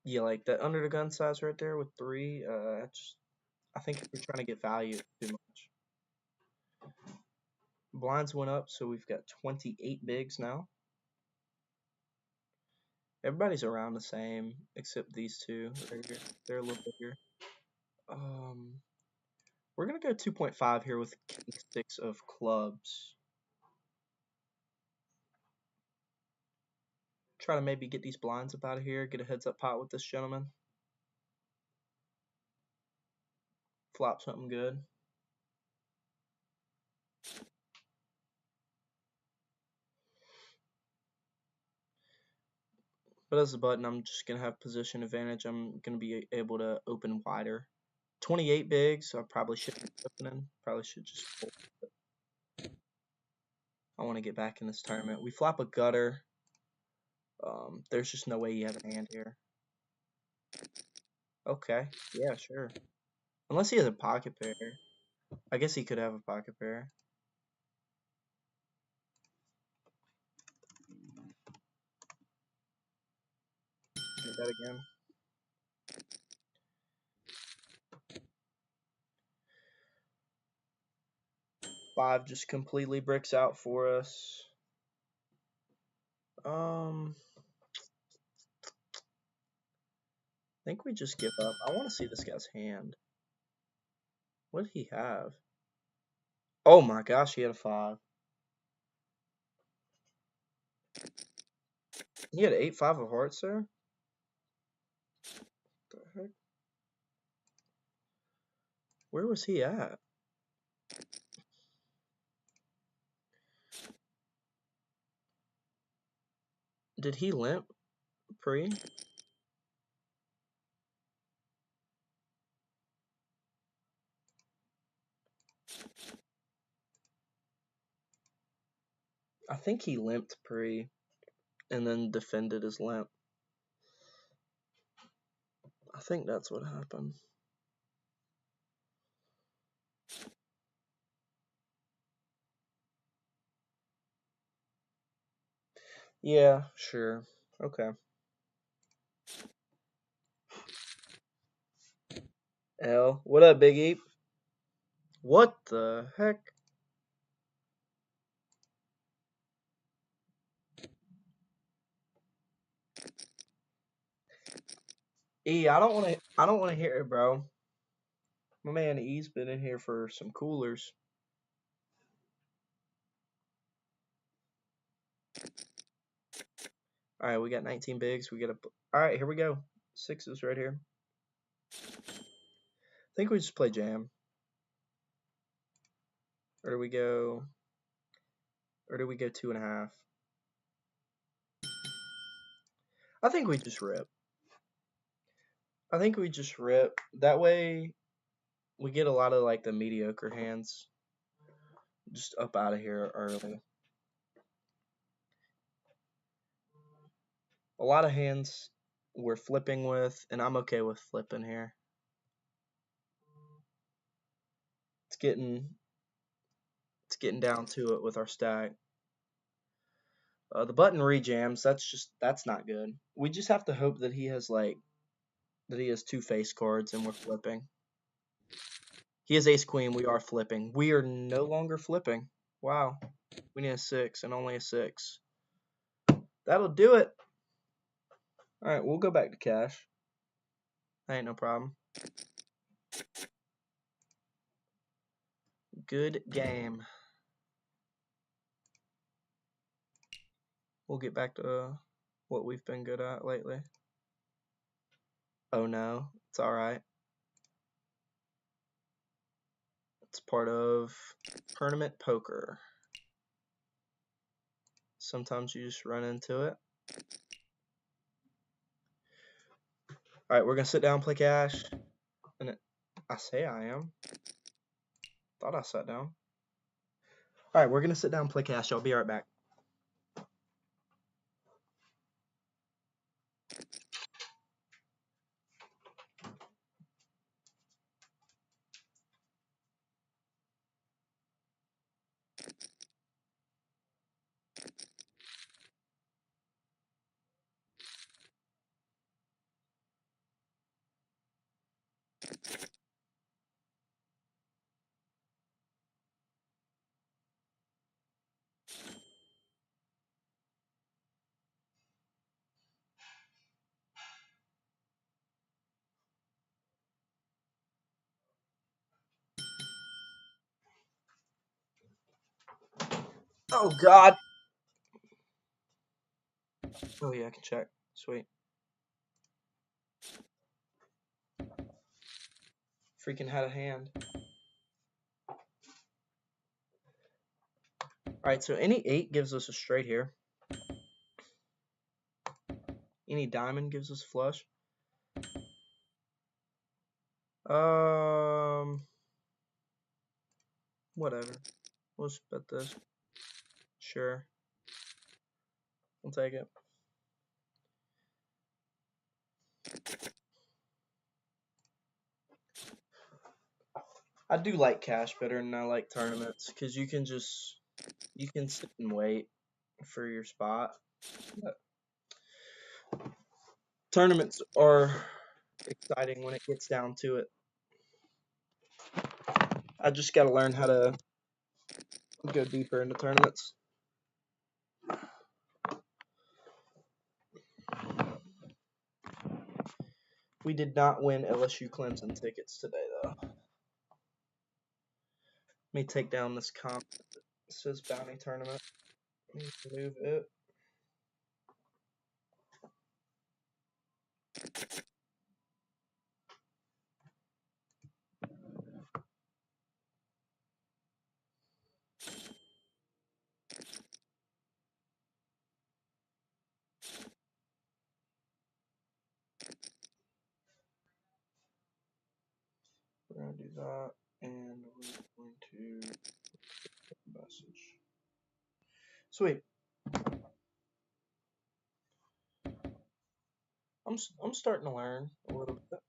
Yeah, like that under the gun size right there with 3. I think if we're trying to get value, it's too much. Blinds went up, so we've got 28 bigs now. Everybody's around the same, except these two. They're a little bigger. We're gonna go 2.5 here with King 6 of clubs. Try to maybe get these blinds up out of here. Get a heads up pot with this gentleman. Flop something good. But as a button, I'm just going to have position advantage. I'm going to be able to open wider. 28 big, so I probably shouldn't be opening. Probably should just fold. I want to get back in this tournament. We flop a gutter. There's just no way you have a hand here. Okay, yeah, sure. Unless he has a pocket pair. I guess he could have a pocket pair. Bet again. 5 just completely bricks out for us. I think we just give up. I want to see this guy's hand. What did he have? Oh my gosh, he had a 5. He had 8-5 of hearts there? What the heck? Where was he at? Did he limp pre? I think he limped pre and then defended his limp. I think that's what happened. Yeah, sure. Okay. L. What up, Big Eep? What the heck? E, I don't want to hear it, bro. My man E's been in here for some coolers. All right, we got 19 bigs. We got a. All right, here we go. 6s right here. I think we just play jam. Or do we go? Or do we go 2.5? I think we just rip. I think we just rip. That way, we get a lot of like the mediocre hands just up out of here early. A lot of hands we're flipping with, and I'm okay with flipping here. It's getting down to it with our stack. The button rejams. That's not good. We just have to hope that he has 2 face cards and we're flipping. He has ace queen. We are flipping. We are no longer flipping. Wow. We need a 6 and only a 6. That'll do it. All right, we'll go back to cash. That ain't no problem. Good game. We'll get back to what we've been good at lately. Oh no, it's all right. It's part of tournament poker. Sometimes you just run into it. All right, we're gonna sit down and play cash. And I say I am. Thought I sat down. All right, we're gonna sit down and play cash. I'll be right back. Oh God. Oh yeah, I can check. Sweet. Freaking had a hand. Alright, so any 8 gives us a straight here. Any diamond gives us flush. Whatever. We'll just bet this. Sure. We'll take it. I do like cash better than I like tournaments because you can sit and wait for your spot. But tournaments are exciting when it gets down to it. I just got to learn how to go deeper into tournaments. We did not win LSU Clemson tickets today, though. Let me take down this comp. It says bounty tournament. Let me move it. We're going to do that, and we're going to message. Sweet. I'm starting to learn a little bit.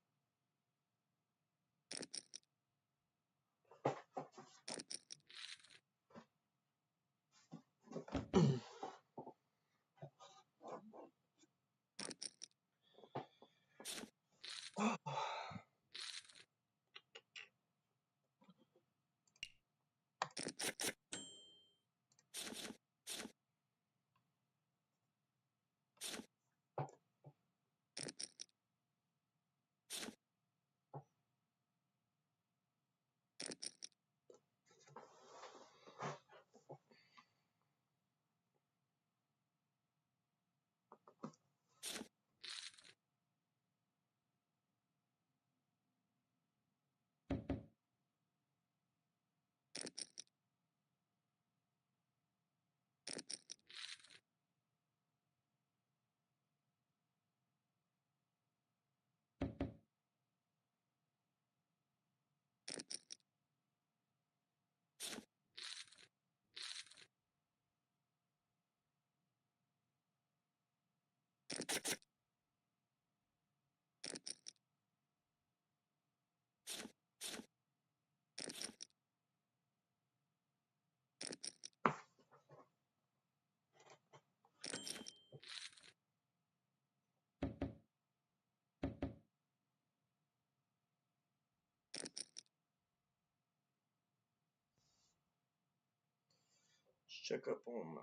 Let's check up on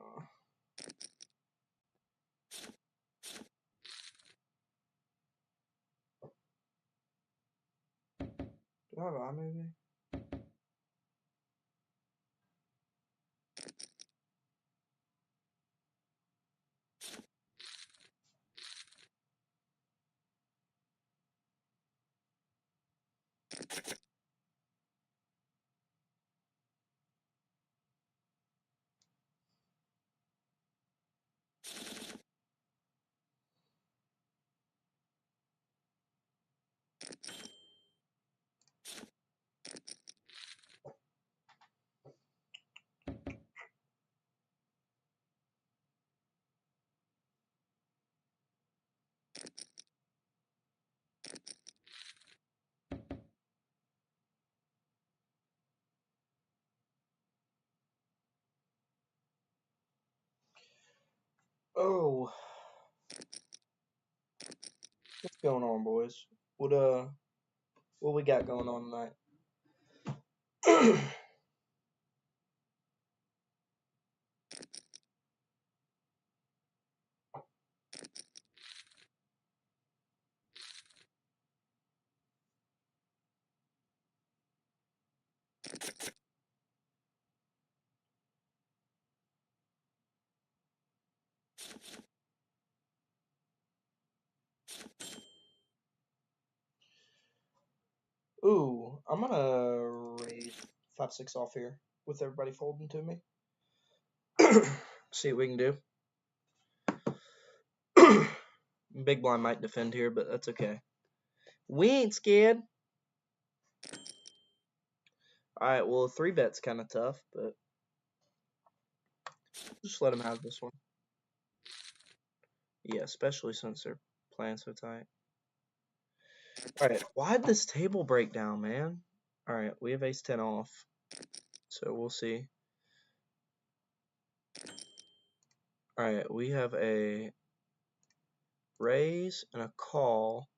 do I have iMovie? Oh, what's going on, boys? What we got going on tonight? Ooh, I'm gonna raise 5-6 off here with everybody folding to me. See what we can do. Big blind might defend here, but that's okay. We ain't scared. Alright, well, 3-bet's kind of tough, but just let him have this one. Yeah, especially since they're playing so tight. Alright, why'd this table break down, man? Alright, we have ace-10 off, so we'll see. Alright, we have a raise and a call,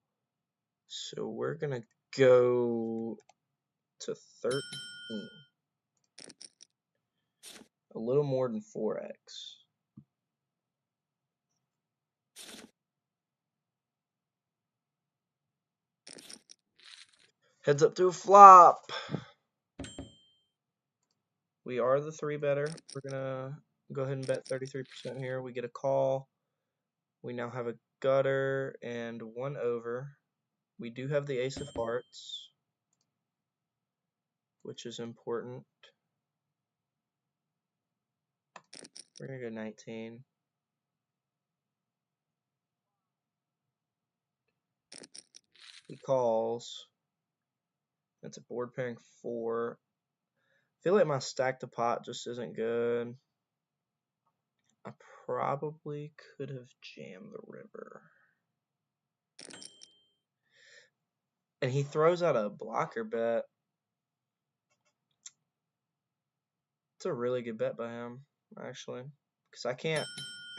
so we're gonna go to 13. A little more than 4x. Heads up to a flop. We are the 3-better. We're gonna go ahead and bet 33% here. We get a call. We now have a gutter and 1 over. We do have the ace of hearts, which is important. We're gonna go 19. He calls. That's a board pairing 4. I feel like my stack to pot just isn't good. I probably could have jammed the river. And he throws out a blocker bet. It's a really good bet by him, actually, because I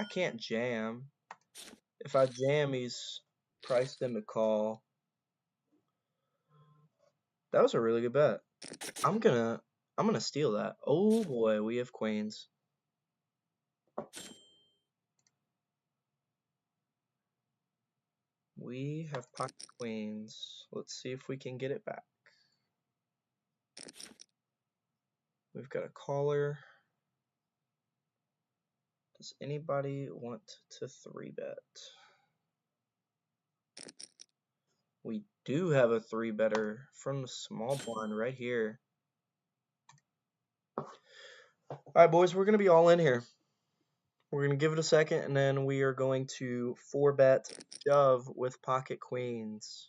can't jam. If I jam, he's priced in to call. That was a really good bet. I'm gonna steal that. Oh boy, we have queens. We have pocket queens. Let's see if we can get it back. We've got a caller. Does anybody want to 3-bet? We do have a 3-better from the small blind right here. Alright, boys, we're going to be all in here. We're going to give it a second, and then we are going to 4-bet shove with pocket queens.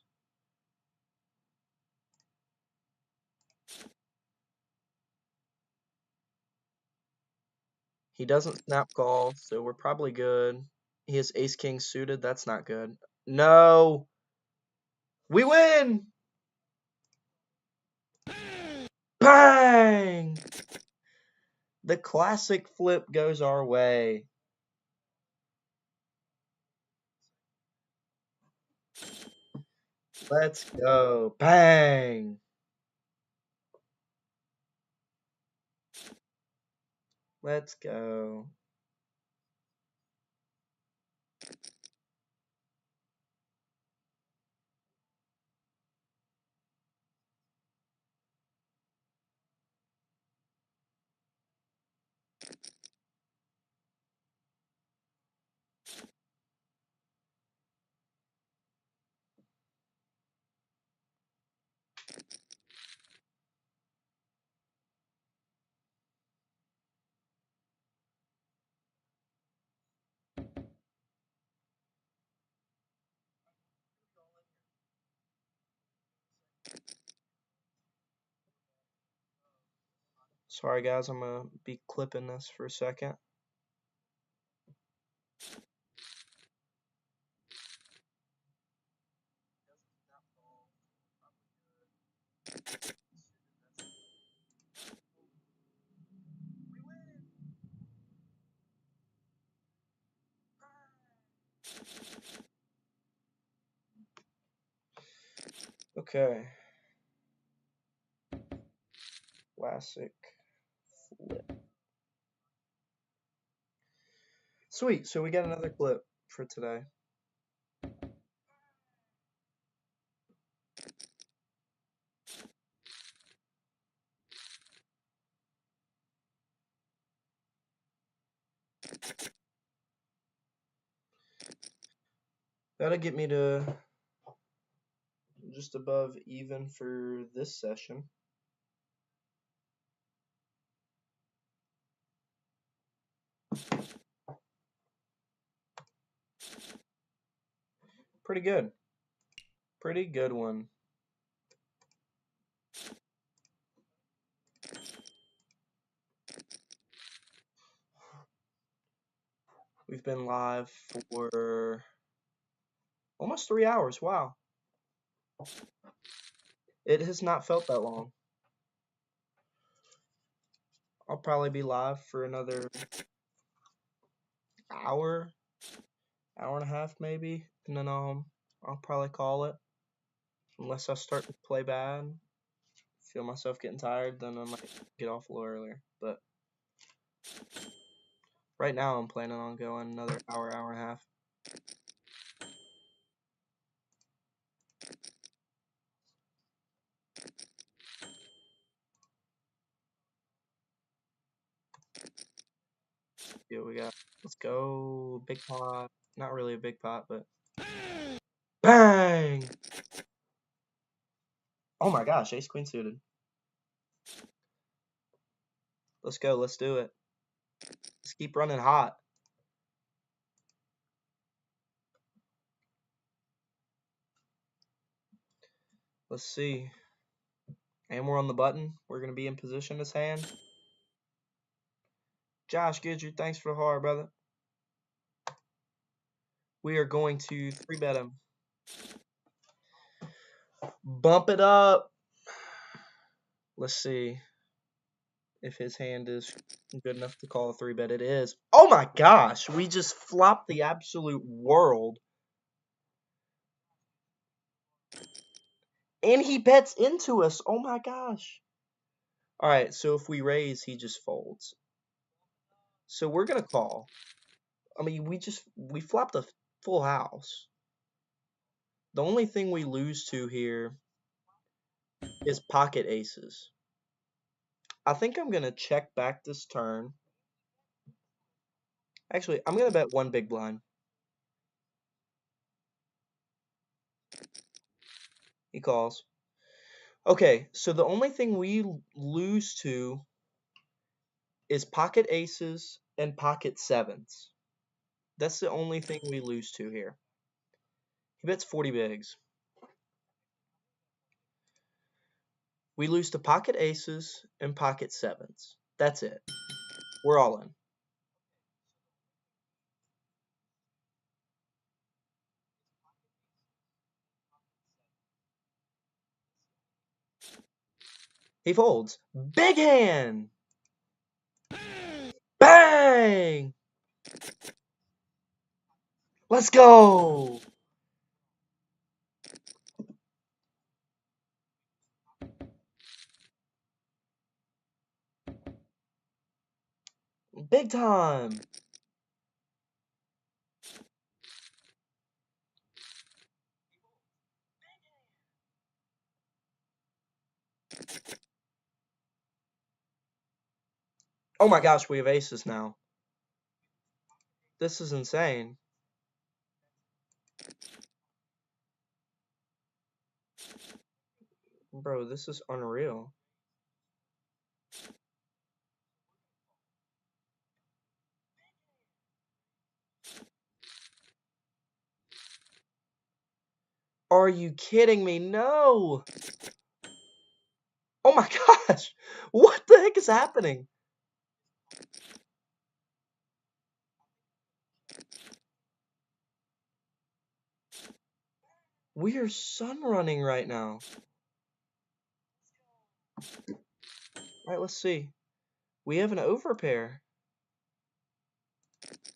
He doesn't snap call, so we're probably good. He has ace-king suited. That's not good. No! We win! Bang! The classic flip goes our way. Let's go. Bang! Let's go. Sorry, guys. I'm going to be clipping this for a second. Okay. Classic flip. Sweet. So we got another clip for today. That'll get me to just above even for this session. Pretty good. Pretty good one. We've been live for almost 3 hours. Wow. It has not felt that long. I'll probably be live for another hour and a half maybe, and then I'll probably call it. Unless I start to play bad, feel myself getting tired, then I might get off a little earlier. But right now I'm planning on going another hour and a half. See what we got. Let's go. Big pot. Not really a big pot, but bang! Oh my gosh, ace queen suited. Let's go. Let's do it. Let's keep running hot. Let's see. And we're on the button. We're going to be in position this hand. Josh Gidger, thanks for the heart, brother. We are going to 3-bet him. Bump it up. Let's see if his hand is good enough to call a 3-bet. It is. Oh my gosh, we just flopped the absolute world. And he bets into us. Oh my gosh. All right, so if we raise, he just folds. So we're going to call. I mean, we flopped a full house. The only thing we lose to here is pocket aces. I think I'm going to check back this turn. Actually, I'm going to bet one big blind. He calls. Okay, so the only thing we lose to is pocket aces and pocket sevens. That's the only thing we lose to here. He bets 40 bigs. We lose to pocket aces and pocket sevens. That's it. We're all in. He folds. Big hand! Bang! Let's go! Big time! Oh my gosh, we have aces now. This is insane. Bro, this is unreal. Are you kidding me? No! Oh my gosh! What the heck is happening? We are sun running right now. Alright, let's see. We have an overpair.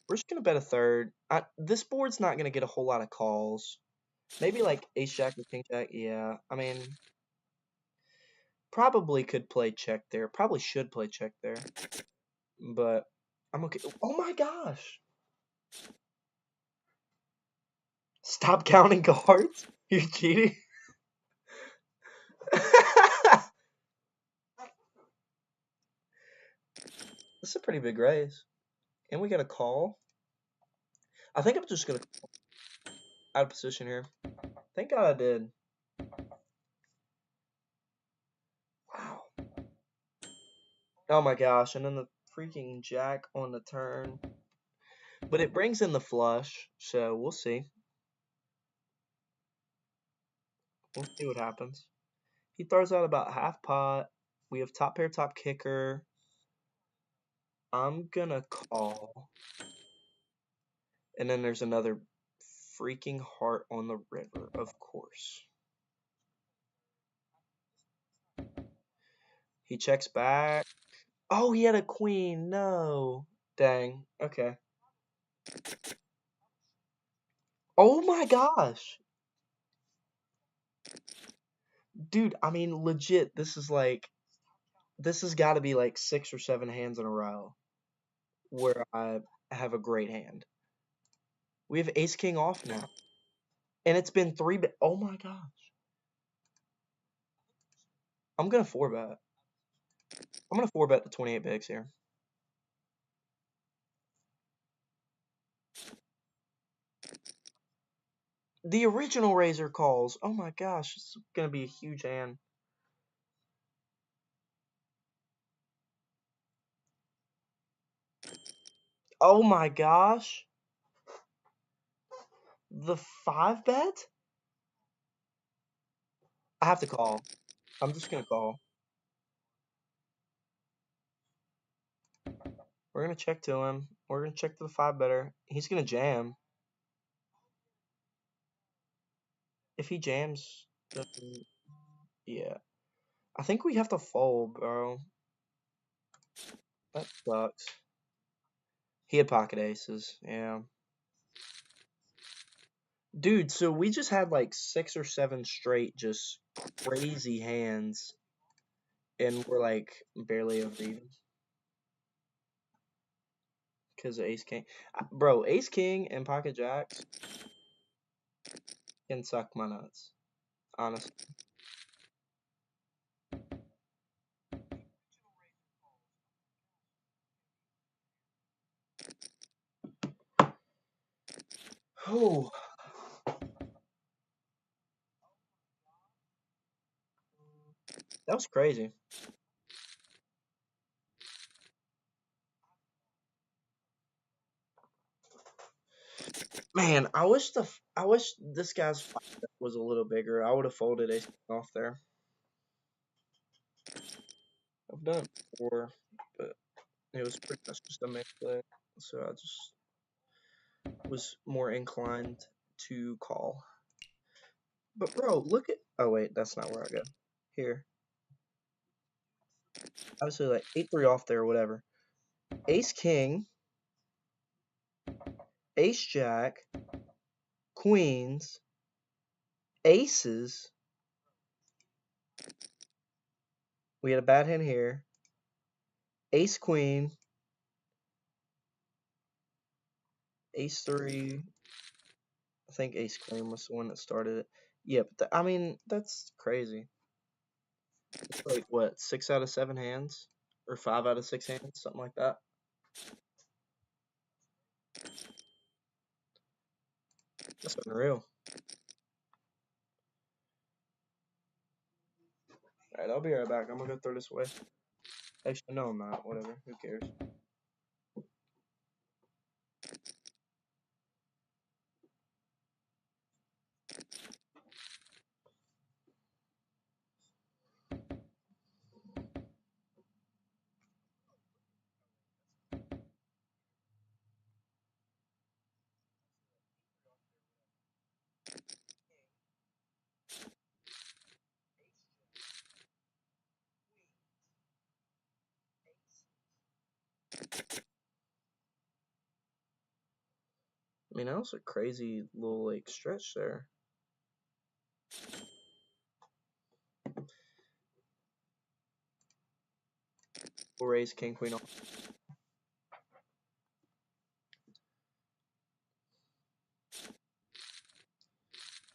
We're just going to bet a third. This board's not going to get a whole lot of calls. Maybe like ace-jack or king-jack. Yeah, I mean, probably could play check there. Probably should play check there. But I'm okay. Oh my gosh. Stop counting cards? You're cheating? This is a pretty big raise. And we got a call. I think I'm just going to out of position here. Thank God I did. Wow. Oh my gosh, and then the freaking jack on the turn. But it brings in the flush, so we'll see. We'll see what happens. He throws out about half pot. We have top pair, top kicker. I'm gonna call. And then there's another freaking heart on the river, of course. He checks back. Oh, he had a queen. No. Dang. Okay. Oh my gosh. Dude, I mean, legit, this has got to be like 6 or 7 hands in a row where I have a great hand. We have ace king off now. And it's been 3 oh my gosh. I'm going to 4-bet. I'm going to 4-bet the 28 bigs here. The original razor calls. Oh my gosh, it's going to be a huge hand. Oh my gosh. The 5-bet? I have to call. I'm just going to call. We're going to check to him. We're going to check to the 5-better. He's going to jam. If he jams, then yeah. I think we have to fold, bro. That sucks. He had pocket aces, yeah. Dude, so we just had like 6 or 7 straight just crazy hands. And we're like barely over even. Because of ace king. Bro, ace king and pocket jacks can suck my nuts. Honestly. Oh. That was crazy. Man, I wish this guy's 5 was a little bigger. I would have folded ace king off there. I've done it before, but it was pretty much just a mix play. So I just was more inclined to call. But bro, look at oh wait, that's not where I go. Here. Obviously like 8-3 off there or whatever. Ace king, ace jack, queens, aces. We had a bad hand here. Ace queen, ace 3. I think ace queen was the one that started it. Yeah, but I mean, that's crazy. It's like what, 6 out of 7 hands? Or 5 out of 6 hands, something like that. That's unreal. Alright, I'll be right back. I'm gonna go throw this away. Actually, no, I'm not. Whatever. Who cares? I mean, that was a crazy little like stretch there. We'll raise king queen off.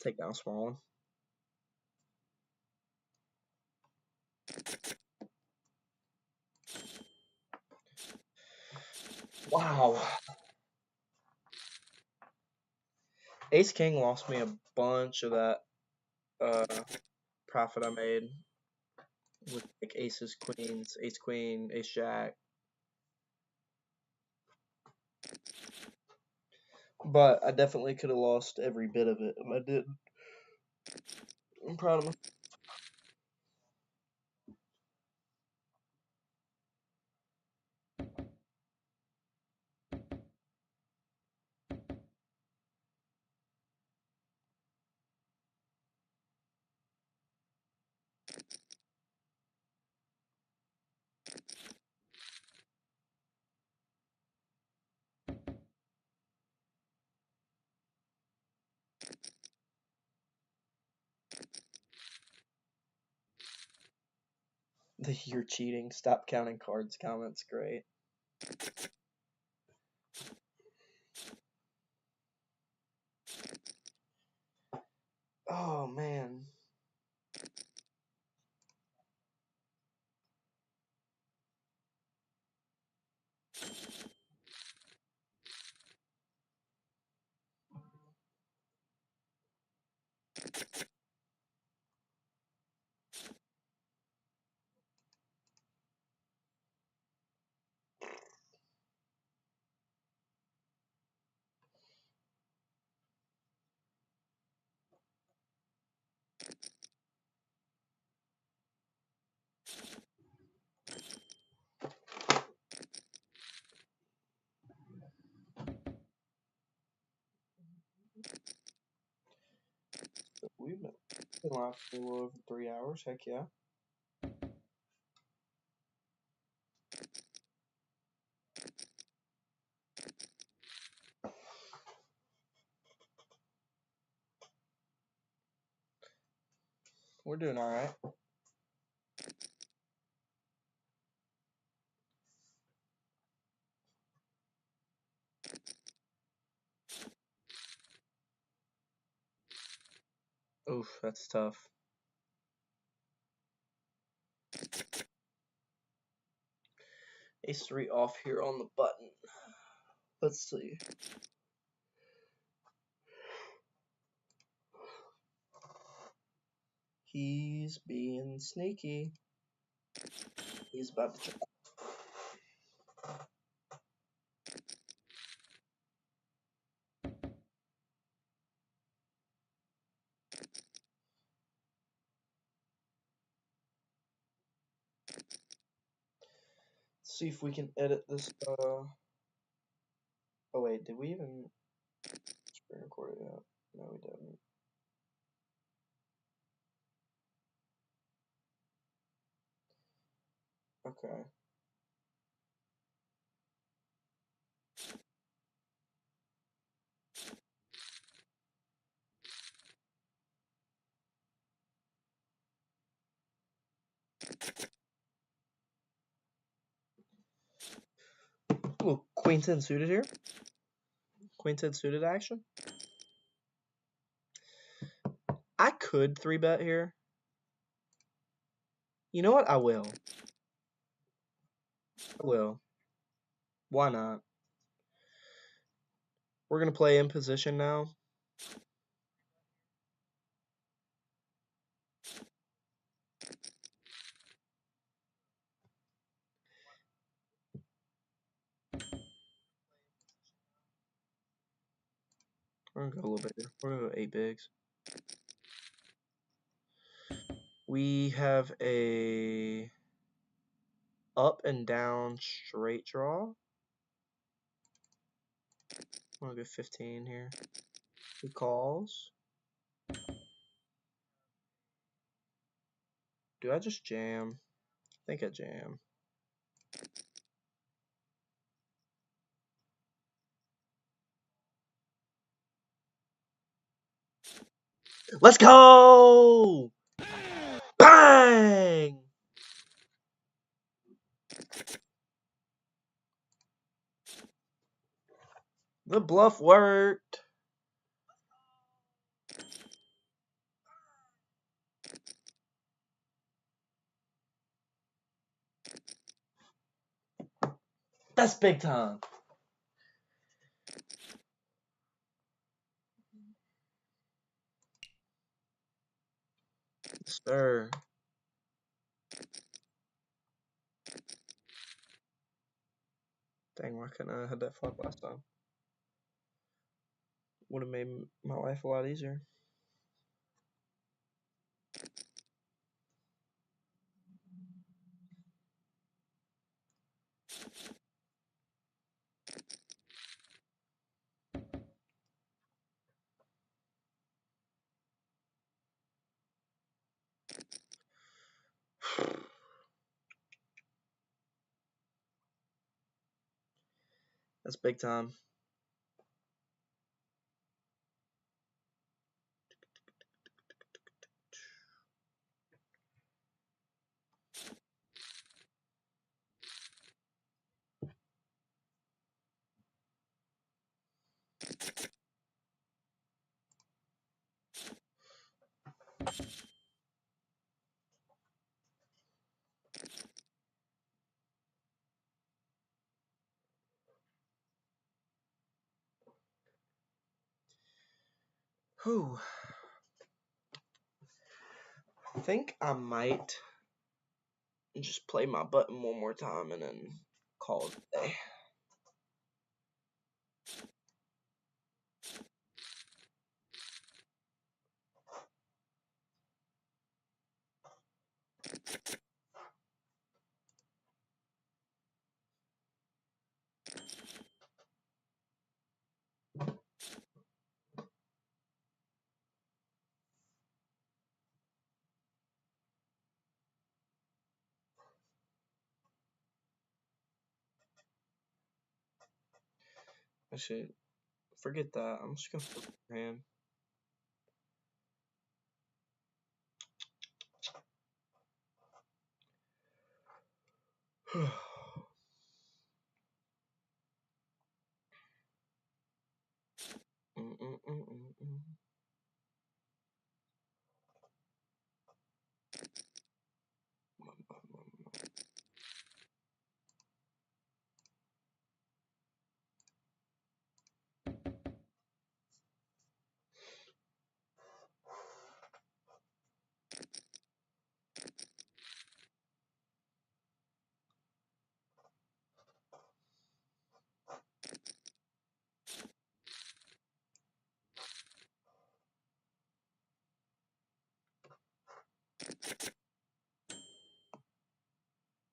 Take down small one. Wow. Ace king lost me a bunch of that profit I made with like aces, queens, ace queen, ace jack. But I definitely could have lost every bit of it, and I didn't. I'm proud of myself. You're cheating. Stop counting cards. Comments great. Oh man. We've been live for a little over 3 hours. Heck yeah. We're doing all right. Oof, that's tough. Ace 3 off here on the button. Let's see. He's being sneaky. He's about to check. See if we can edit this. Oh wait, did we even screen record it yet? No, we didn't. Okay. Ooh, queen 10 suited here. Queen 10 suited action. I could 3-bet here. You know what? I will. I will. Why not? We're going to play in position now. We're going to go a little bit here. We're going to go 8 bigs. We have a up and down straight draw. I'm going to go 15 here. He calls. Do I just jam? I think I jam. Let's go! Bang! The bluff worked. That's big time. Sir. Dang, why couldn't I have that flop last time? Would have made my life a lot easier. That's big time. Whew. I think I might just play my button one more time and then call it a day. Actually, forget that. I'm just gonna flip your hand.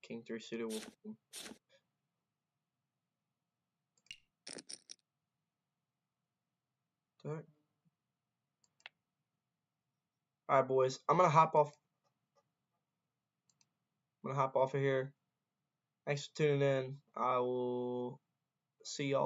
King 3 suited will. Alright, boys. I'm gonna hop off. I'm gonna hop off of here. Thanks for tuning in. I will see y'all